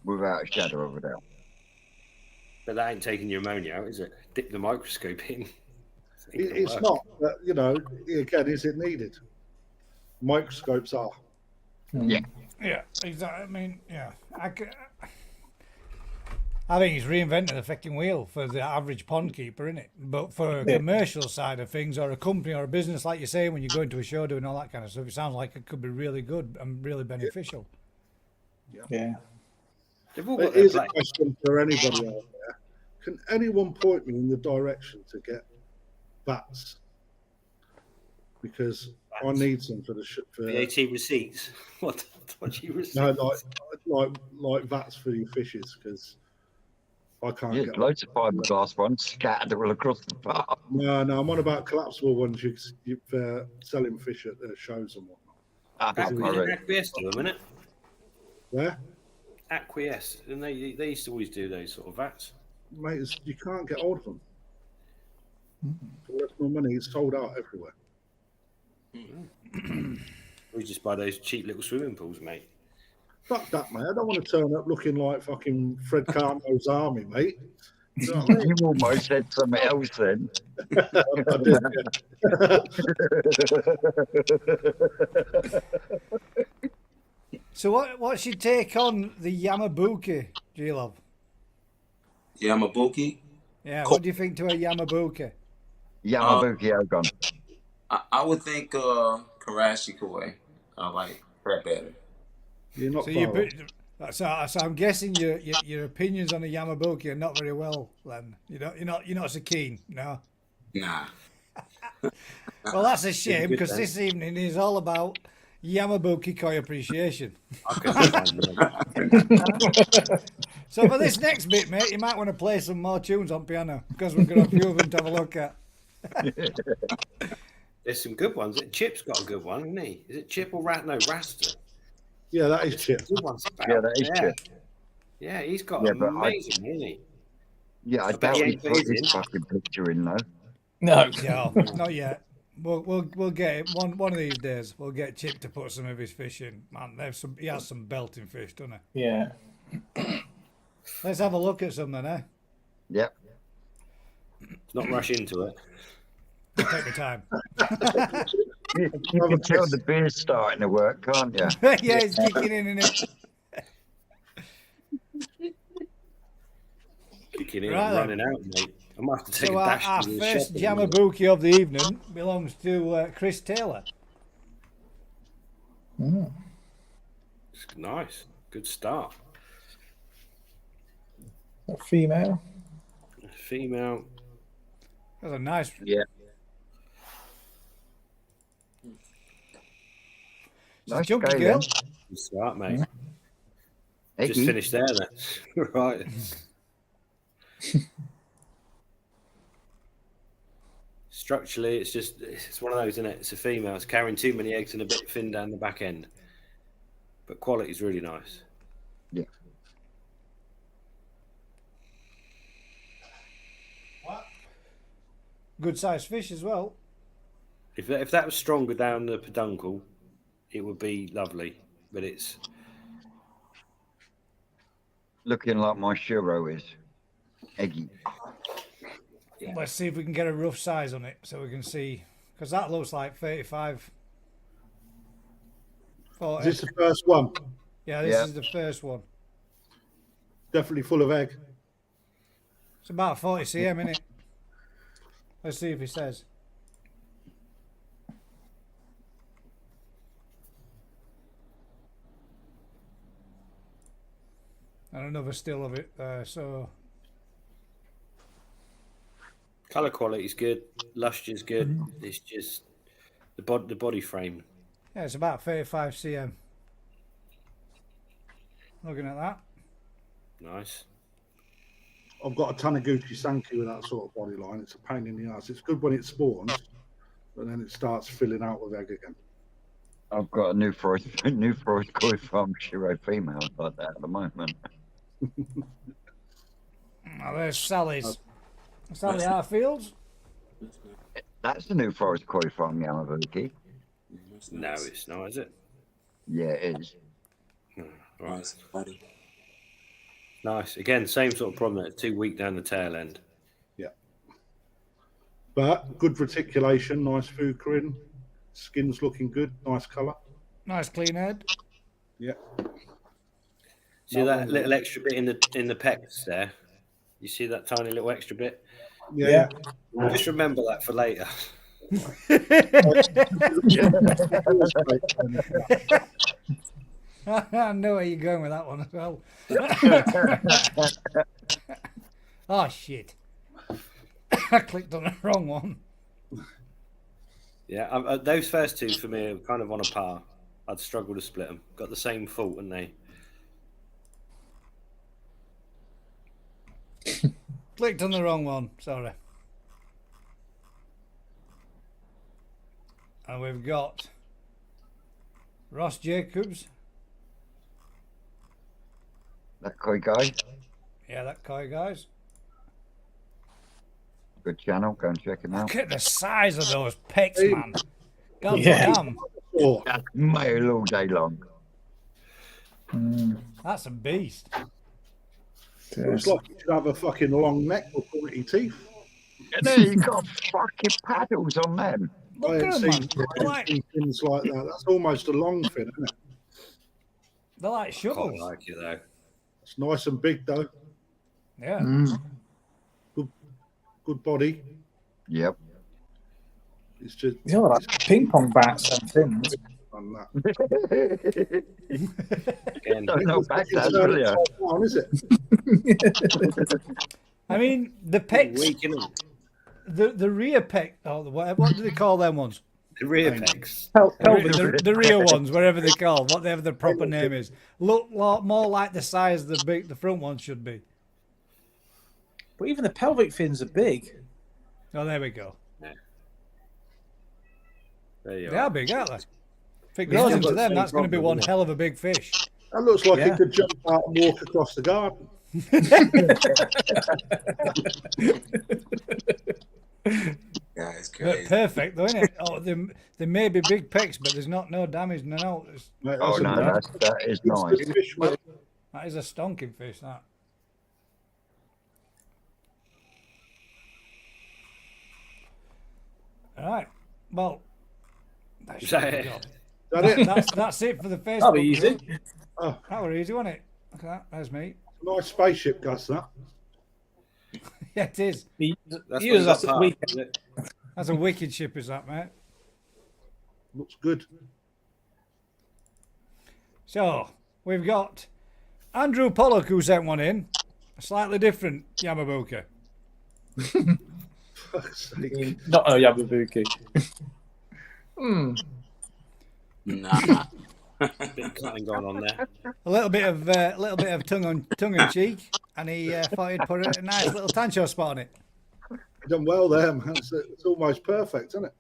Without a shadow of a doubt. But that ain't taking your ammonia out, is it? Dip the microscope in. It's not, but again, is it needed? Microscopes are. Yeah. yeah, exactly. I mean, yeah, I think he's reinvented the fucking wheel for the average pond keeper, isn't it? But for a commercial side of things, or a company or a business, like you say, when you go into a show doing all that kind of stuff, it sounds like it could be really good and really beneficial. Yeah. They've all But got their here's a place. question for anybody out there. Can anyone point me in the direction to get bats? Because I need some for VAT receipts. What do you receive? no, like vats for your fishes, because I can't Yeah, get loads of fiberglass ones scattered all across the park. No, I'm on about collapsible ones you're selling fish at shows and whatnot. Acquiesce to them, innit? Where? Acquiesce. And they used to always do those sort of vats. Mate, you can't get hold of them. For less more money, it's sold out everywhere. We just buy those cheap little swimming pools, mate. Fuck that, mate. I don't want to turn up looking like fucking Fred Carno's army, mate. You know what I mean? You almost said something else then. I did, So what's your take on the Yamabuki, G-Love? Yamabuki. Yeah, what do you think to a Yamabuki? Yamabuki Ogon. I would think Karashi Koi. I like that better. You're not So far off. So I'm guessing your opinions on the Yamabuki are not very well. Then you're not so keen. No. Nah. Well, that's a shame good because then. this evening is all about Yamabuki koi appreciation. So for this next bit, mate, you might want to play some more tunes on piano because we've got a few of them to have a look at. There's some good ones. Chip's got a good one, isn't he? Is it Chip or Rat? No, Rasta. Yeah, that is Chip. Good ones about. Yeah, that is Chip. Yeah, he's got Yeah, but amazing, isn't he? Yeah, I bet doubt he he ain't put put his his in. fucking picture in though. No. No, not yet. We'll get it one of these days. We'll get Chip to put some of his fish in. Man, he has some belting fish, doesn't he? Yeah. Let's have a look at some then, eh? Yep. Not rush into it. Take your time. You can tell the beer's starting to work, can't you? Yeah, it's kicking in, isn't it? Kicking in Right and then. running out, mate. I might have to take So a our dash to the first shop. Yamabuki of the evening belongs to Chris Taylor. It's nice. Good start. A female. Female. That's a nice. Yeah. It's a Nice chunky scaling. girl. Good start, mate. Eggy. Just finished there then. Right. Structurally, it's one of those, isn't it? It's a female. It's carrying too many eggs and a bit thin down the back end. But quality's really nice. Yeah. Good sized fish as well. If that was stronger down the peduncle, it would be lovely. But it's Looking like my Shiro is. Eggy. Yeah. Let's see if we can get a rough size on it so we can see. Because that looks like 35. 40. Is this the first one? Yeah, this Yeah. is the first one. Definitely full of egg. It's about 40 cm, isn't it? Let's see if he says. And another still of it there, so colour quality's good, luster's good. It's just the body frame. yeah, it's about 35 cm. Looking at that. Nice. I've got a Taniguchi Sankey with that sort of body line. It's a pain in the ass. It's good when it spawns, but then it starts filling out with egg again. I've got a New Forest Koi Farm Shiro female like that at the moment. Now there's Sally's. Sally Harfields. That's the New Forest Koi Farm Yamabuki. No, it's not, is it? Yeah, it is. Right. Nice, buddy. Nice. Again, same sort of problem. It's too weak down the tail end. Yeah. But good reticulation, nice fucking. Skin's looking good, nice colour. Nice clean head. Yeah. See that little extra bit in the pecs there? You see that tiny little extra bit? Yeah. Just remember that for later. I know where you're going with that one as well. Oh shit! I clicked on the wrong one. Yeah, those first two for me are kind of on a par. I'd struggle to split them. Got the same fault, haven't they? Clicked on the wrong one. Sorry. And we've got Ross Jacobs. That koi guy. Yeah, that koi guys. Good channel. Go and check him out. Look at the size of those pecs, man. God Yeah. damn. Oh, That's male all day long. That's a beast. looks like you should have a fucking long neck with pointy teeth. And then you got fucking paddles on them. Look I at ain't them, seen, man. I ain't Like, seen things like that. That's almost a long fin, isn't it? they're like Quite shovels. like it though. It's nice and big though. Yeah. Good body. Yep. It's just These are like ping pong bats and fins. on that. Again, again. Don't know back It's that, will you? on, is it? I mean, the pecs, Weak, innit? the rear pec, oh, what do they call them ones? The rear pecs. The rear ones, whatever they call, whatever the proper name is, look more like the size the front ones should be. But even the pelvic fins are big. Oh, there we go. Yeah. There you They are. are big, aren't they? If it grows into them, that's going to be one problem, hell of a big fish. That looks like Yeah. it could jump out and walk across the garden. Yeah, it's But crazy. perfect, though, isn't it? Oh, they may be big pecs, but there's no damage, no. Mate, Oh that's a no, nice that is nice. fish, mate. That is a stonking fish, that. All right. Well, that Is that should be it? good. That it? That's it for the Facebook. That'll be easy. group. Oh, That were easy, wasn't it? Look at that. There's me. nice spaceship, Gus. That. Yeah, it is. That's Use what that got weekend. part, isn't it? That's a wicked ship, is that, mate? Looks good. So, we've got Andrew Pollock who sent one in. A slightly different Yamabuka. Fuck's sake. Not a Yababuki. Nah. Bit of cutting going on there. A little bit of tongue in cheek, and he thought he'd put a nice little tancho spot on it. Done well there, man. It's almost perfect, isn't it?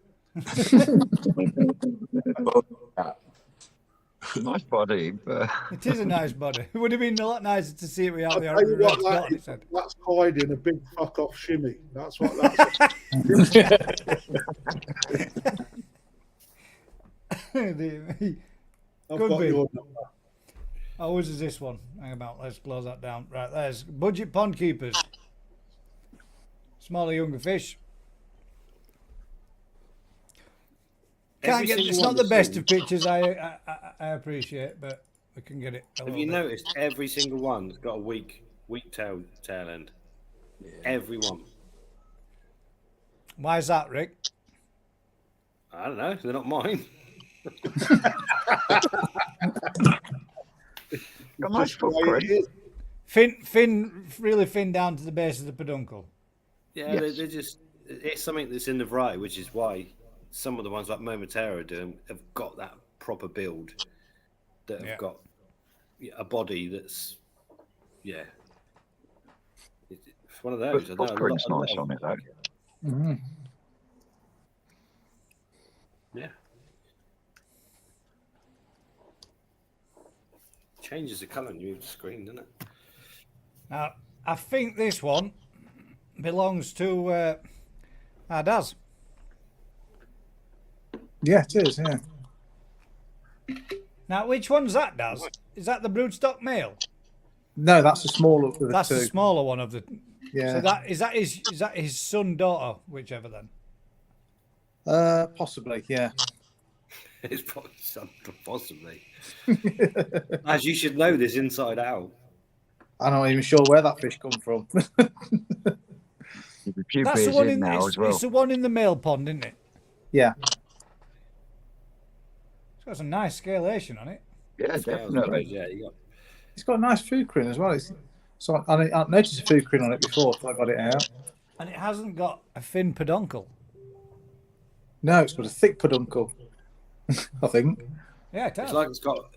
Nice body, but It is a nice body. It would have been a lot nicer to see it without I'll the tell you red what, spot on its head. that's hiding a big fuck off shimmy. That's what that's. I've Could got be. your number. Oh, whose is this one? Hang about, let's close that down. Right, there's Budget Pond Keepers. Smaller, younger fish. Can't Every get. single It's one not the we've best seen- of pictures. I appreciate, but we can get it. A Have little you bit. noticed every single one's got a weak tail end? Every one. Why is that, Rick? I don't know. They're not mine. got nice Just the way footprint. it is. Really fin down to the base of the peduncle. Yeah, Yes. they're just. It's something that's in the variety, which is why some of the ones like Momotaro do have got that proper build, that have Yeah. got a body that's, yeah. It's one of those. The I know, footprint's a lot nice of- on it though. Yeah. Changes the colour on your screen, doesn't it? Now, I think this one belongs to our Daz. Yeah, it is. Yeah. Now, which one's that, Daz? Is that the broodstock male? No, that's the smaller of the That's two. the smaller one of the. Yeah. So that is that his son, daughter, whichever then. Possibly. Yeah. It's probably something, possibly. As you should know this inside out. I'm not even sure where that fish come from. There's a few That's the beers one in in. now It's, as well. it's the one in the male pond, isn't it? yeah. It's got some nice scalation on it. Yeah, definitely. Yeah, you got. It's got a nice food crin as well. So I noticed a food crin on it before, so I got it out. And it hasn't got a fin peduncle. No, it's got a thick peduncle. I think. Yeah, it has.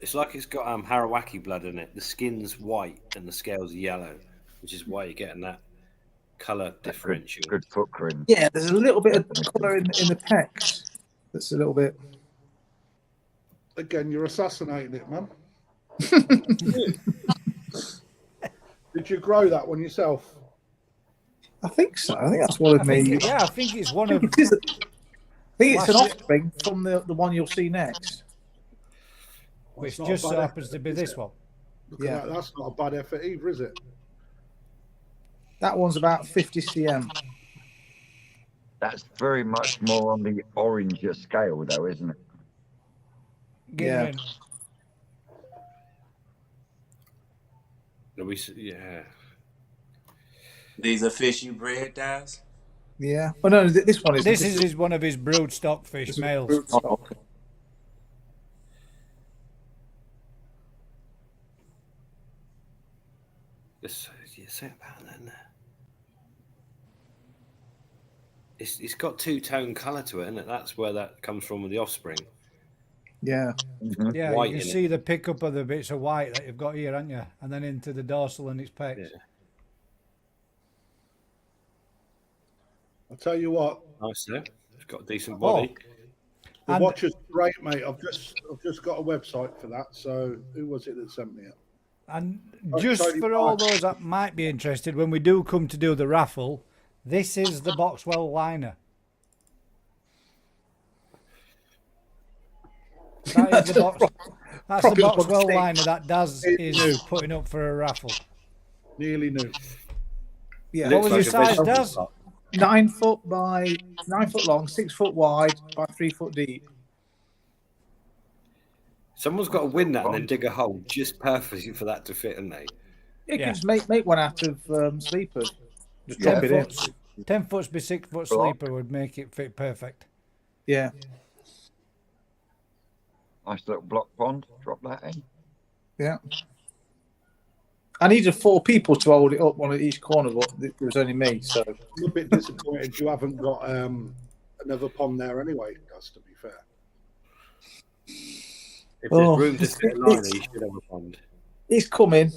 It's like it's got Harawaki blood in it. The skin's white and the scales are yellow, which is why you're getting that colour differential. Good footprint. Yeah, there's a little bit of colour in the pecs. That's a little bit. Again, you're assassinating it, man. Did you grow that one yourself? I think so. I think that's one of me. I think it's one of. I think it's an Last- offspring from the one you'll see next. Which That's not just a so bad happens to be effort, is this it? one. Look at that. That's not a bad effort either, is it? That one's about 50 cm. That's very much more on the oranger scale though, isn't it? Get Yeah. in. Yeah. These are fish you bred, guys? Yeah. Oh no, this one is. This is one of his broodstock fish males. Oh, okay. Let's say about that. It's got two-tone colour to it, isn't it? That's where that comes from with the offspring. Yeah. Yeah, White you can in see it. the pickup of the bits of white that you've got here, haven't you? And then into the dorsal and its pecs. Yeah. I'll tell you what, Nice there. It's got a decent Oh, body. the and watch is great, mate. I've just got a website for that. So who was it that sent me it? And Oh, just totally for all fine. those that might be interested, when we do come to do the raffle, this is the Boxwell liner. That is the box. That's the Proper Boxwell stick. liner that Daz It's new. is putting up for a raffle. Nearly new. Yeah. What was Looks your like a size, vegetable Daz? pot. 9 foot by 9 foot long, 6 foot wide by 3 foot deep. Someone's got to win that and then dig a hole just perfectly for that to fit, haven't they? You Yeah. can just make one out of sleepers. Just Yeah, drop it in. 10 foot by 6 foot Block. sleeper would make it fit perfect. Yeah. Nice little block pond. Drop that in. Yeah. I needed 4 people to hold it up, one at each corner, but it was only me. So I'm a bit disappointed you haven't got another pond there anyway, Gus, to be fair. If Oh, there's room to fit a liner, you should have a pond. it's coming.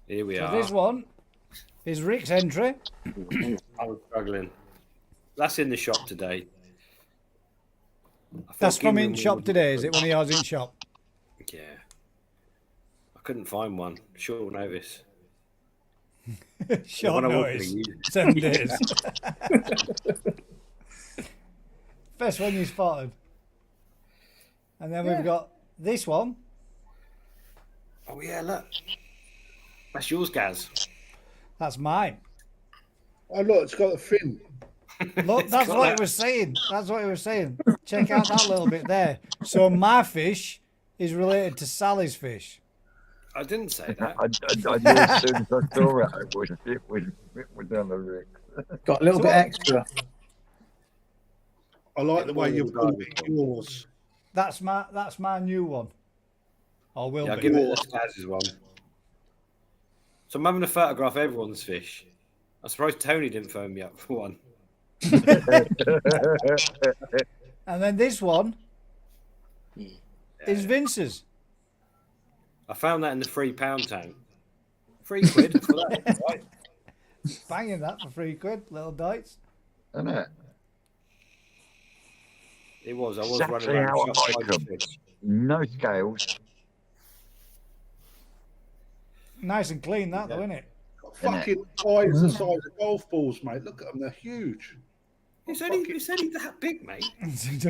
Here we So are. this one is Rick's entry. I'm struggling. That's in the shop today. I thought That's from Gideon in shop would- today. Is it one of yours in shop? Yeah. I couldn't find one. Short notice. Short When I walk in, notice. you- 7 days. First one you spotted. And then we've got this one. Oh yeah, look. That's yours, Gaz. That's mine. Oh look, it's got a fin. Look, that's what it was saying. That's what it was saying. Check out that little bit there. So my fish is related to Sally's fish. I didn't say that. I knew as soon as I saw it, it was on the rig. Got a little bit extra. I like the way you've called it yours. That's my new one. Or will Yeah, I'll be. give it this Gaz's one. So I'm having a photograph of everyone's fish. I'm surprised Tony didn't phone me up for one. And then this one is Vince's. I found that in the £3 tank. £3 for that, right? Banging that for £3, little dice. Isn't it? It was. I was Exactly running how around the shop I finding like 'em. fish. No scales. Nice and clean, that though, isn't it? Fucking eyes the size of golf balls, mate. Look at them, they're huge. It's only that big, mate.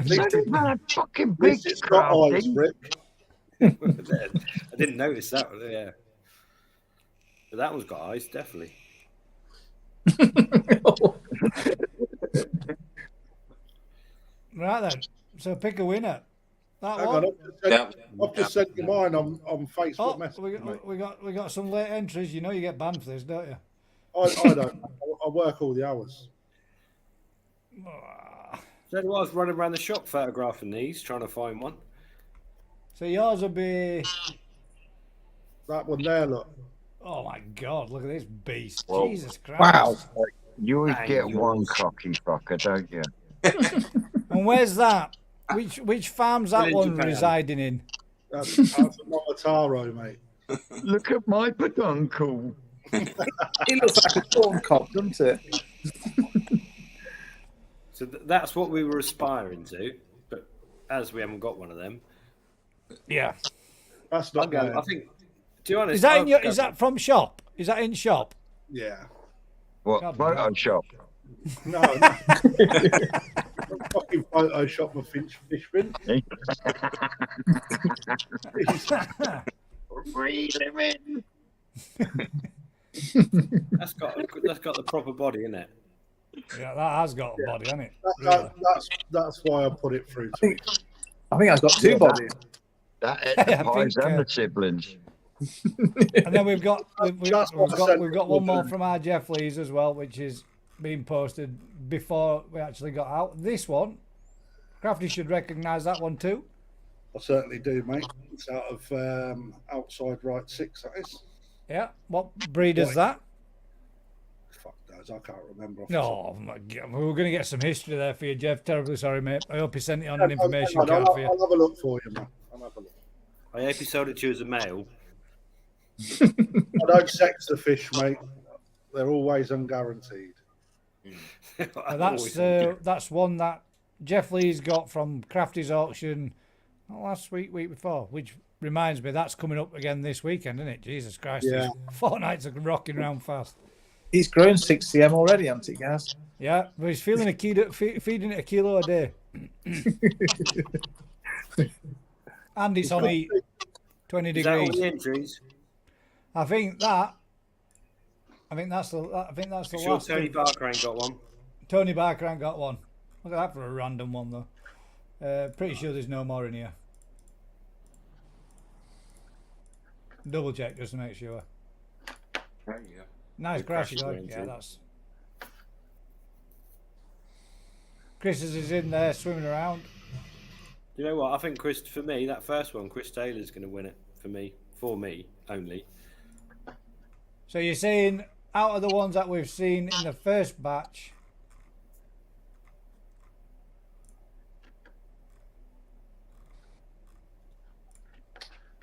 Bloody fucking big This is got eyes, crafty. Rick. I didn't notice that one, yeah. But that one's got eyes, definitely. Right then. So pick a winner. That Hang one. on, I've just sent you mine on Facebook Oh, Messenger, mate. we got some late entries. You know you get banned for this, don't you? I don't. I work all the hours. So I was running around the shop photographing these, trying to find one. So yours will be. That one there, look. Oh my God! Look at this beast. Whoa. Jesus Christ! Wow. You always Bang, get one yours. cocky fucker, don't you? And where's that? Which farm's that Still in one Japan. residing in? That's a Monotaro, mate. Look at my peduncle. It looks like a corn cob, doesn't it? So that's what we were aspiring to, but as we haven't got one of them, Yeah. That's I'll not go. bad. I think. To be honest, Is that I'll in your? go- Is that from shop? Is that in shop? Yeah. What? God, Photoshop? No. Fucking Photoshop my fish fin. Reliving. that's got the proper body in it. Yeah, that has got a body, hasn't it? That's why I put it through. I think I've got 2 bodies. That I the pies think, and the siblings. And then we've got That's what I said we've got one more before. from our Jeff Lees as well, which is being posted before we actually got out. This one, Crafty should recognise that one too. I certainly do, mate. It's out of outside right 6, that is. Yeah. What breed is that? Fuck knows, I can't remember. Off No, my God, we were going to get some history there for you, Jeff. Terribly sorry, mate. I hope you sent it on the an top. information Hang on, card for you. I'll have a look for you, man. I'll have a look. I hope he sold it to you as a male. I don't sex the fish, mate. They're always unguaranteed. That's one that Jeff Lee's got from Crafty's auction not last week before, which reminds me that's coming up again this weekend, isn't it? Jesus Christ, Yeah. these fortnights are rocking around fast. He's grown 6 cm already, hasn't he, Gaz? Yeah, but he's feeding it a kilo a day, and it's on heat, 20 Is that all degrees. the entries? I think that's the Sure, last. Tony Barker ain't got one. Tony Barker ain't got one. Look at that for a random one though. Pretty sure there's no more in here. Double check just to make sure. There you go. Nice Good crash crash going. going Yeah, too. that's. Chris is in there swimming around. You know what? I think for me, that first one, Chris Taylor's going to win it for me only. So you're saying out of the ones that we've seen in the first batch,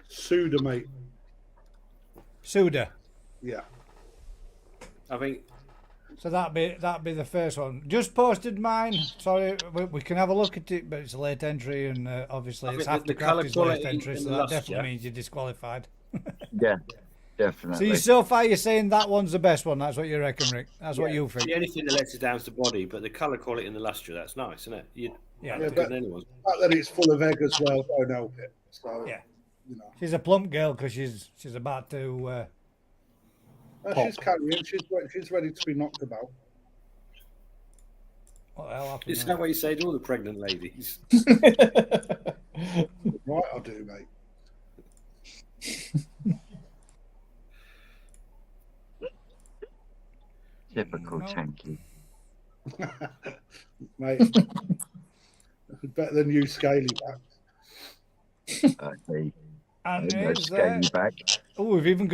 Suda, mate. Suda. Yeah. I think So that'd be the first one. Just posted mine. Sorry, we can have a look at it, but it's a late entry, and obviously I it's think after the colour Crafty's late quality entry, and so the that luster. definitely means you're disqualified. Yeah, So definitely. so far you're saying that one's the best one. That's what you reckon, Rick. That's what you think. the only thing that lets us down is the body, but the colour quality and the luster, that's nice, isn't it? Yeah. Yeah, That's but good anyone's. the fact that it's full of egg as well, don't help it. So, Yeah. you know. She's a plump girl because she's about to. She's carrying. She's ready to be knocked about. What the hell happened? Is there? that what you say to all the pregnant ladies? Right, I do, mate. Typical No. Tanky. Mate, better than you, scaly back. Hey, And let's is get there? you back. Oh, we've even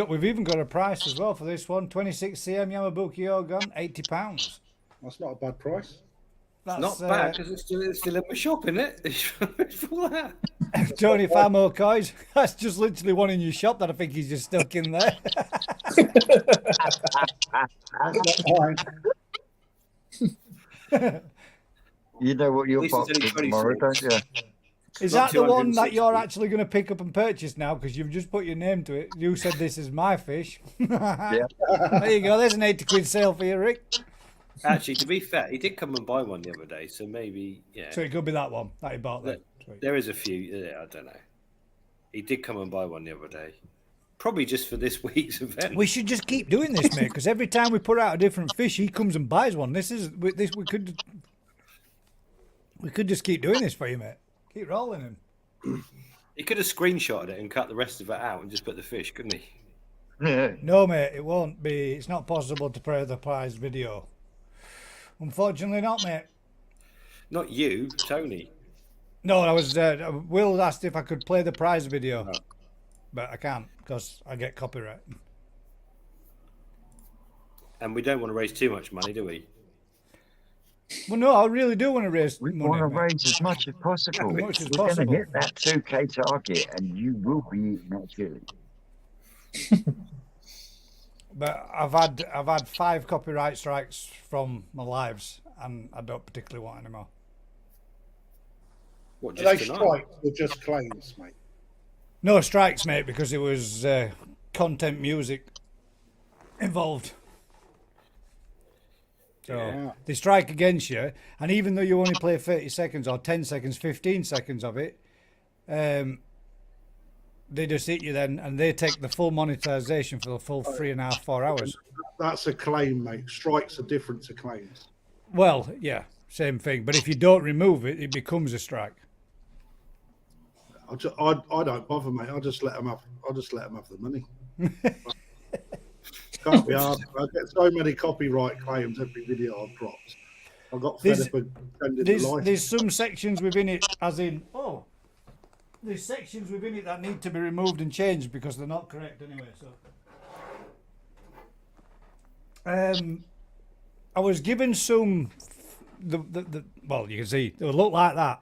got a price as well for this one. 26 cm Yamabuki Ogon, £80. That's not a bad price. That's Not bad because it's still in my shop, isn't it? It's full of that. Tony Famo coins. That's just literally one in your shop that I think he's just stuck in there. You know what your At least box it's is only tomorrow, 24. don't you? Is Not that the one that 260. you're actually going to pick up and purchase now? Because you've just put your name to it. You said this is my fish. Yeah. There you go. There's an 80 quid sale for you, Rick. Actually, to be fair, he did come and buy one the other day, so maybe, yeah. So it could be that one that he bought then. There is a few, yeah, I don't know. He did come and buy one the other day. Probably just for this week's event. We should just keep doing this, mate, because every time we put out a different fish, he comes and buys one. We could just keep doing this for you, mate. Keep rolling him. He could have screenshotted it and cut the rest of it out and just put the fish, couldn't he? Yeah. No, mate, it won't be. It's not possible to play the prize video. Unfortunately, not, mate. Not you, Tony. No, I was. Will asked if I could play the prize video, but I can't because I get copyright. And we don't want to raise too much money, do we? Well, no, I really do want to raise We money. want to mate. raise as much as possible. As much as We're going to possible. hit that 2K target and you will be eating that chili. But I've had 5 copyright strikes from my lives, and I don't particularly want any more. What, Are they just tonight? strikes or just claims, mate? No strikes, mate, because it was content music involved. So Yeah. they strike against you, and even though you only play 30 seconds or 10 seconds, 15 seconds of it, they just hit you then, and they take the full monetization for the full 3.5, 4 hours. That's a claim, mate. Strikes are different to claims. Well, yeah, same thing. But if you don't remove it, it becomes a strike. I don't bother, mate. I'll just let them have the money. Can't be hard. I get so many copyright claims every video I've dropped. I got fed up and sending the life. There's some sections within it, as in, there's sections within it that need to be removed and changed because they're not correct anyway. So, I was given some. Well, you can see they would look like that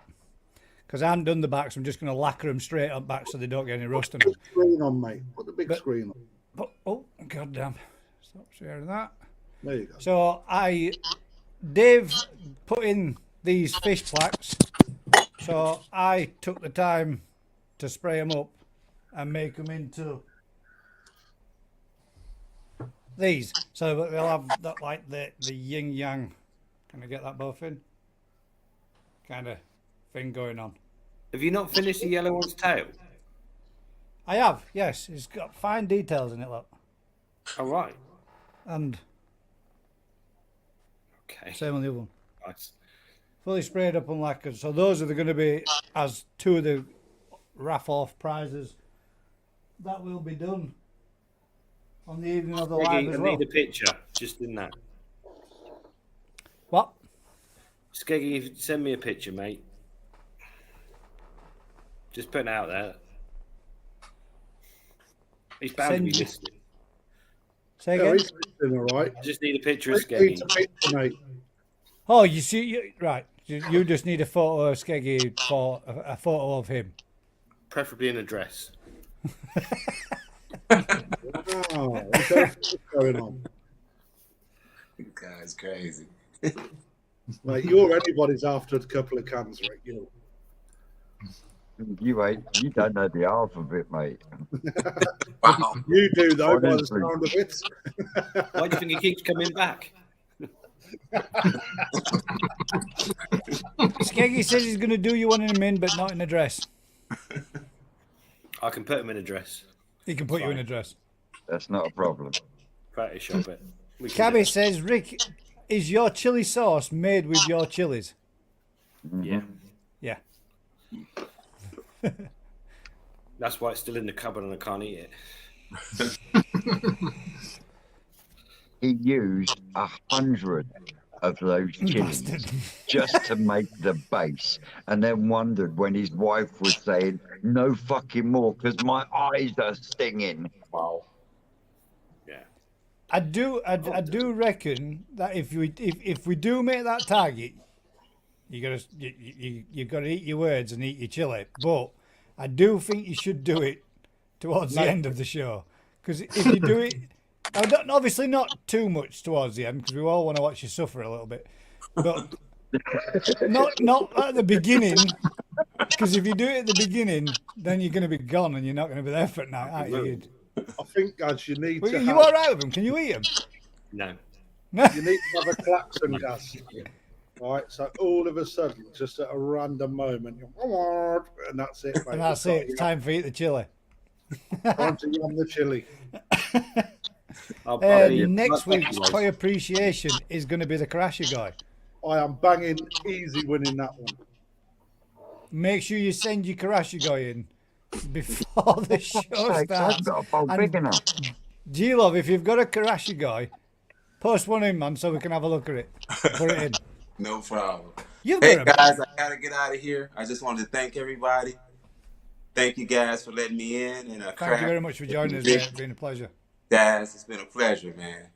because I haven't done the backs. I'm just going to lacquer them straight up back so they don't get any rust on them. Put the screen on, mate. Put the big screen on. But, oh, goddamn! Stop sharing that. There you go. So Dave put in these fish plaques. So I took the time to spray them up and make them into these. So that they'll have that like the yin yang. Can I get that both in? Kind of thing going on. Have you not finished the yellow one's tail? I have, yes. It's got fine details in it, look. All right. And Okay. same on the other one. Nice. Fully sprayed up and lacquered. So those are going to be as two of the raff-off prizes that will be done on the evening of the live Skeggy, as I well. need a picture just in that. What? Skeggy, send me a picture, mate. Just putting it out there. He's bound to be Send- listening. Say Yeah, again? he's doing all right. I just need a picture of Let's need Skeggy. a picture, mate. Oh, you see, right. You just need a photo of Skeggy for a photo of him. Preferably in a dress. Wow, what's going on? Guy's crazy. Mate, you're anybody's after a couple of cans, Rick. You. You don't know the half of it, mate. Wow. You do, though, by the Honestly. sound of it. Why do you think he keeps coming back? Skeggy says he's going to do you one in a min, but not in a dress. I can put him in a dress. He can put you in a dress. That's not a problem. Photoshop it. We can do Cabby it. says, Rick, is your chili sauce made with your chilies? Yeah. Yeah. That's why it's still in the cupboard and I can't eat it. He used 100 of those chilies Bastard. just to make the base, and then wondered when his wife was saying, "No fucking more, because my eyes are stinging." Wow. Yeah. I do reckon that if we do make that target, you gotta eat your words and eat your chili. But I do think you should do it towards the end of the show, because if you do it, obviously not too much towards the end, because we all want to watch you suffer a little bit, but not at the beginning, because if you do it at the beginning, then you're going to be gone and you're not going to be there for night, are you? I think, guys, you need Well, to you have, all right with them? Can you eat them? No. you need to have a klaxon gas. Right, so all of a sudden, just at a random moment, you're, and that's it. Mate. And that's it. It's time for eat the chili. Time to yum the chili. I'll be Next I'll- week's Koi Appreciation is going to be the Karasha guy. I am banging easy winning that one. Make sure you send your Karasha guy in before the show Sakes, I've starts. got a bowl And big enough. G-Love, if you've got a Karasha guy, post one in, man, so we can have a look at it. Put it in. No problem. You've Hey got a guys, I gotta get out of here. I just wanted to thank everybody. Thank you guys for letting me in. And Thank you very much for joining us, mate. It's been a pleasure. Guys, it's been a pleasure, man.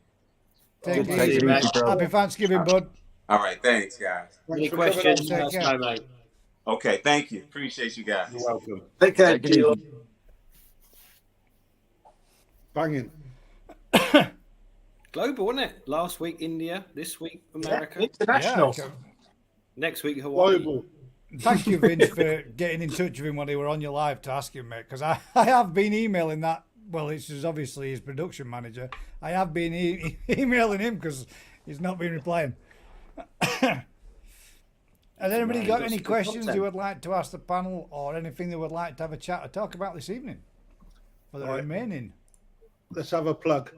Take Good it to see easy, you, mate. mate. Happy Thanksgiving, bud. All right, thanks, guys. Any Thanks for coming questions? Take Let us care. know, mate. Okay, thank you. Appreciate you guys. You're welcome. Take care, Take it easy. Gio. on. Banging. Global, wasn't it? Last week India, this week America, International. Yeah, next week Hawaii. Global. thank you, Vince, for getting in touch with him when he were on your live to ask him, mate, because I have been emailing that. Well, it's just obviously his production manager. I have been emailing him because he's not been replying. Has anybody Man, got got any some good questions content. you would like to ask the panel, or anything they would like to have a chat or talk about this evening for the Right. remaining? Let's have a plug.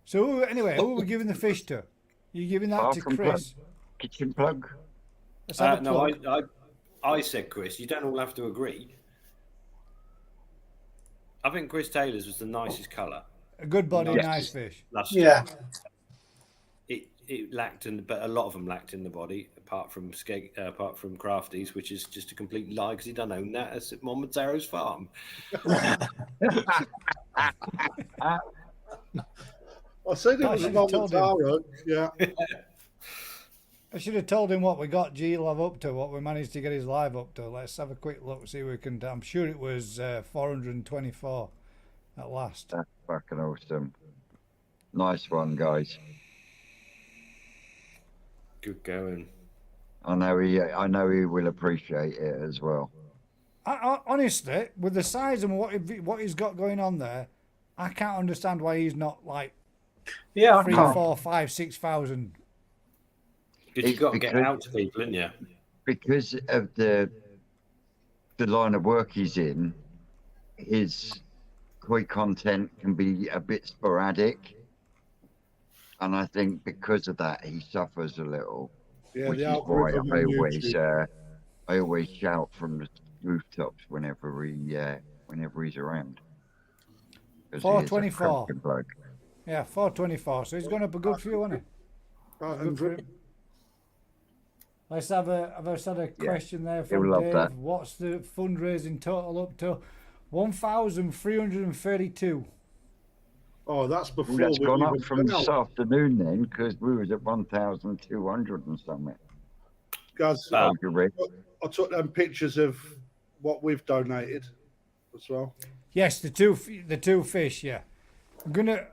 So anyway, who are we giving the fish to? You giving that Far to from Chris? Kitchen plug. Let's have a No, plug. I said Chris. You don't all have to agree. I think Chris Taylor's was the nicest colour. A good body, Yes. nice fish. Last Yeah. year. It lacked in, but a lot of them lacked in the body. apart from Crafties, which is just a complete lie because he doesn't own that. It's at Montero's farm. I said it was a Montaro. Yeah. I should have told him what we got G-Love up to, what we managed to get his live up to. Let's have a quick look, see if we can. I'm sure it was 424 at last. That's fucking awesome. Nice one, guys. Good going. I know he will appreciate it as well. I honestly, with the size and what he's got going on there, I can't understand why he's not like 3, 4, 5, 6,000. Because you've got to get out to people, haven't you? Because of the line of work he's in, his koi content can be a bit sporadic, and I think because of that he suffers a little. Yeah, which the is why algorithm I always shout from the rooftops whenever he's around. 424. Yeah, 424. So he's gone up a good few, hasn't he? Good for him. Let's have a question there from Dave. That. What's the fundraising total up to? 1,332. Oh, that's before that's gone up from this afternoon then, because we was at 1,200 and something. Guys, I took them pictures of what we've donated as well. Yes, the two fish. Yeah, I'm gonna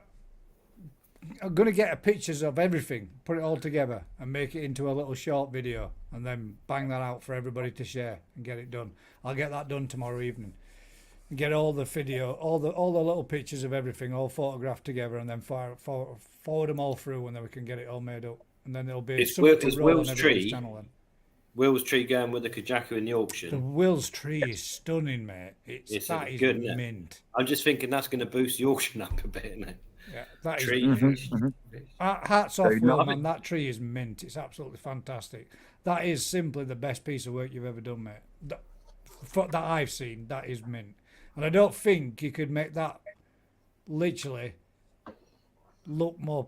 get pictures of everything, put it all together, and make it into a little short video, and then bang that out for everybody to share and get it done. I'll get that done tomorrow evening. Get all the video, all the little pictures of everything, all photographed together, and then forward them all through, and then we can get it all made up. And then there'll be Will's tree. Channel then. Will's tree going with the Kajaku in the auction. The Will's tree is stunning, mate. That is good, mint. I'm just thinking that's going to boost the auction up a bit, isn't it? Yeah, that tree. Is. Hats off, Will, man. That tree is mint. It's absolutely fantastic. That is simply the best piece of work you've ever done, mate. That I've seen, that is mint. And I don't think you could make that literally look more,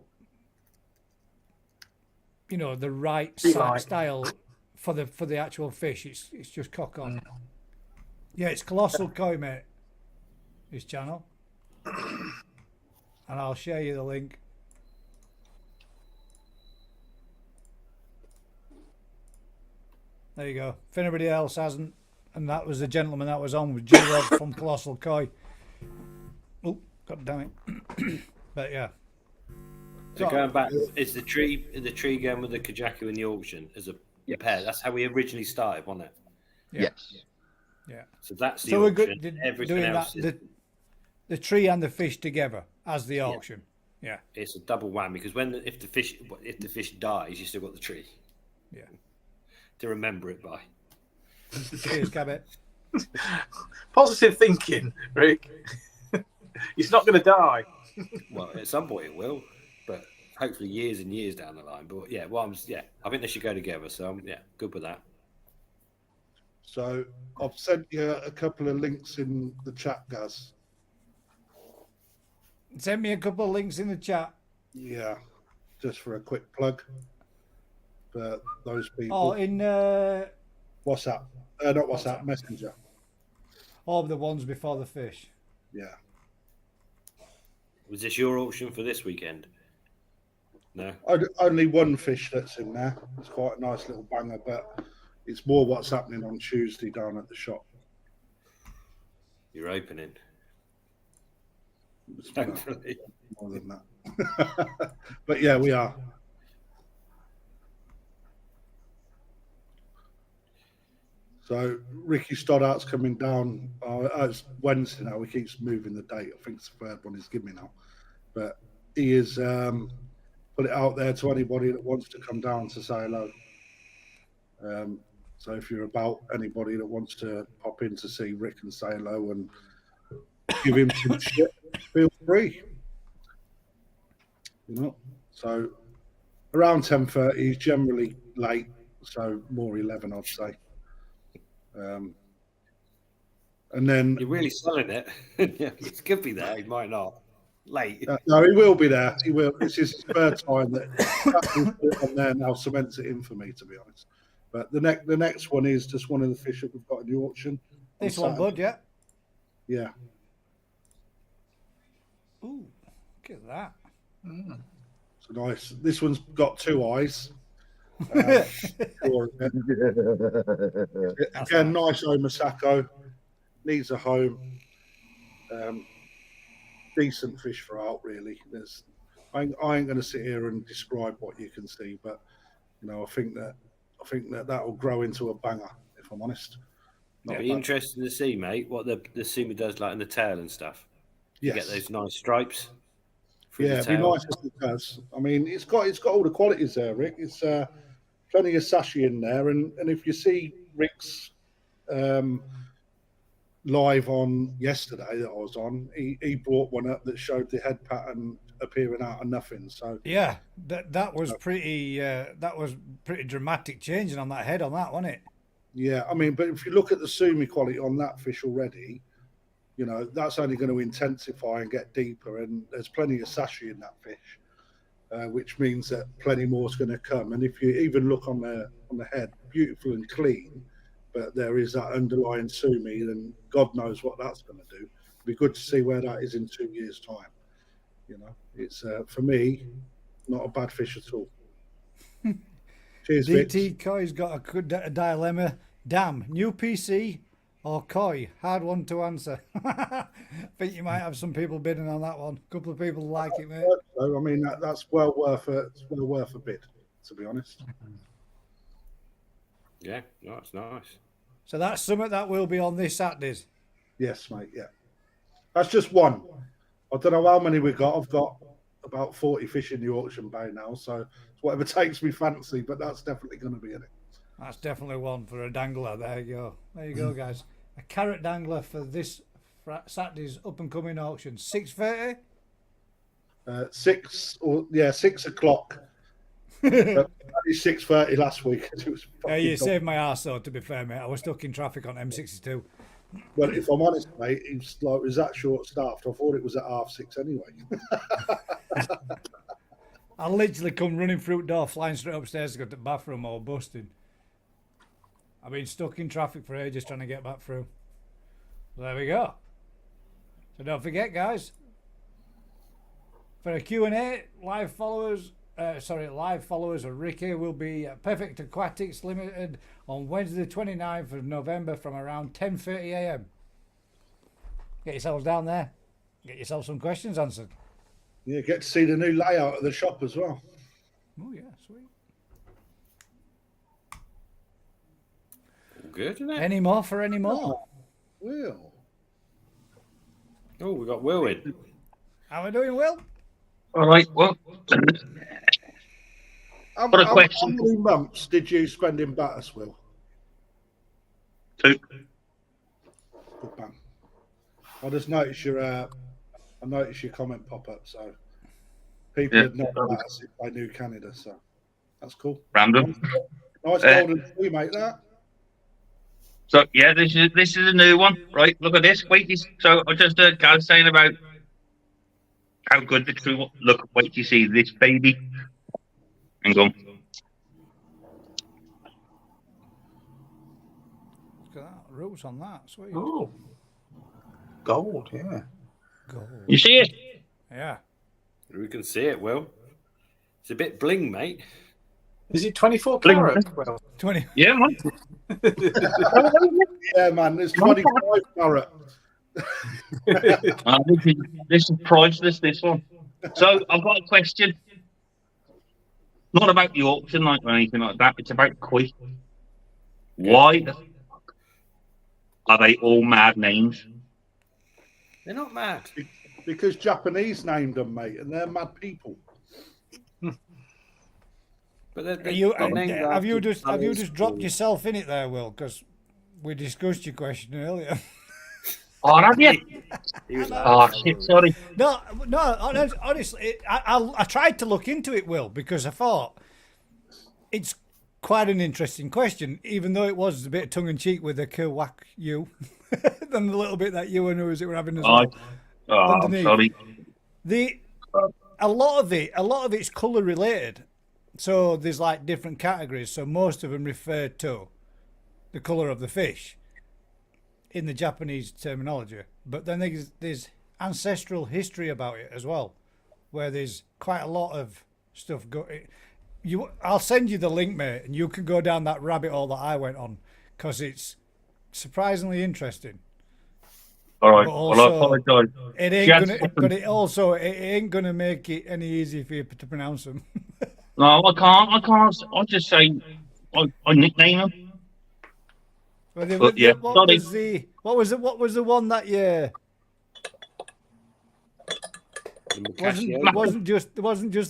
the right style for the actual fish. It's just cock on. Yeah, it's colossal koi, mate. His channel, and I'll share you the link. There you go. If anybody else hasn't. And that was the gentleman that was on with G-Rod from Colossal Koi. Oh, god damn it. But yeah. So going back, it's the tree going with the Kajaku in the auction as a pair. That's how we originally started, wasn't it? Yeah. Yes. Yeah. So that's the auction. Everything doing else that, the tree and the fish together as the auction. Yeah. It's a double whammy because if the fish dies, you still got the tree. Yeah. To remember it by. Cheers, Cabot. Positive thinking, Rick. He's not going to die. Well, at some point it will, but hopefully years and years down the line. But I think they should go together. So I'm good with that. So I've sent you a couple of links in the chat, guys. Send me a couple of links in the chat. Yeah, just for a quick plug for those people. Oh, in WhatsApp. Not WhatsApp, Messenger. All the ones before the fish. Yeah. Was this your auction for this weekend? No. Only one fish that's in there. It's quite a nice little banger, but it's more what's happening on Tuesday down at the shop. You're opening. Hopefully. More than that. But yeah, we are. So Ricky Stoddart's coming down. It's Wednesday now. He keeps moving the date. I think it's the third one he's giving me now. But he is put it out there to anybody that wants to come down to say hello. So if you're about, anybody that wants to pop in to see Rick and say hello and give him some shit, feel free. So around 10:30. He's generally late, so more 11, I'd say. And then you're really selling it. It could be there. He might not. Late. No, he will be there. He will. It's his spare time that on there now cements it in for me, to be honest. But the next one is just one of the fish that we've got in the auction. This one, bud, yeah. Yeah. Ooh, look at that. So nice. This one's got 2 eyes. Again, nice Omasako. Needs a home. Decent fish for art, really. I ain't going to sit here and describe what you can see, but you know, I think that will grow into a banger. If I'm honest. It'd be interesting to see, mate, what the Suma does like in the tail and stuff. You Yes. get those nice stripes. Yeah, it'd be nice if it does. I mean, it's got all the qualities there, Rick. It's plenty of sashi in there, and if you see Rick's live on yesterday that I was on, he brought one up that showed the head pattern appearing out of nothing. So yeah, that was pretty dramatic changing on that head on that, wasn't it? Yeah, I mean, but if you look at the sumi quality on that fish already, you know, that's only going to intensify and get deeper, and there's plenty of sashi in that fish, which means that plenty more is going to come. And if you even look on the head, beautiful and clean, but there is that underlying sumi, then God knows what that's going to do. It'd be good to see where that is in 2 years' time. You know, it's for me not a bad fish at all. Cheers, DT Koi's got a dilemma. Damn, new PC or Koi? Hard one to answer. I think you might have some people bidding on that one. A couple of people like it, mate. I mean, that's well worth a bid, to be honest. Yeah, that's nice. So that's something that will be on this Saturdays. Yes, mate. Yeah, that's just one. I don't know how many we got. I've got about 40 fish in the auction bay now, so it's whatever takes me fancy. But that's definitely going to be in it. That's definitely one for a dangler. There you go. There you go, guys. A carrot dangler for this Saturday's up and coming auction. 6:30. 6 o'clock. 6:30 last week. It was Yeah, you saved my arse though. To be fair, mate, I was stuck in traffic on M62. Well, if I'm honest, mate, it was that short staffed. I thought it was at 6:30 anyway. I literally come running through the door, flying straight upstairs to go to the bathroom, all busted. I've been stuck in traffic for ages trying to get back through. There we go. So don't forget, guys, for a Q&A, live followers of Ricky will be at Perfect Aquatics Limited on Wednesday the 29th of November from around 10:30 a.m. Get yourselves down there. Get yourself some questions answered. Yeah, get to see the new layout of the shop as well. Oh, yeah, sweet. Good, isn't it? Any more for any more? Will. Oh, we got Will in. How are we doing, Will? All right, well, How many months did you spend in Battus, Will? 2. Good man. I just noticed your comment pop up, so people had known Battus if they knew Canada, so that's cool. Random. Nice golden tree, mate. That. So yeah, this is a new one, right? Look at this. Wait, so I just heard Gaz saying about how good the tree look. Wait till you see this baby. Hang on. Look at that. Roots on that. Sweet. Oh, gold, yeah. Gold. You see it? Yeah. We can see it, Will. It's a bit bling, mate. Is it 24 Bling. carat? Well, 20. Yeah, man. Yeah, man. There's 25 carat. This is priceless. This one. So I've got a question. Not about the auction, like or anything like that. It's about koi. Why the fuck are they all mad names? They're not mad. Because Japanese named them, mate, and they're mad people. But Have you just dropped yourself in it there, Will? Because we discussed your question earlier. Oh, have you? Oh, shit, sorry. No. Honestly, I tried to look into it, Will, because I thought it's quite an interesting question, even though it was a bit tongue in cheek with the Kerwak you, than the little bit that you and who's it were having as well. Oh, sorry. A lot of it's colour related, So there's like different categories. So most of them refer to the colour of the fish in the Japanese terminology. But then there's ancestral history about it as well, where there's quite a lot of stuff. I'll send you the link, mate, and you can go down that rabbit hole that I went on, because it's surprisingly interesting. All right. But Well, I apologise. It ain't gonna make it any easier for you to pronounce them. No, I can't. I'll just say I nickname them. Well, But, yeah, what was the one that you wasn't just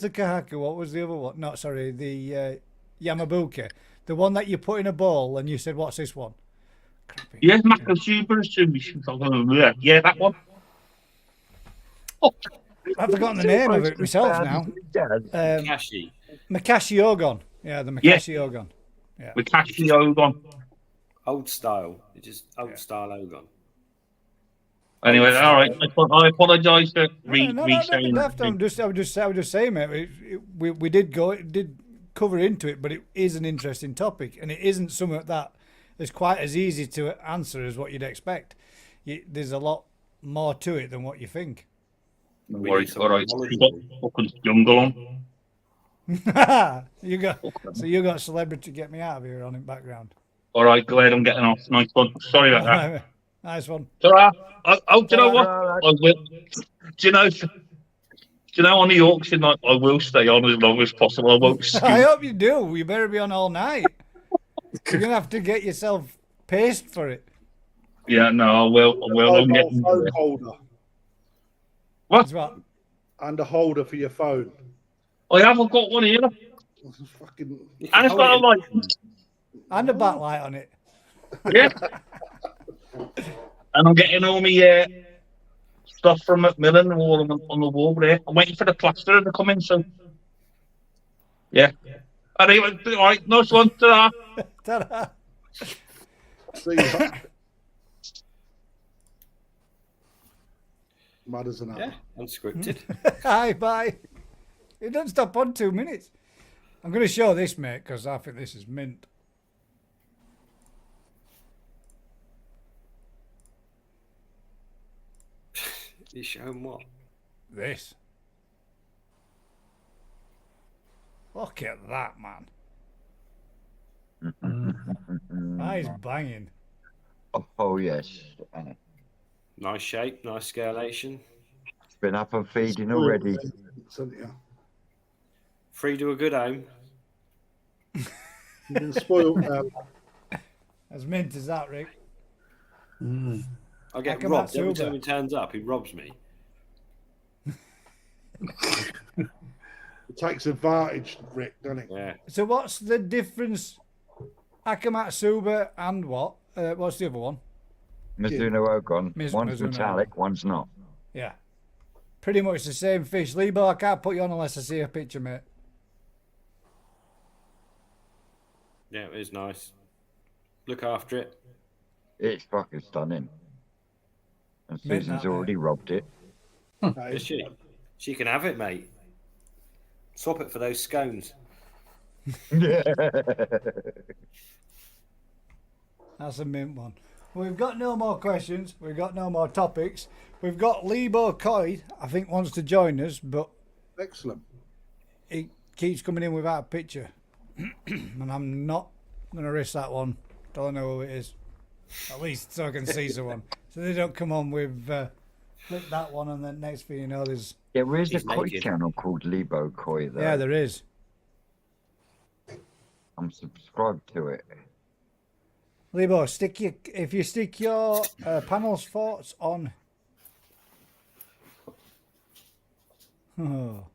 the kahaku? What was the other one? No, sorry, the yamabuke, the one that you put in a bowl and you said, "What's this one?" Crappy. Yeah, Makasuba. Yeah, that one. Oh, I've forgotten the name of it myself now. Makashi Ogon. Yeah, the Makashi Ogon. Yeah. Makashi Ogon. Old style. It's just old style Ogon. Anyway, all right. I apologise for saying. I'm just saying, mate. We did cover into it, but it is an interesting topic, and it isn't something that is quite as easy to answer as what you'd expect. There's a lot more to it than what you think. No worries. All right. You got fucking jungle on. you got celebrity get me out of here on in background. All right, go ahead. I'm getting off. Nice one. Sorry about that. Nice one. Do you know what? I will. Do you know on the auction night I will stay on as long as possible. I won't. I hope you do. You better be on all night. You're gonna have to get yourself paced for it. Yeah, no, I will. I'm getting phone holder. What? And a holder for your phone. I haven't got one here. Fucking... And it's got a light. And a backlight on it. Yeah. And I'm getting all my stuff from Macmillan all on the wall there. I'm waiting for the plaster to come in, so yeah. Anyway, all right, nice one. Ta-da. Ta-da. See you. Mad as an apple. Yeah, unscripted. Hi, bye. It doesn't stop on 2 minutes. I'm going to show this, mate, because I think this is mint. You showing what? This. Look at that, man. That is banging. Oh yes. Nice shape, nice scalation. It's been up and feeding already. Free to a good home. You've been spoiled now. As mint as that, Rick. I get robbed every time he turns up. He robs me. It takes advantage, Rick, doesn't it? Yeah. So what's the difference? Akamatsuba and what? What's the other one? Mizuno Ogon. One's Mizuno. metallic, one's not. Yeah. Pretty much the same fish. Lebo, I can't put you on unless I see a picture, mate. Yeah, it is nice. Look after it. It's fucking stunning. And Susan's already robbed it. Is she? She can have it, mate. Swap it for those scones. Yeah. That's a mint one. We've got no more questions. We've got no more topics. We've got Lebo Coy, I think, wants to join us, but excellent. He keeps coming in without a picture. And I'm not going to risk that one till I know who it is. At least so I can see someone. So they don't come on with click that one and then next thing you know there's... Yeah, where's the koi channel called Lebo Koi though? Yeah, there is. I'm subscribed to it. Lebo, if you stick your panels forts on... Oh.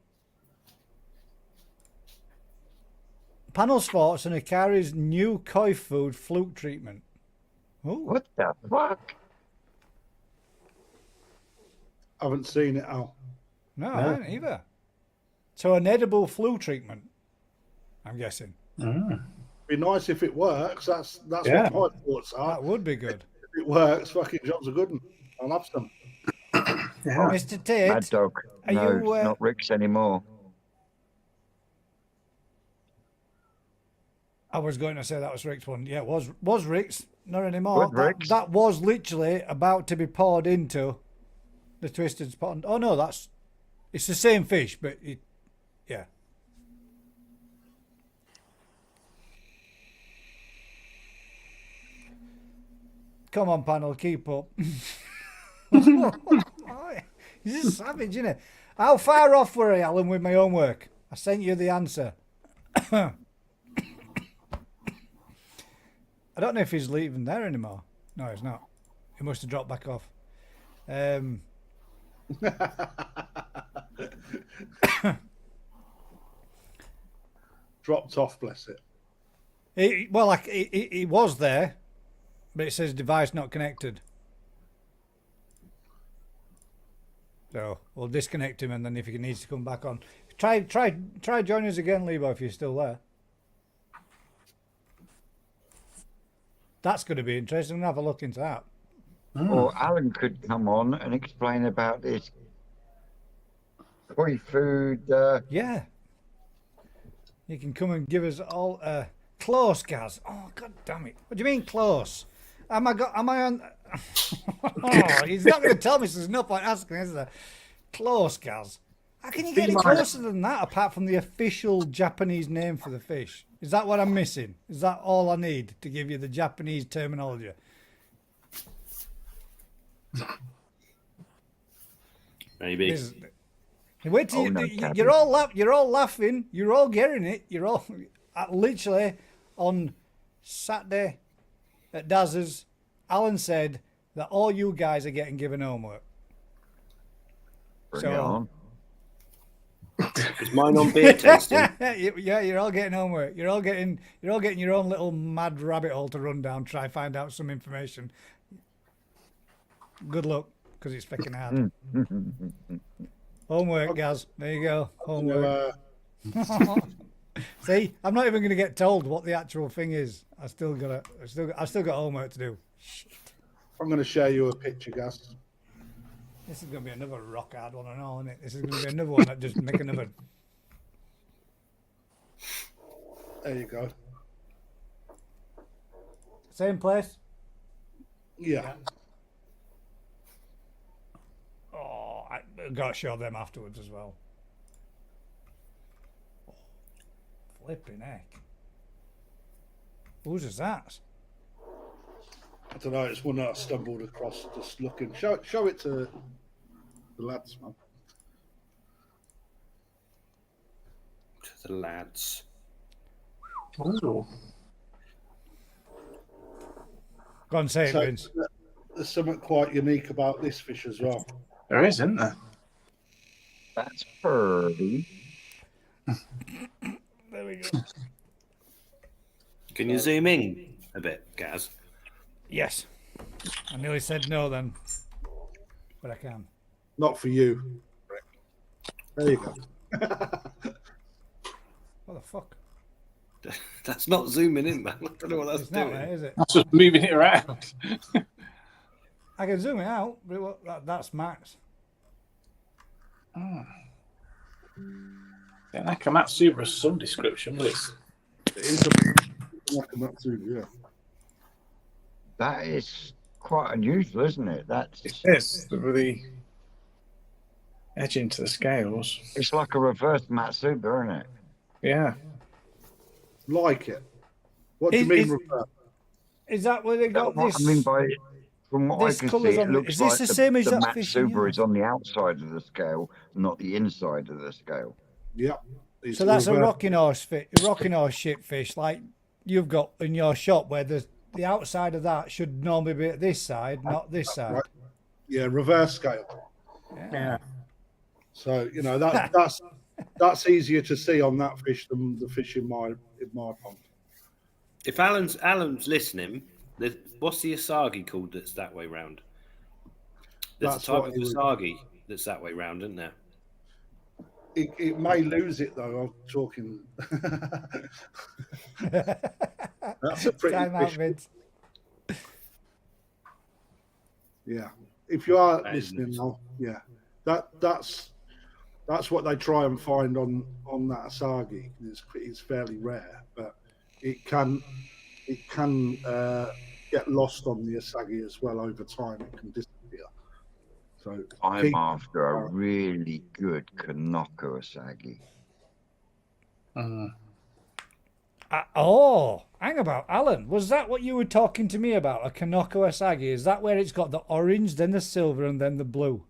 Panels forts and Akari's new koi food fluke treatment. Oh. What the fuck? I haven't seen it, Al. No, I haven't either. So an edible flu treatment, I'm guessing. Be nice if it works. That's what my thoughts are. That would be good. If it works, fucking jobs are good. I'll have some. Mr. Tate, Mad Dog. No, not Rick's anymore. I was going to say that was Rick's one. Yeah, it was Rick's. Not anymore. Was Rick's? That was literally about to be poured into the Twisted Pond. Oh no, it's the same fish, but yeah. Come on, panel, keep up. You're just savage, isn't it? How far off were I, Alan, with my homework? I sent you the answer. I don't know if he's leaving there anymore. No, he's not. He must have dropped back off. Dropped off, bless it. He was there, but it says device not connected. So we'll disconnect him, and then if he needs to come back on, try join us again, Lebo, if you're still there. That's going to be interesting. We'll have a look into that. Or Alan could come on and explain about this koi food. Yeah. You can come and give us all close, Gaz. Oh, god damn it! What do you mean close? Am I on? Oh, he's not going to tell me. So there's no point asking, is there? Close, Gaz. How can you get any closer than that, apart from the official Japanese name for the fish? Is that what I'm missing? Is that all I need to give you the Japanese terminology? Maybe. Wait till you're all laughing. You're all getting it. You're all literally on Saturday at Daz's. Alan said that all you guys are getting given homework. Bring it on. Is mine on beer tasting? Yeah, you're all getting homework. You're all getting your own little mad rabbit hole to run down. Try find out some information. Good luck, because it's fucking hard. Homework, Gaz. There you go. Homework. See, I'm not even going to get told what the actual thing is. I've still got homework to do. Shit. I'm going to show you a picture, Gus. This is going to be another rock hard one and all, isn't it? This is going to be another one that just make another. There you go. Same place? Yeah. Oh, I've got to show them afterwards as well. Oh, flipping heck. Whose is that? I don't know. It's one that I stumbled across just looking. Show it to the lads, man. To the lads. Ooh. Go on, say it, So, Vince. there's something quite unique about this fish as well. There is, isn't there? That's pretty. There we go. Can you zoom in a bit, Gaz? Yes. I nearly said no then, but I can. Not for you, Rick. There you go. What the fuck? That's not zooming in, man. I don't know what that's It's doing. not there, is it? That's just moving it around. I can zoom it out, but that's max. Oh. Yeah, Nakamatsu was some description, but it's It is a Nakamatsu, yeah. That is quite unusual, isn't it? it's really edging to the scales. It's like a reverse Matsuba, isn't it? Yeah. Like it. What do you mean reverse? Is that where they got What this? I mean by from what I this can colour's see, it on- looks is this like the same as the that fish in Matsuba yours? is on the outside of the scale, not the inside of the scale. Yep. It's So that's a reverse. rocking horse ship fish, like you've got in your shop, where the outside of that should normally be at this side, not this side. Right. Yeah, reverse scale. Yeah. So that's easier to see on that fish than the fish in my pond. If Alan's listening, what's the asagi called that's that way round? There's That's a type what of he was- asagi that's that way round, isn't there? It may lose it though. I'm talking. That's a pretty Time out, fish. Vince. Yeah. If you are That is listening nice. now, yeah, that's what they try and find on that asagi. It's fairly rare, but it can get lost on the Asagi as well over time. It can disappear. So I'm after a really good Kanoko Asagi. Hang about, Alan. Was that what you were talking to me about? A Kanoko Asagi? Is that where it's got the orange, then the silver, and then the blue?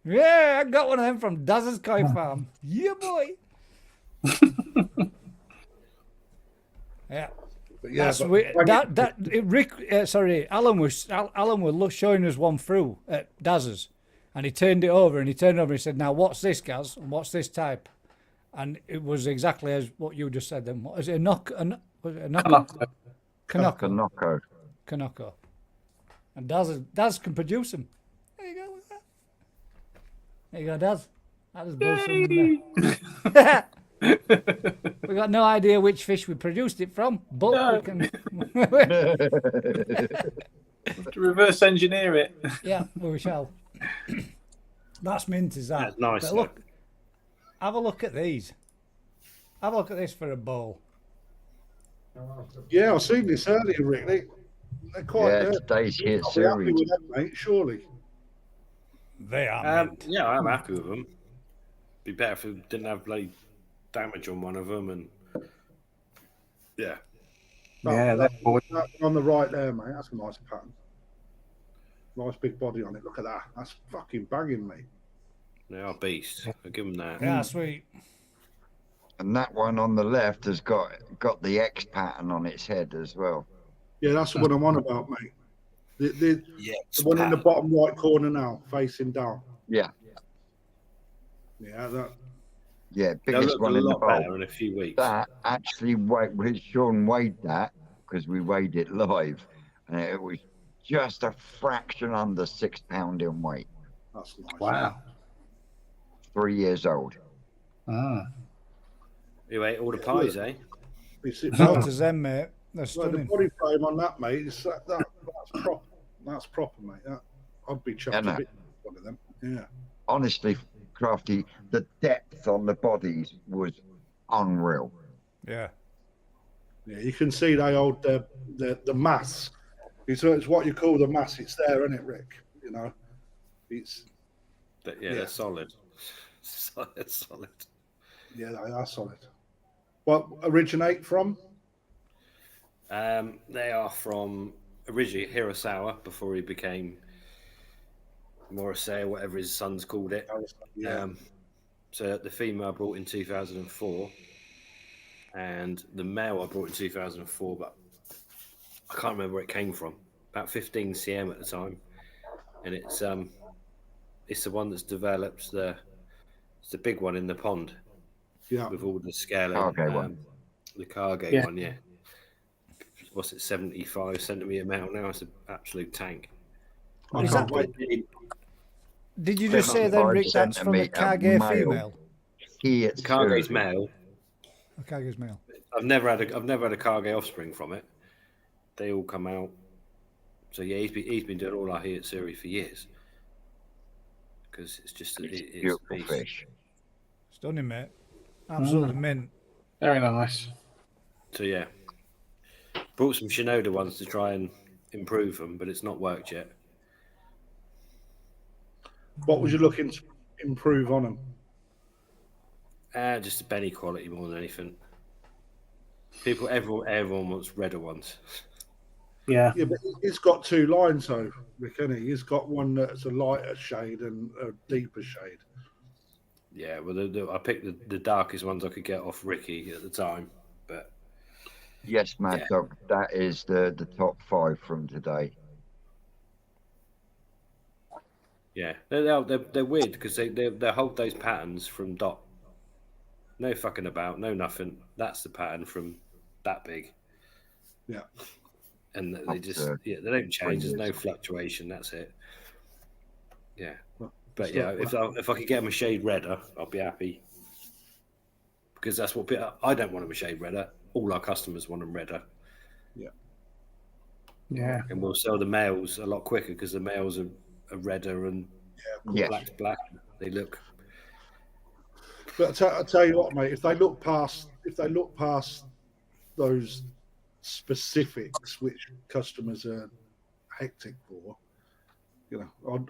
Yeah, I got one of them from Daz's Koi Farm. Yeah, boy. Yeah. But yeah, That's but weird. Alan was showing us one through at Daz's, and he turned it over and he said, "Now what's this, Gaz? And what's this type?" And it was exactly as what you just said. Then what is it? Kanoko. And Daz can produce them. There you go. There you go, Daz. That was bullshit. We got no idea which fish we produced it from, but we can to reverse engineer it. Yeah, we shall. That's mint, is that? That's nice. But look, have a look at these. Have a look at this for a bowl. yeah, I've seen this earlier, Rick. They're quite today's hit I'll be happy series. with them, mate, surely. They are mint. Yeah, I'm happy with them. Be better if it didn't have like damage on one of them, and yeah. That one on the right there, mate. That's a nice pattern. Nice big body on it. Look at that. That's fucking banging, mate. They are beasts. I'll give them that. Yeah, sweet. And that one on the left has got the X pattern on its head as well. Yeah, that's what I'm on about, mate. The one in the bottom right corner now, facing down. Yeah. Yeah, Biggest look one a in the lot bowl. better in a few weeks. That actually Sean weighed that because we weighed it live, and it was just a fraction under 6 pounds in weight. That's nice. Wow. 3 years old. You ate all the pies, eh? Not as them, mate. They're Well, the stunning. body frame on that, mate, that's proper. That's proper, mate. I'd be chuffed a bit with one of them. Yeah. Honestly, Crafty, the depth on the bodies was unreal. Yeah. Yeah, you can see they hold the mass. It's what you call the mass. It's there, isn't it, Rick? You know, it's. They're solid. Solid. Yeah, they are solid. What originate from? They are from originally Hirasawa before he became Morrissey, whatever his sons called it. Yeah. So the female I brought in 2004, and the male I brought in 2004, but I can't remember where it came from. About 15 cm at the time, and it's the one that's developed it's the big one in the pond. Yeah. With all the scaling. Cargo one. The cargo one, yeah. What's it, 75 centimetre male now? It's an absolute tank. Is that, did you just say then, Rick, that's from a Kage female? Kage's male. A Kage's male. I've never had a Kage offspring from it. They all come out. So yeah, he's been doing all our Heat series for years. Because it's just it's beautiful fish. Stunning, mate. Absolutely mint. Very nice. So yeah, brought some Shinoda ones to try and improve them, but it's not worked yet. What was you looking to improve on them? Just the belly quality more than anything. Everyone wants redder ones. Yeah. Yeah, but he's got two lines though, Rick, hasn't he? He's got one that's a lighter shade and a deeper shade. Yeah, well, I picked the darkest ones I could get off Ricky at the time, but yes, Mad Dog, that is the top 5 from today. Yeah, they're weird because they hold those patterns from dot. No fucking about, no nothing. That's the pattern from that big. Yeah. And they just they don't change. There's no fluctuation. That's it. Yeah. But yeah, if I could get them a shade redder, I'll be happy. Because that's what I don't want them a shade redder. All our customers want them redder. Yeah. Yeah. And we'll sell the males a lot quicker because the males are redder and black's black. They look. But I tell you what, mate. If they look past the those specifics which customers are hectic for,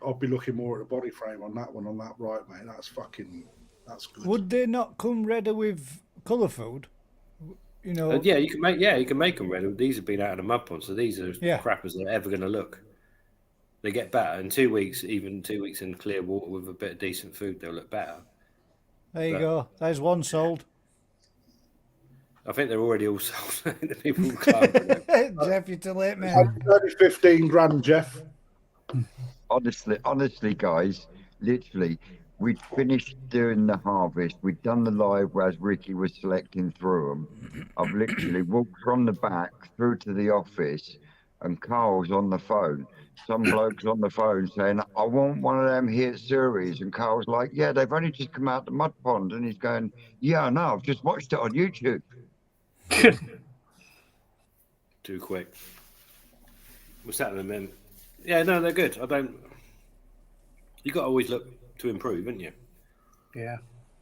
I'd be looking more at the body frame on that one, on that right, mate. That's good. Would they not come ready with colour food? Yeah, you can make them red. These have been out of the mud pond, so these are crap as they're ever going to look. They get better in 2 weeks. Even 2 weeks in clear water with a bit of decent food, they'll look better. There you go. There's one sold. I think they're already all sold. The people will climb them. Jeff, you're too late, man. 15 grand, Jeff. Honestly, guys, literally, we'd finished doing the harvest. We'd done the live as Ricky was selecting through them. I've literally walked from the back through to the office, and Carl's on the phone. Some bloke's on the phone saying, I want one of them here series. And Carl's like, yeah, they've only just come out the mud pond. And he's going, yeah, I know, I've just watched it on YouTube. Too quick. What's that in them? Yeah, no, they're good. You got to always look to improve, haven't you? Yeah.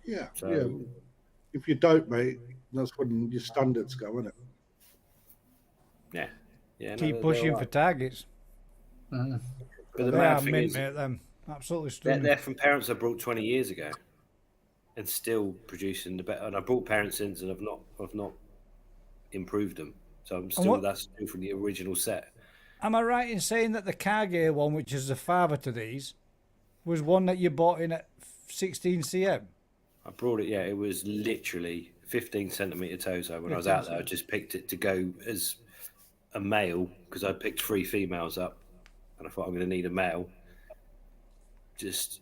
Yeah. If you don't, mate, that's when your standards go, isn't it? Yeah. Keep pushing for targets. But the They main are thing mint, is, mate, them. Absolutely stunning. they're from parents I brought 20 years ago, and still producing the better. And I brought parents since, and I've not improved them. So that's still from the original set. Am I right in saying that the Cargill one, which is the father to these, was one that you bought in at 16 cm? I brought it. Yeah, it was literally 15 centimeter tozo. When I was out there, I just picked it to go as a male because I picked 3 females up, and I thought I'm going to need a male. Just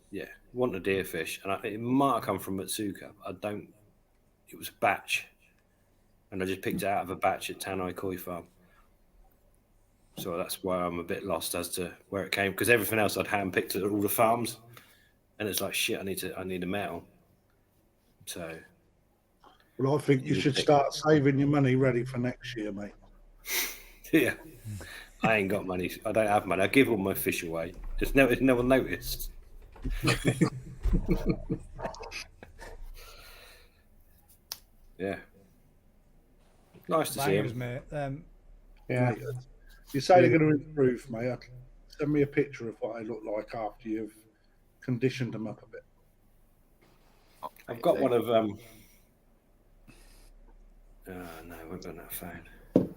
want a deer fish, and it might have come from Matsuka. It was a batch, and I just picked it out of a batch at Tanai Koi Farm. So that's why I'm a bit lost as to where it came, because everything else I'd handpicked at all the farms, and it's like shit. I need a male. So, well, I think you should start saving your money ready for next year, mate. Yeah, I ain't got money. I don't have money. I give all my fish away. No one noticed. Yeah, nice to see him, mate. Yeah. Mate, you say they're going to improve, mate. Send me a picture of what they look like after you've conditioned them up a bit. I've got one of no, I won't be on that phone.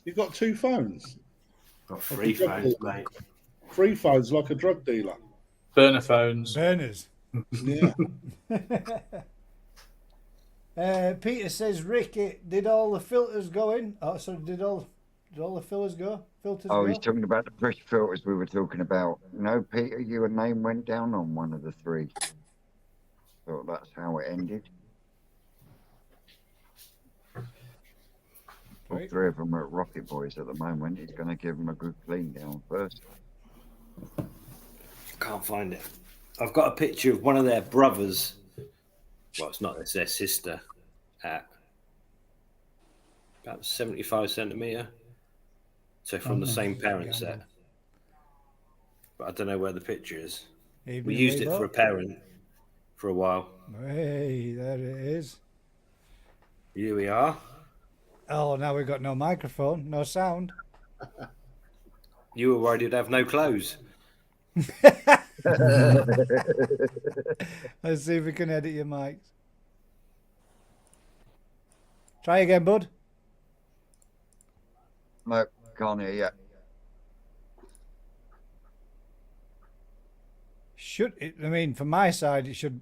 You've got 2 phones. Got 3 phones, mate. 3 phones like a drug dealer. Burner phones. Burners. Yeah. Peter says, Ricky, did all the filters go in? Oh, so did all the filters go? He's talking about the pressure filters we were talking about. No, Peter, your name went down on one of the 3. So that's how it ended. All 3 of them are at Rocket Boys at the moment. He's going to give them a good clean down first. Can't find it. I've got a picture of one of their brothers. Well, it's not. It's their sister at about 75 centimetre. So from the same parent set. But I don't know where the picture is. We used it for a parent for a while. Hey, there it is. Here we are. Oh, now we've got no microphone, no sound. You were worried you'd have no clothes. Let's see if we can edit your mics. Try again, bud. No, can't hear yet. Should it? I mean, from my side, it should.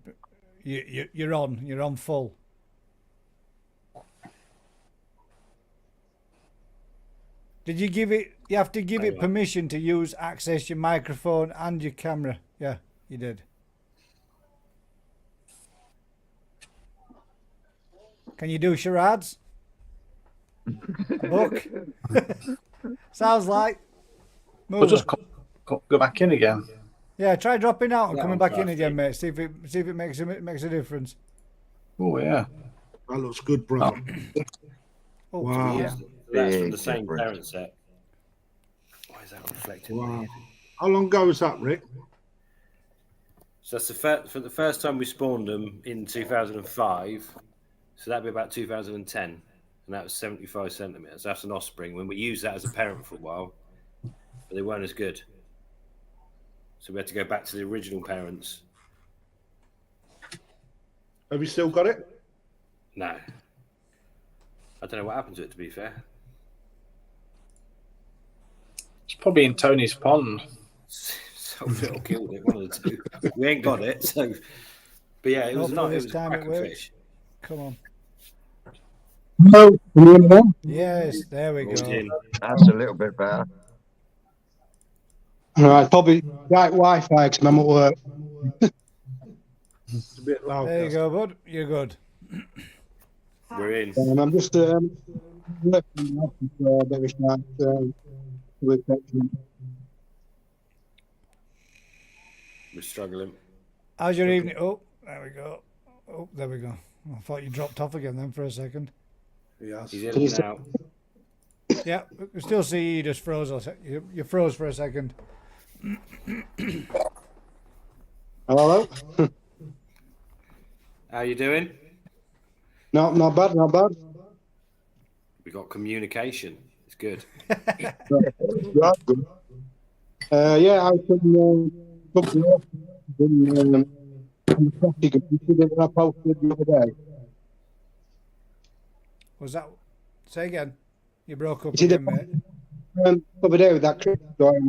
You're on full. Did you give it? You have to give it permission to access your microphone and your camera. Yeah, you did. Can you do charades? A book? Sounds like. We'll just go back in again. Yeah, try dropping out and coming back in again, mate. See if it makes a difference. Oh yeah, that looks good, brother. Oh, wow. Yeah. That's from the same parent set. Why is that reflecting? Wow. How long ago was that, Rick? So that's for the first time we spawned them in 2005. So that'd be about 2010. and that was 75 centimetres. That's an offspring. When we used that as a parent for a while, but they weren't as good. So we had to go back to the original parents. Have you still got it? No. I don't know what happened to it, to be fair. It's probably in Tony's pond. Sold it or killed it, one of the two. We ain't got it, so. But yeah, it was Hopefully not. It this was a time it cracking works. fish. Come on. No, can you hear me now? Yes, there we Rolled go. in. That's a little bit better. Right, probably right Wi-Fi because I'm at work. It's a bit loud. There you go, bud. You're good. We're in. I'm just working in the office for a bit of a chat with section. We're struggling. How's your evening? Oh, there we go. Oh, there we go. I thought you dropped off again then for a second. Yes. He's in and out. Yeah, we can still see you just froze. You froze for a second. Hello? How you doing? No, not bad, not bad. We got communication. It's good. Right, good. Yeah, I can book the office in on the property computer that I posted the other day. Was that? Say again. You broke up You see again, mate. the other day with that crypto story,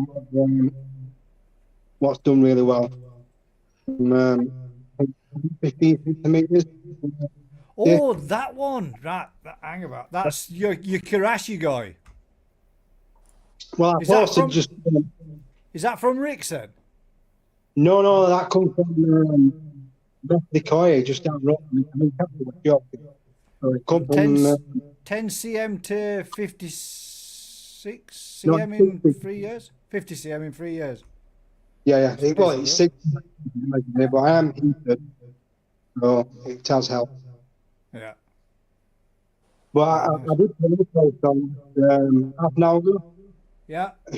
what's done really well. 15 centimeters. Oh, that one. Right. Hang about. That's your Karashi guy. Well, I Is that posted from- just. Is that from Rick's then? No, that comes from the Koya, just down the road. I mean, capital job. So it comes from. 10 cm to 56 cm in 3 years? 50 cm in 3 years. Yeah. Well, it's 6, but I am heated, so it does help. Yeah. But I did put a post on half an hour ago. Yeah. A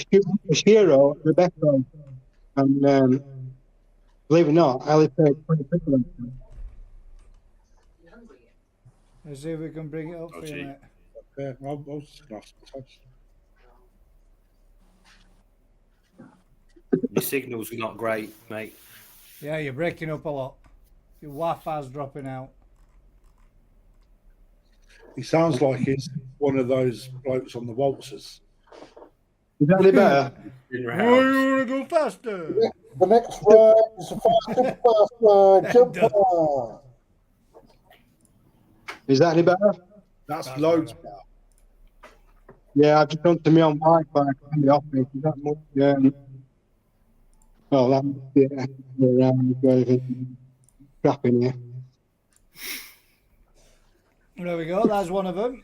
Shiro, Rebecca, and believe it or not, I only paid 20 people. Let's see if we can bring it up for you, mate. Yeah, I was just going to ask the test. Your signal's not great, mate. Yeah, you're breaking up a lot. Your Wi-Fi's dropping out. He sounds like he's one of those blokes on the waltzers. Is that any better? In your Oh, house. you want to go faster? The next word is a faster jumper. Is that any better? That's loads better. Yeah, I've just gone to my own Wi-Fi in the office. Is that much? Oh, that must be around crap in here. There we go. That's one of them.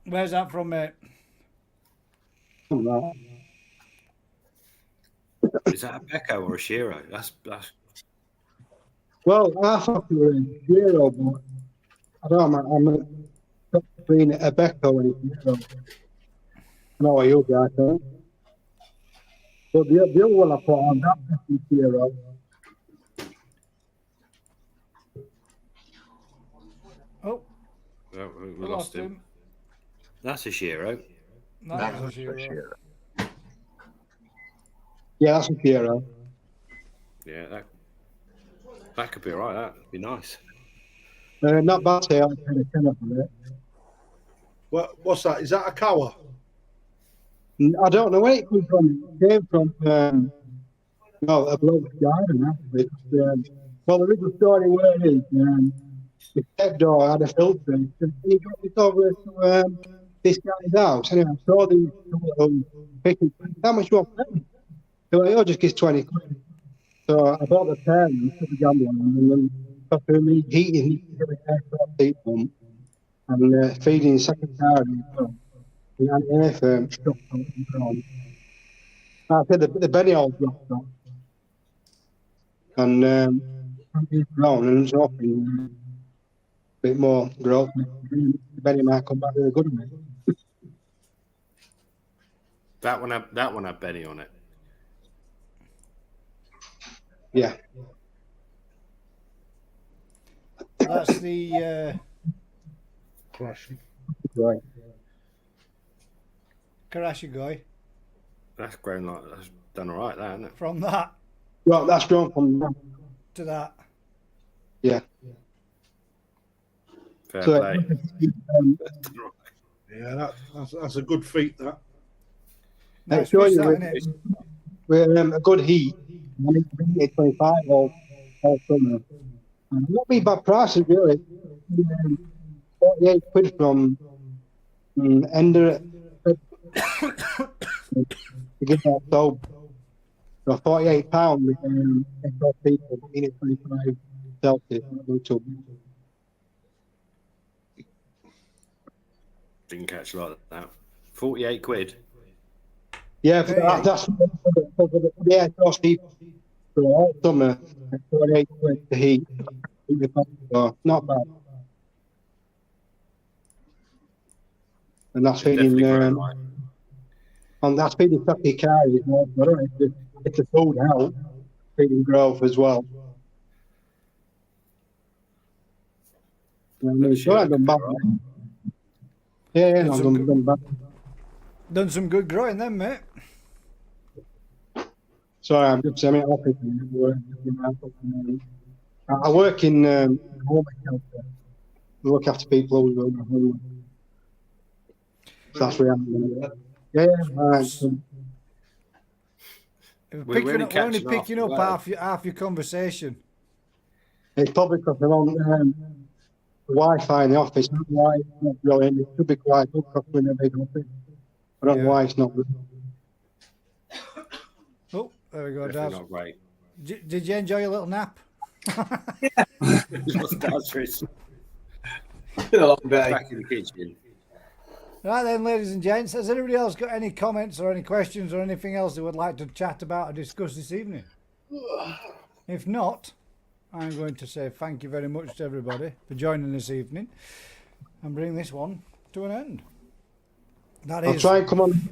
Where's that from, mate? Is that a Becco or a Shiro? That's Well, I thought you were a Shiro, but I don't know. I'm between a Becco and a Shiro. I know what you guys think. But the other one I put on, that's a Shiro. Oh, we lost him. That's a Shiro. That's a Shiro. Yeah, that's a Shiro. Yeah, that could be alright. That'd be nice. Not bad here. I'm kind of tenner for it. What's that? Is that a Kawa? I don't know where it came from. It came from a bloke's garden, actually. Well, there is a story where it is. The stepdaughter had a filter. He got it over to this guy's house. Anyway, I saw these two little pictures. How much you want for them? So I just gives 20 quid. So I bought the pair and took the gamble on them. And then got to me heating the aircraft heat pump and feeding the second car. And air firm stuck on the ground. I said the belly all dropped off. And grown and it's offering a bit more growth. The belly might come back really good on it. That one had Benny on it. Yeah. that's the Right. Karashigoi. That's grown like that's done all right, that isn't it? From that Well, that's grown from that. to that. Yeah. Fair So, play. Yeah, that's a good feat. That. Nice sure fish, you that, would. innit? With a good heat, I need to be at 25 all summer. Not be bad prices, really. 48 quid from Ender. To get that sold. So £48 with across people being at 25 Celsius. Didn't catch a lot of that. 48 quid. Yeah, that's for the across people. So all summer, 48 quid to heat. So not bad. And that's feeding, and that's feeding 50 carries. I don't know if it's a food out, feeding growth as well. You know what I mean? So I've done bad. Yeah, I've done bad. Done some good growing then, mate. Sorry, I'm just saying office. I work in home health. We look after people who are home. So that's where I'm. Yeah, all right. We're only picking up half your conversation. It's probably because they're on the Wi-Fi in the office. Not why it's not growing. It should be quite good because we're in a big office. I don't know why it's not good. Oh, there we go, Definitely Daz. not great. Did you enjoy your little nap? It's been a long day. Back in the kitchen. Right then, ladies and gents, has anybody else got any comments or any questions or anything else they would like to chat about or discuss this evening? If not, I'm going to say thank you very much to everybody for joining this evening and bring this one to an end. I'll try and come on.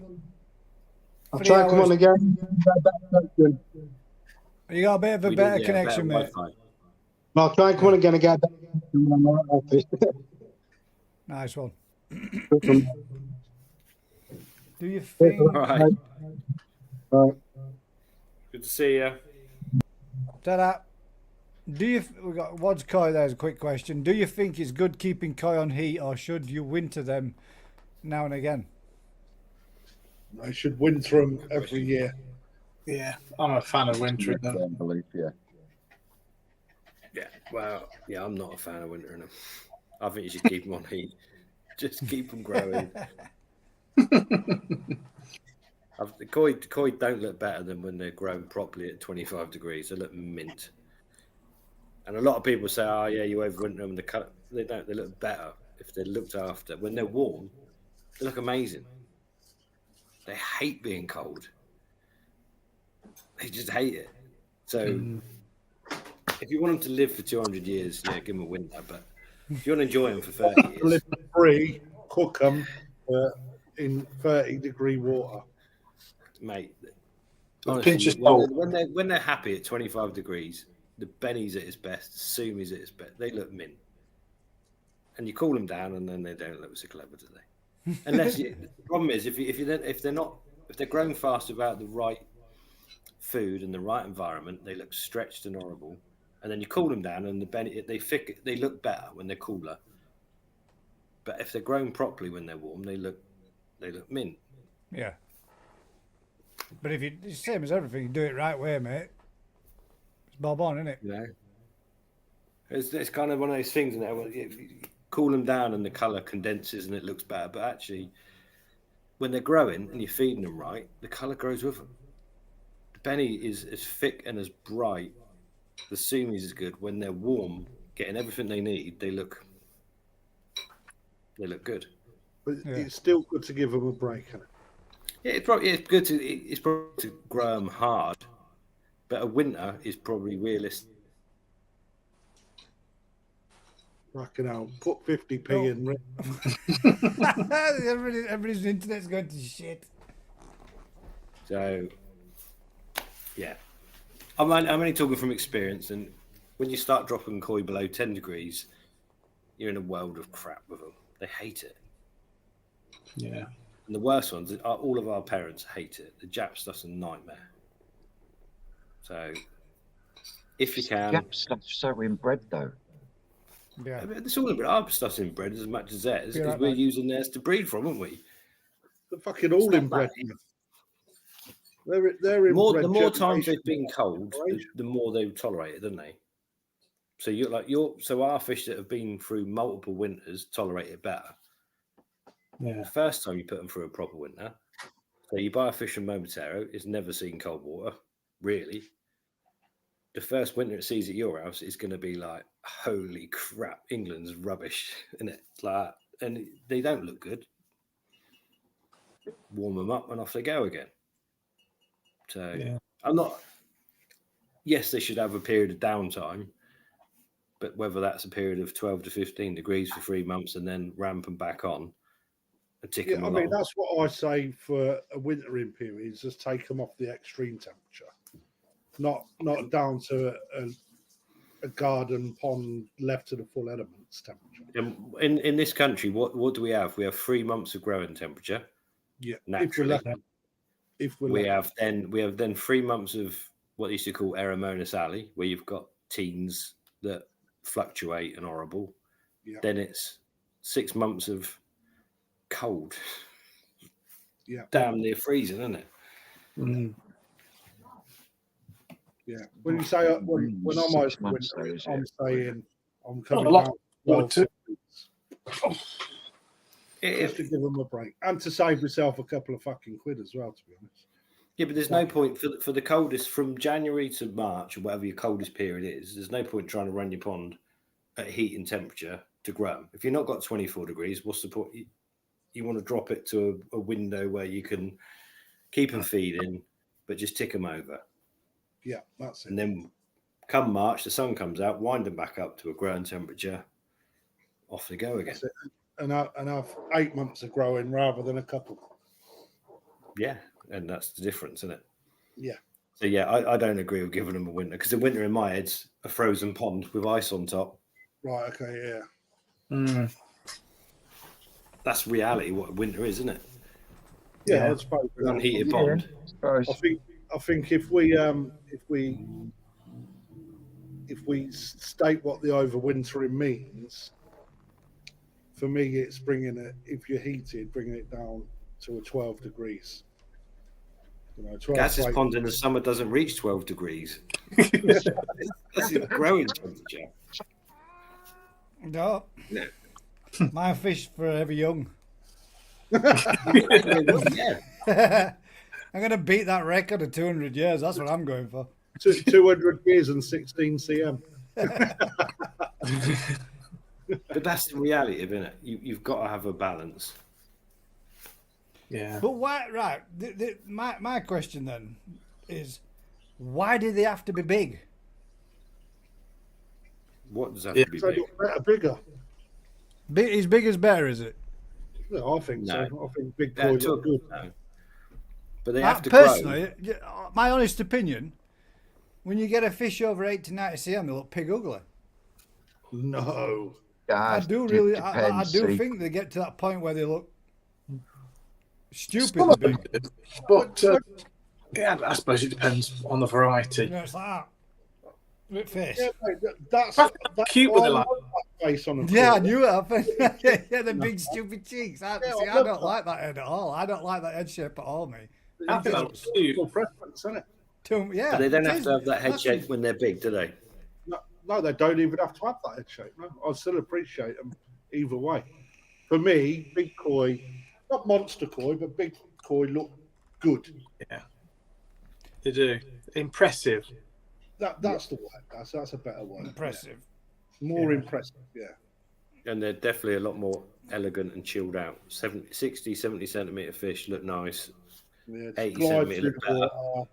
I'll try and come on again. You got a bit of a better connection, mate. I'll try and come on again and get a better connection when I'm at office. Nice one. Do you think? All right. Good to see you. Ta-da. We got Wad's koi? There's a quick question. Do you think it's good keeping koi on heat, or should you winter them now and again? I should winter them every year. Yeah, I'm a fan of wintering them. Yeah, well, yeah, I'm not a fan of wintering them. I think you should keep them on heat. Just keep them growing. The koi don't look better than when they're grown properly at 25 degrees. They look mint. And a lot of people say, oh, yeah, you overwinter them. They don't. They look better if they're looked after. When they're warm, they look amazing. They hate being cold. They just hate it. So if you want them to live for 200 years, yeah, give them a winter. But if you want to enjoy them for 30 years. Live free, cook them in 30-degree water. Mate, honestly, salt. when they're happy at 25 degrees, the Benny's at its best, the Sumi's at its best. They look mint. And you cool them down, and then they don't look so clever, do they? The problem is if they're grown fast without the right food and the right environment, they look stretched and horrible. And then you cool them down, and they look better when they're cooler. But if they're grown properly when they're warm, they look mint. Yeah. But if it's the same as everything, you do it right way, mate. It's bob on, isn't it? You know, it's kind of one of those things, you know, you cool them down and the colour condenses and it looks better. But actually, when they're growing and you're feeding them right, the colour grows with them. The Benny is as thick and as bright. The Sumis is good. When they're warm, getting everything they need, they look good. But it's still good to give them a break, isn't it? Yeah, it's good to grow them hard, but a winter is probably realistic. Fucking hell, put 50p in. Everybody's internet's going to shit. So, yeah, I'm only talking from experience. And when you start dropping koi below 10 degrees, you're in a world of crap with them. They hate it. Yeah. And the worst ones are all of our parents hate it. The Jap stuff's a nightmare. So, if you can, Jap stuff's so inbred though. Yeah. It's all about our stuff's inbred as much as theirs because right, we're mate. using theirs to breed from, aren't we? They're fucking all not inbred. bad. They're inbred. The more times they've generation been cold, the more they tolerate it, don't they? So so our fish that have been through multiple winters tolerate it better. Yeah. The first time you put them through a proper winter, so you buy a fish from Momotaro, it's never seen cold water, really. The first winter it sees at your house is going to be like, holy crap, England's rubbish, isn't it? It's like, and they don't look good. Warm them up and off they go again. So Yeah. I'm not. Yes, they should have a period of downtime, but whether that's a period of 12 to 15 degrees for 3 months and then ramp them back on and tick them I along. mean, that's what I say for a wintering period, is just take them off the extreme temperature. Not down to a garden pond left to the full elements temperature. In this country, what do we have? We have 3 months of growing temperature. Yeah, naturally. If we're we lucky. have then 3 months of what they used to call Aeromonas alley, where you've got teens that fluctuate and horrible. Yeah. Then it's 6 months of cold. Yeah. Damn near freezing, isn't it? Mm. Yeah. When you say when I'm over months, winter, though, is I'm it? saying I'm Not coming a lot. down Well, 12 weeks. Just to give them a break and to save yourself a couple of fucking quid as well, to be honest. Yeah, but there's no point for the coldest from January to March or whatever your coldest period is. There's no point trying to run your pond at heat and temperature to grow 'em. If you're not got 24 degrees, what's the point? You want to drop it to a window where you can keep them feeding, but just tick them over. Yeah, that's it. And then come March, the sun comes out, wind them back up to a growing temperature. Off they go again. That's it. And have 8 months of growing rather than a couple. Yeah, and that's the difference, isn't it? Yeah. So yeah, I don't agree with giving them a winter because the winter in my head's a frozen pond with ice on top. Right. Okay. Yeah. Mm. That's reality. What winter is, isn't it? Yeah. I suppose. An unheated pond. I think if we state what the overwintering means, for me, it's bringing it. If you're heated, bringing it down to a 12 degrees. 12 Gas's to 8. pond in the summer doesn't reach 12 degrees. That's a growing temperature. No. Yeah. My fish forever young. Yeah. I'm going to beat that record of 200 years. That's what I'm going for. 200 years and 16 cm. But that's the reality of it. You've got to have a balance. Yeah. But why? Right. My question then is, why do they have to be big? What does that have to be So big? better, bigger. As big as better, is it? Yeah, I think so. I think big Yeah, koi look good. no. But they have to Personally, grow. my honest opinion, when you get a fish over 8 to 90 cm, they look pig ugly. No. I do really. I do think they get to that point where they look stupidly big. But yeah, I suppose it depends on the variety. You know, it's like that. Bit face. Yeah, mate, that's cute with the I like. love that face on a Yeah, I koi. knew it. I think. Yeah, the big stupid cheeks. I don't like that head at all. I don't like that head shape at all, mate. I think that looks cute. Personal preference, isn't it? Yeah, But they don't it have is. to have that head That's- shape when they're big, do they? No, they don't even have to have that head shape. No, I still appreciate them either way. For me, big koi, not monster koi, but big koi look good. Yeah, they do. Impressive. That's the word. That's a better word. Impressive. Yeah. More impressive. Yeah. And they're definitely a lot more elegant and chilled out. 60, 70 centimetre fish look nice. Yeah, 80 glide centimetre through look the better. water.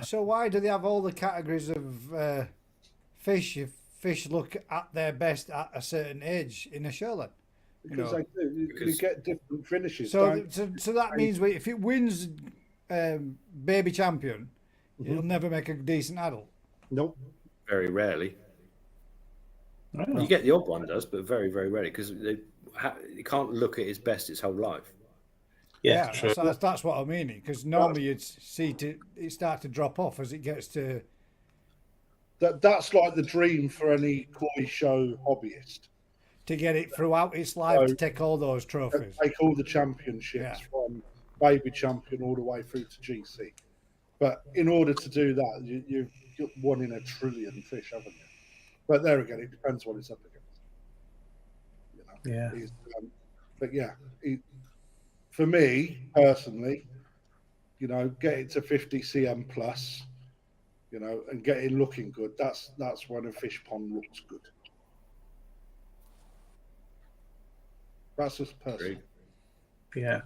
So why do they have all the categories of fish? If fish look at their best at a certain age in a show, then? Because they do. You get different finishes. So don't so that means if it wins baby champion, it'll never make a decent adult. Nope. Very rarely. You get the odd one does, but very, very rarely because you can't look at his best its whole life. Yeah, that's what I mean. Because normally you'd see it start to drop off as it gets to. That's like the dream for any koi show hobbyist. To get it throughout its life, to take all those trophies. Take all the championships from baby champion all the way through to GC. But in order to do that, you've got 1 in a trillion fish, haven't you? But there again, it depends what it's up against. You know? Yeah. But yeah, for me personally, you know, get it to 50 cm plus, you know, and get it looking good. That's when a fish pond looks good. That's just personal. Yeah.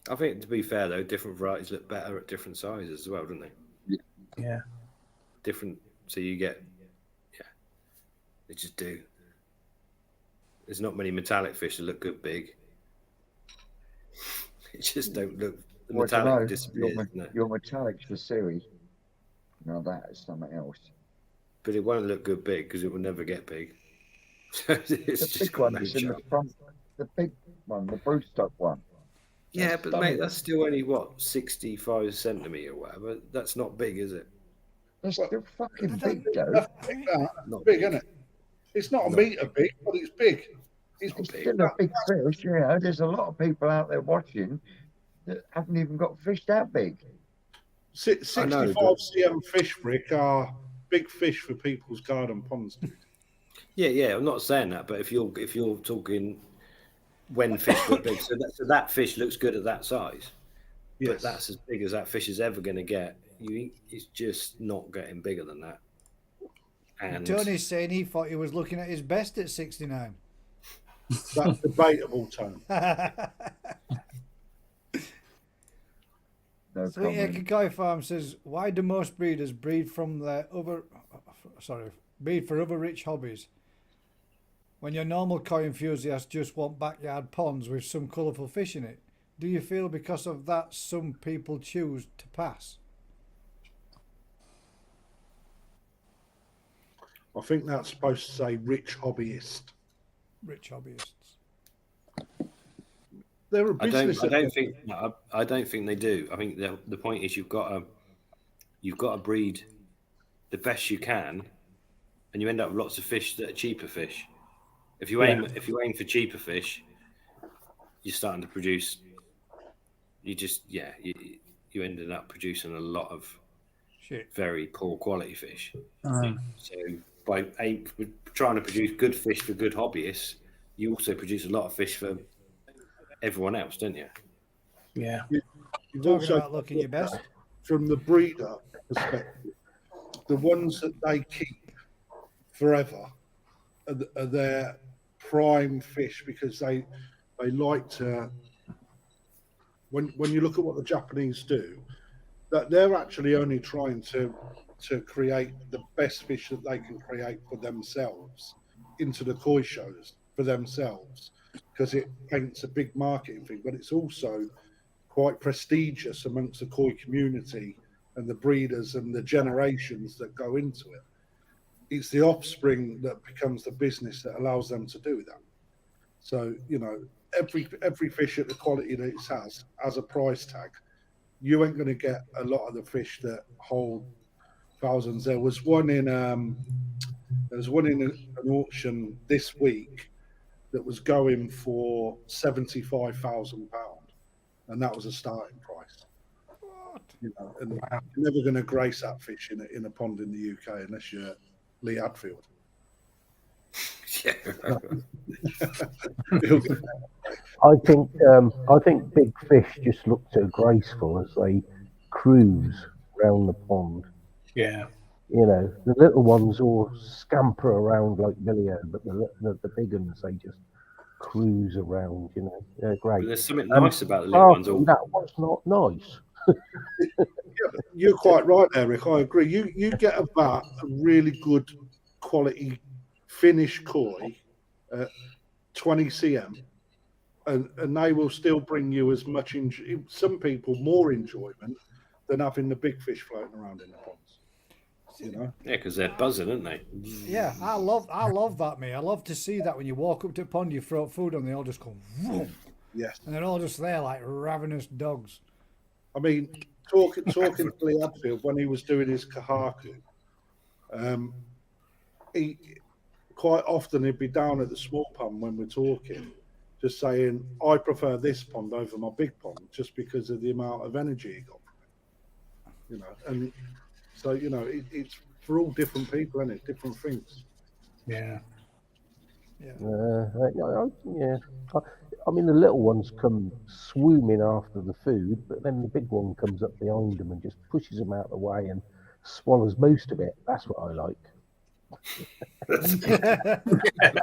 I think, to be fair though, different varieties look better at different sizes as well, don't they? Yeah. Different, so you get, they just do. There's not many metallic fish that look good big. It just don't look. The metallic disappears. Your metallics for series. Now that is something else. But it won't look good big because it will never get big. It's the just big one is in the front. The big one, the broodstock one. Yeah, but mate, that's still only 65 centimetre or whatever. That's not big, is it? That's still fucking big, though. Not big, isn't it? It's not a metre big, but it's big. It's still a big fish. You know, there's a lot of people out there watching that haven't even got fish that big. 65 cm fish, Rick, are big fish for people's garden ponds, dude. Yeah. I'm not saying that, but if you're talking when fish look big, so that fish looks good at that size, but that's as big as that fish is ever going to get. It's just not getting bigger than that. And Tony's saying he thought he was looking at his best at 69. That's debatable, Tony. Sweet Acre Koi Farm says, why do most breeders breed for other rich hobbies when your normal koi enthusiasts just want backyard ponds with some colourful fish in it? Do you feel because of that some people choose to pass? I think that's supposed to say rich hobbyist. Rich hobbyists. They're a business. I don't think they do. I think the point is you've got to breed the best you can, and you end up with lots of fish that are cheaper fish. If you aim for cheaper fish, you're starting to produce. You ended up producing a lot of very poor quality fish. So by trying to produce good fish for good hobbyists, you also produce a lot of fish for everyone else, don't you? Yeah. You've Talking also about looking your best. From the breeder perspective, the ones that they keep forever are their prime fish because they like to. When you look at what the Japanese do, that they're actually only trying to create the best fish that they can create for themselves into the koi shows for themselves, because it paints a big marketing thing, but it's also quite prestigious amongst the koi community and the breeders and the generations that go into it. It's the offspring that becomes the business that allows them to do that. So, you know, every fish at the quality that it has a price tag. You ain't going to get a lot of the fish that hold thousands. There was one in an auction this week that was going for £75,000, and that was a starting price. What? You know, and you're never going to grace that fish in a pond in the UK unless you're Lee Hadfield. I think big fish just look so graceful as they cruise around the pond. Yeah. You know, the little ones all scamper around like Millio, but the big ones, they just cruise around, you know. They're great. But there's something nice about the little ones. That was not nice. You're quite right there, Rick. I agree. You get a really good quality Finnish koi at 20 cm, and they will still bring you as much, some people more enjoyment than having the big fish floating around in the ponds. you know. Yeah, because they're buzzing, aren't they? Yeah, I love that, mate. I love to see that when you walk up to a pond, you throw food on, they all just go, vroom, Yes. and they're all just there like ravenous dogs. I mean, talking to Lee Hadfield when he was doing his kahaku, he quite often he'd be down at the small pond when we're talking, just saying, I prefer this pond over my big pond just because of the amount of energy he got from it. You know, and so, you know, it's for all different people, isn't it? Different things. Yeah. Yeah. I mean, the little ones come swooming after the food, but then the big one comes up behind them and just pushes them out of the way and swallows most of it. That's what I like.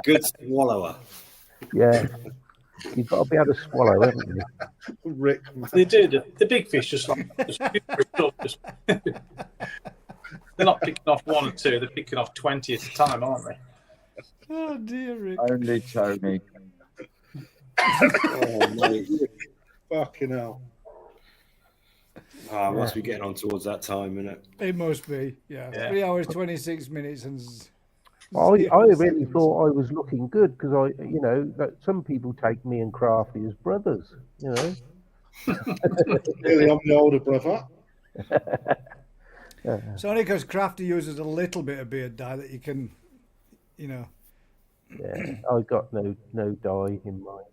Good swallower. Yeah. You've got to be able to swallow, haven't you? Rick, They do. The big fish just like they're not picking off one or two. They're picking off 20 at a time, aren't they? Oh dear, Rick. Only Tony. Oh, mate. Fucking hell. I must be getting on towards that time, innit? It must be. Yeah. 3 hours 26 minutes and. I really thought I was looking good because you know, that some people take me and Crafty as brothers, you know. Really, I'm the older brother. It's only because Crafty uses a little bit of beard dye that you can, you know. Yeah, I got no dye in mine.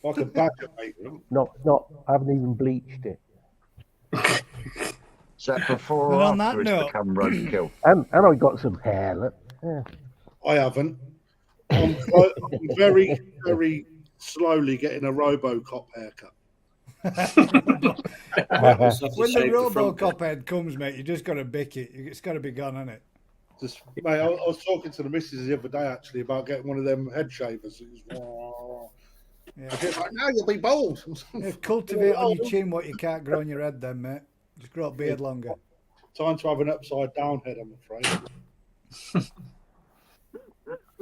Like a badger, mate. I haven't even bleached it. Is that before And or on that after it's note- become roadkill? And I got some hair. Look. Yeah. I haven't. I'm very, very slowly getting a RoboCop haircut. When the RoboCop head comes, mate, you just got to bick it. It's got to be gone, hasn't it? Just, mate, I was talking to the missus the other day actually about getting one of them head shavers. It was, I get like, now you'll be bald. Yeah, cultivate on your chin what you can't grow on your head, then, mate. Just grow a beard longer. Time to have an upside down head, I'm afraid.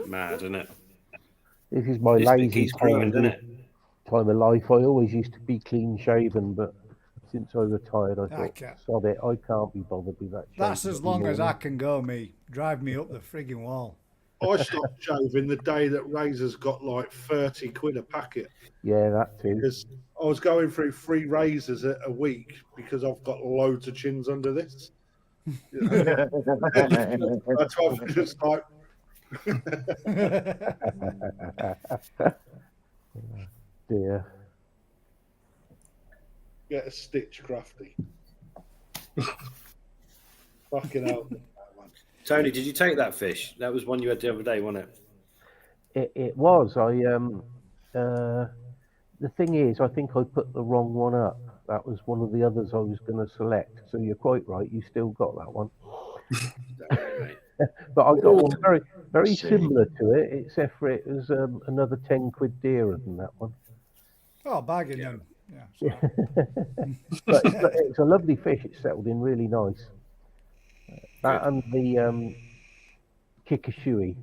Mad, isn't it? This is my This bit lazy keeps growing, doesn't it? time of life. I always used to be clean shaven, but since I retired, I thought, can't. sod it, I can't be bothered with that. That's shaving as long as I anymore. can go, me. Drive me up the frigging wall. I stopped shaving the day that razors got like 30 quid a packet. Yeah, that too. Because I was going through 3 razors a week because I've got loads of chins under this. You know? That's why I'm just like. Dear. Get a stitch, Crafty. Fucking hell. Tony, did you take that fish? That was one you had the other day, wasn't it? It was. The thing is, I think I put the wrong one up. That was one of the others I was going to select. So you're quite right. You still got that one. But I got one very, very similar to it, except for it was another 10 quid dearer than that one. Oh, bagging them. Yeah. But it's a lovely fish. It's settled in really nice. That and the kikashui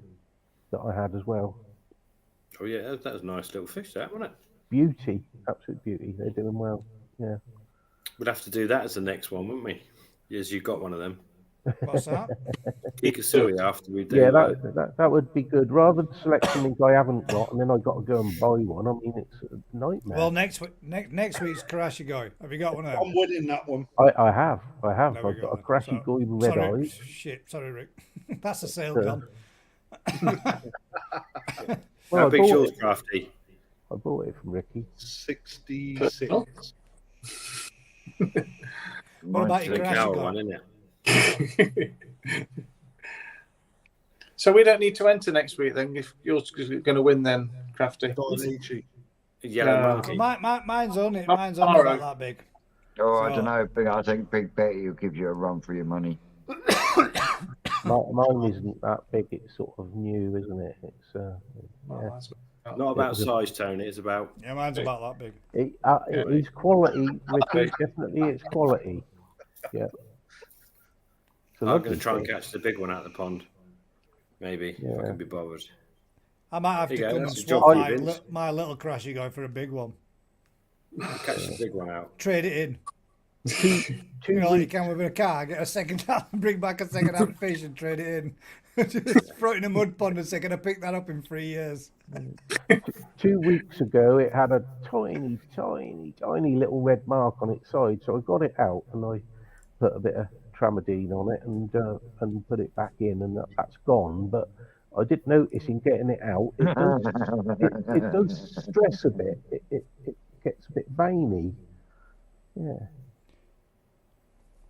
that I had as well. Oh yeah, that was a nice little fish, that wasn't it? Beauty, absolute beauty. They're doing well. Yeah. We'd have to do that as the next one, wouldn't we? Yes, you got one of them. What's that? Kikasui after we do. Yeah, that would be good. Rather than select something I haven't got and then I got to go and buy one. I mean, it's a nightmare. Well, next week's Karashigoi. Have you got one of them? I'm winning that one. I have. There I've we got go a then. Crashy Goy with red Sorry, eyes. shit. Sorry, Rick. That's a sale So- gone. Well, How I big's bought yours, it- Crafty? I bought it from Ricky. 66. What about your The cow Karashigoi? one, isn't it? So we don't need to enter next week then. If you're going to win, then Crafty. Daiichi. Yellow monkey. Mine's only Alright. about that big. Oh, I So- don't know. I think Big Betty will give you a run for your money. Mine isn't that big. It's sort of new, isn't it? It's yeah. Not about size, Tony. It's about. Yeah, mine's about that big. It is quality, Ricky. Definitely, it's quality. Yeah. It's a I'm lovely going to try and fish. catch the big one out of the pond. Maybe if I can be bothered. I might have There to you go, come and that's a swap job for my, you, Vince. my little Karashigoi for a big one. Catch the big one out. Trade it in. two You know, like you weeks, can with a car, get a second hand, bring back a second hand fish and trade it in. Just throw it in a mud pond and say, can I pick that up in 3 years? 2 weeks ago, it had a tiny little red mark on its side. So I got it out and I put a bit of tramadine on it and put it back in, and that's gone. But I did notice in getting it out, it does stress a bit. It gets a bit veiny. Yeah.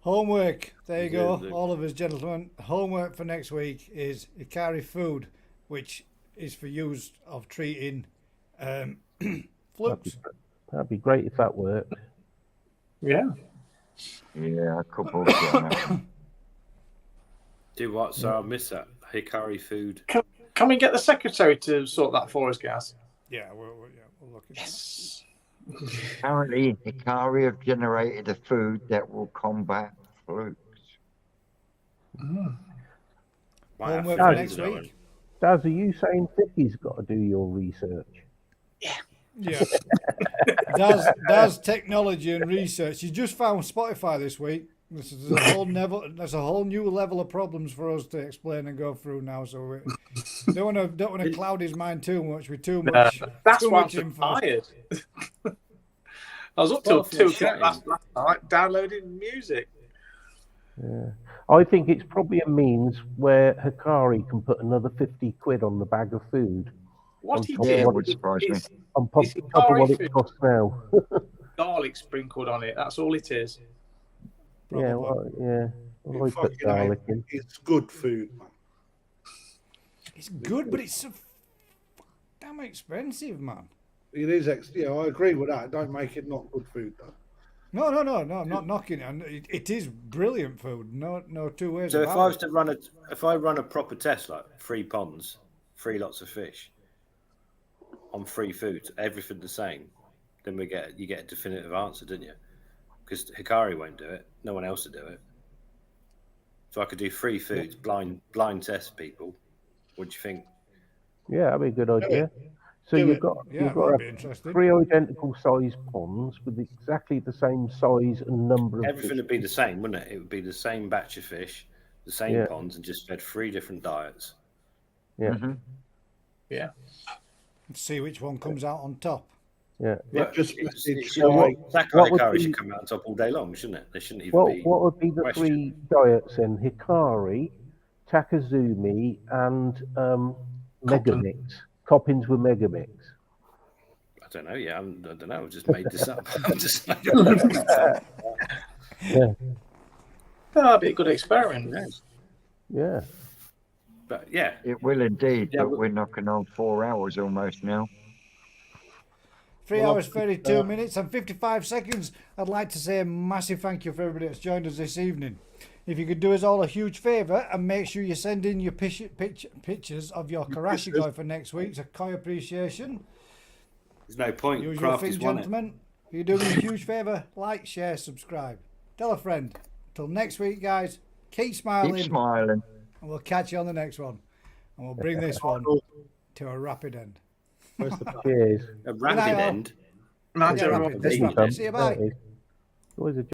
Homework. There you go. Yeah, All of us gentlemen. Homework for next week is Hikari food, which is for use of treating flukes. That'd be great if that worked. Yeah. Yeah, I could bullshit on that one. Do what? So I missed that. Hikari food. Can we get the secretary to sort that for us, Gaz? Yeah, we'll look at Yes. Apparently, Hikari have generated a food that will combat flukes. Might have Homework to for read next that week. one. Daz, are you saying Vicky's got to do your research? Yeah. Does technology and research. She just found Spotify this week. This is a whole there's a whole new level of problems for us to explain and go through now. So we don't want to cloud his mind too much with too much. That's too why I'm much so info. tired. I was up till Spotify 2 o'clock chatting. last night downloading music. Yeah. I think it's probably a means where Hikari can put another 50 quid on the bag of food. What he top did of what would surprise me. on It's top of what Hikari it food. costs now. Garlic sprinkled on it. That's all it is. Yeah, well, yeah. Well, I put Fucking hell, garlic in. it's good food, man. It's good, but it's so damn expensive, man. It is, yeah, I agree with that. Don't make it not good food, though. No, I'm not knocking it. And it is brilliant food. No two ways So if about I was it. to run a proper test, like 3 ponds, 3 lots of fish, on free food, everything the same, then you get a definitive answer, didn't you? Because Hikari won't do it. No one else will do it. So I could do free foods, blind test people. What do you think? Yeah, that'd be a good idea. So Do you've it. got Yeah, you've it might got be interesting. 3 identical size ponds with exactly the same size and number of Everything fish. would be the same, wouldn't it? It would be the same batch of fish, the same Yeah. ponds, and just fed 3 different diets. Yeah, Yeah. See which one comes out on top. yeah. Yeah, just it's, message So like, what would Hikari be- should come out on top all day long, shouldn't it? They shouldn't even be. What would be the questioned. 3 diets then? Hikari, Takazumi, and Megamix. Coppins with Megamix. I don't know. Yeah, I don't know. I just made this up. Yeah, That'd be a good experiment. yeah. But yeah, It will indeed, Yeah, but we're knocking on 4 hours almost now. 3 Well, hours, 32 minutes and 55 seconds. I'd like to say a massive thank you for everybody that's joined us this evening. If you could do us all a huge favour and make sure you send in your pictures of your Karashigoi for next week's a koi appreciation. there's no point. Usual Craft thing, is won it. gentlemen. If you do me a huge favour, like, share, subscribe. Tell a friend. Till next week, guys, keep smiling. Keep smiling. And we'll catch you on the next one. And we'll bring this one to a rapid end. Cheers. A rapid night, all. end. Imagine Yeah, everyone- rapid. This rapid. See you, bye. Always a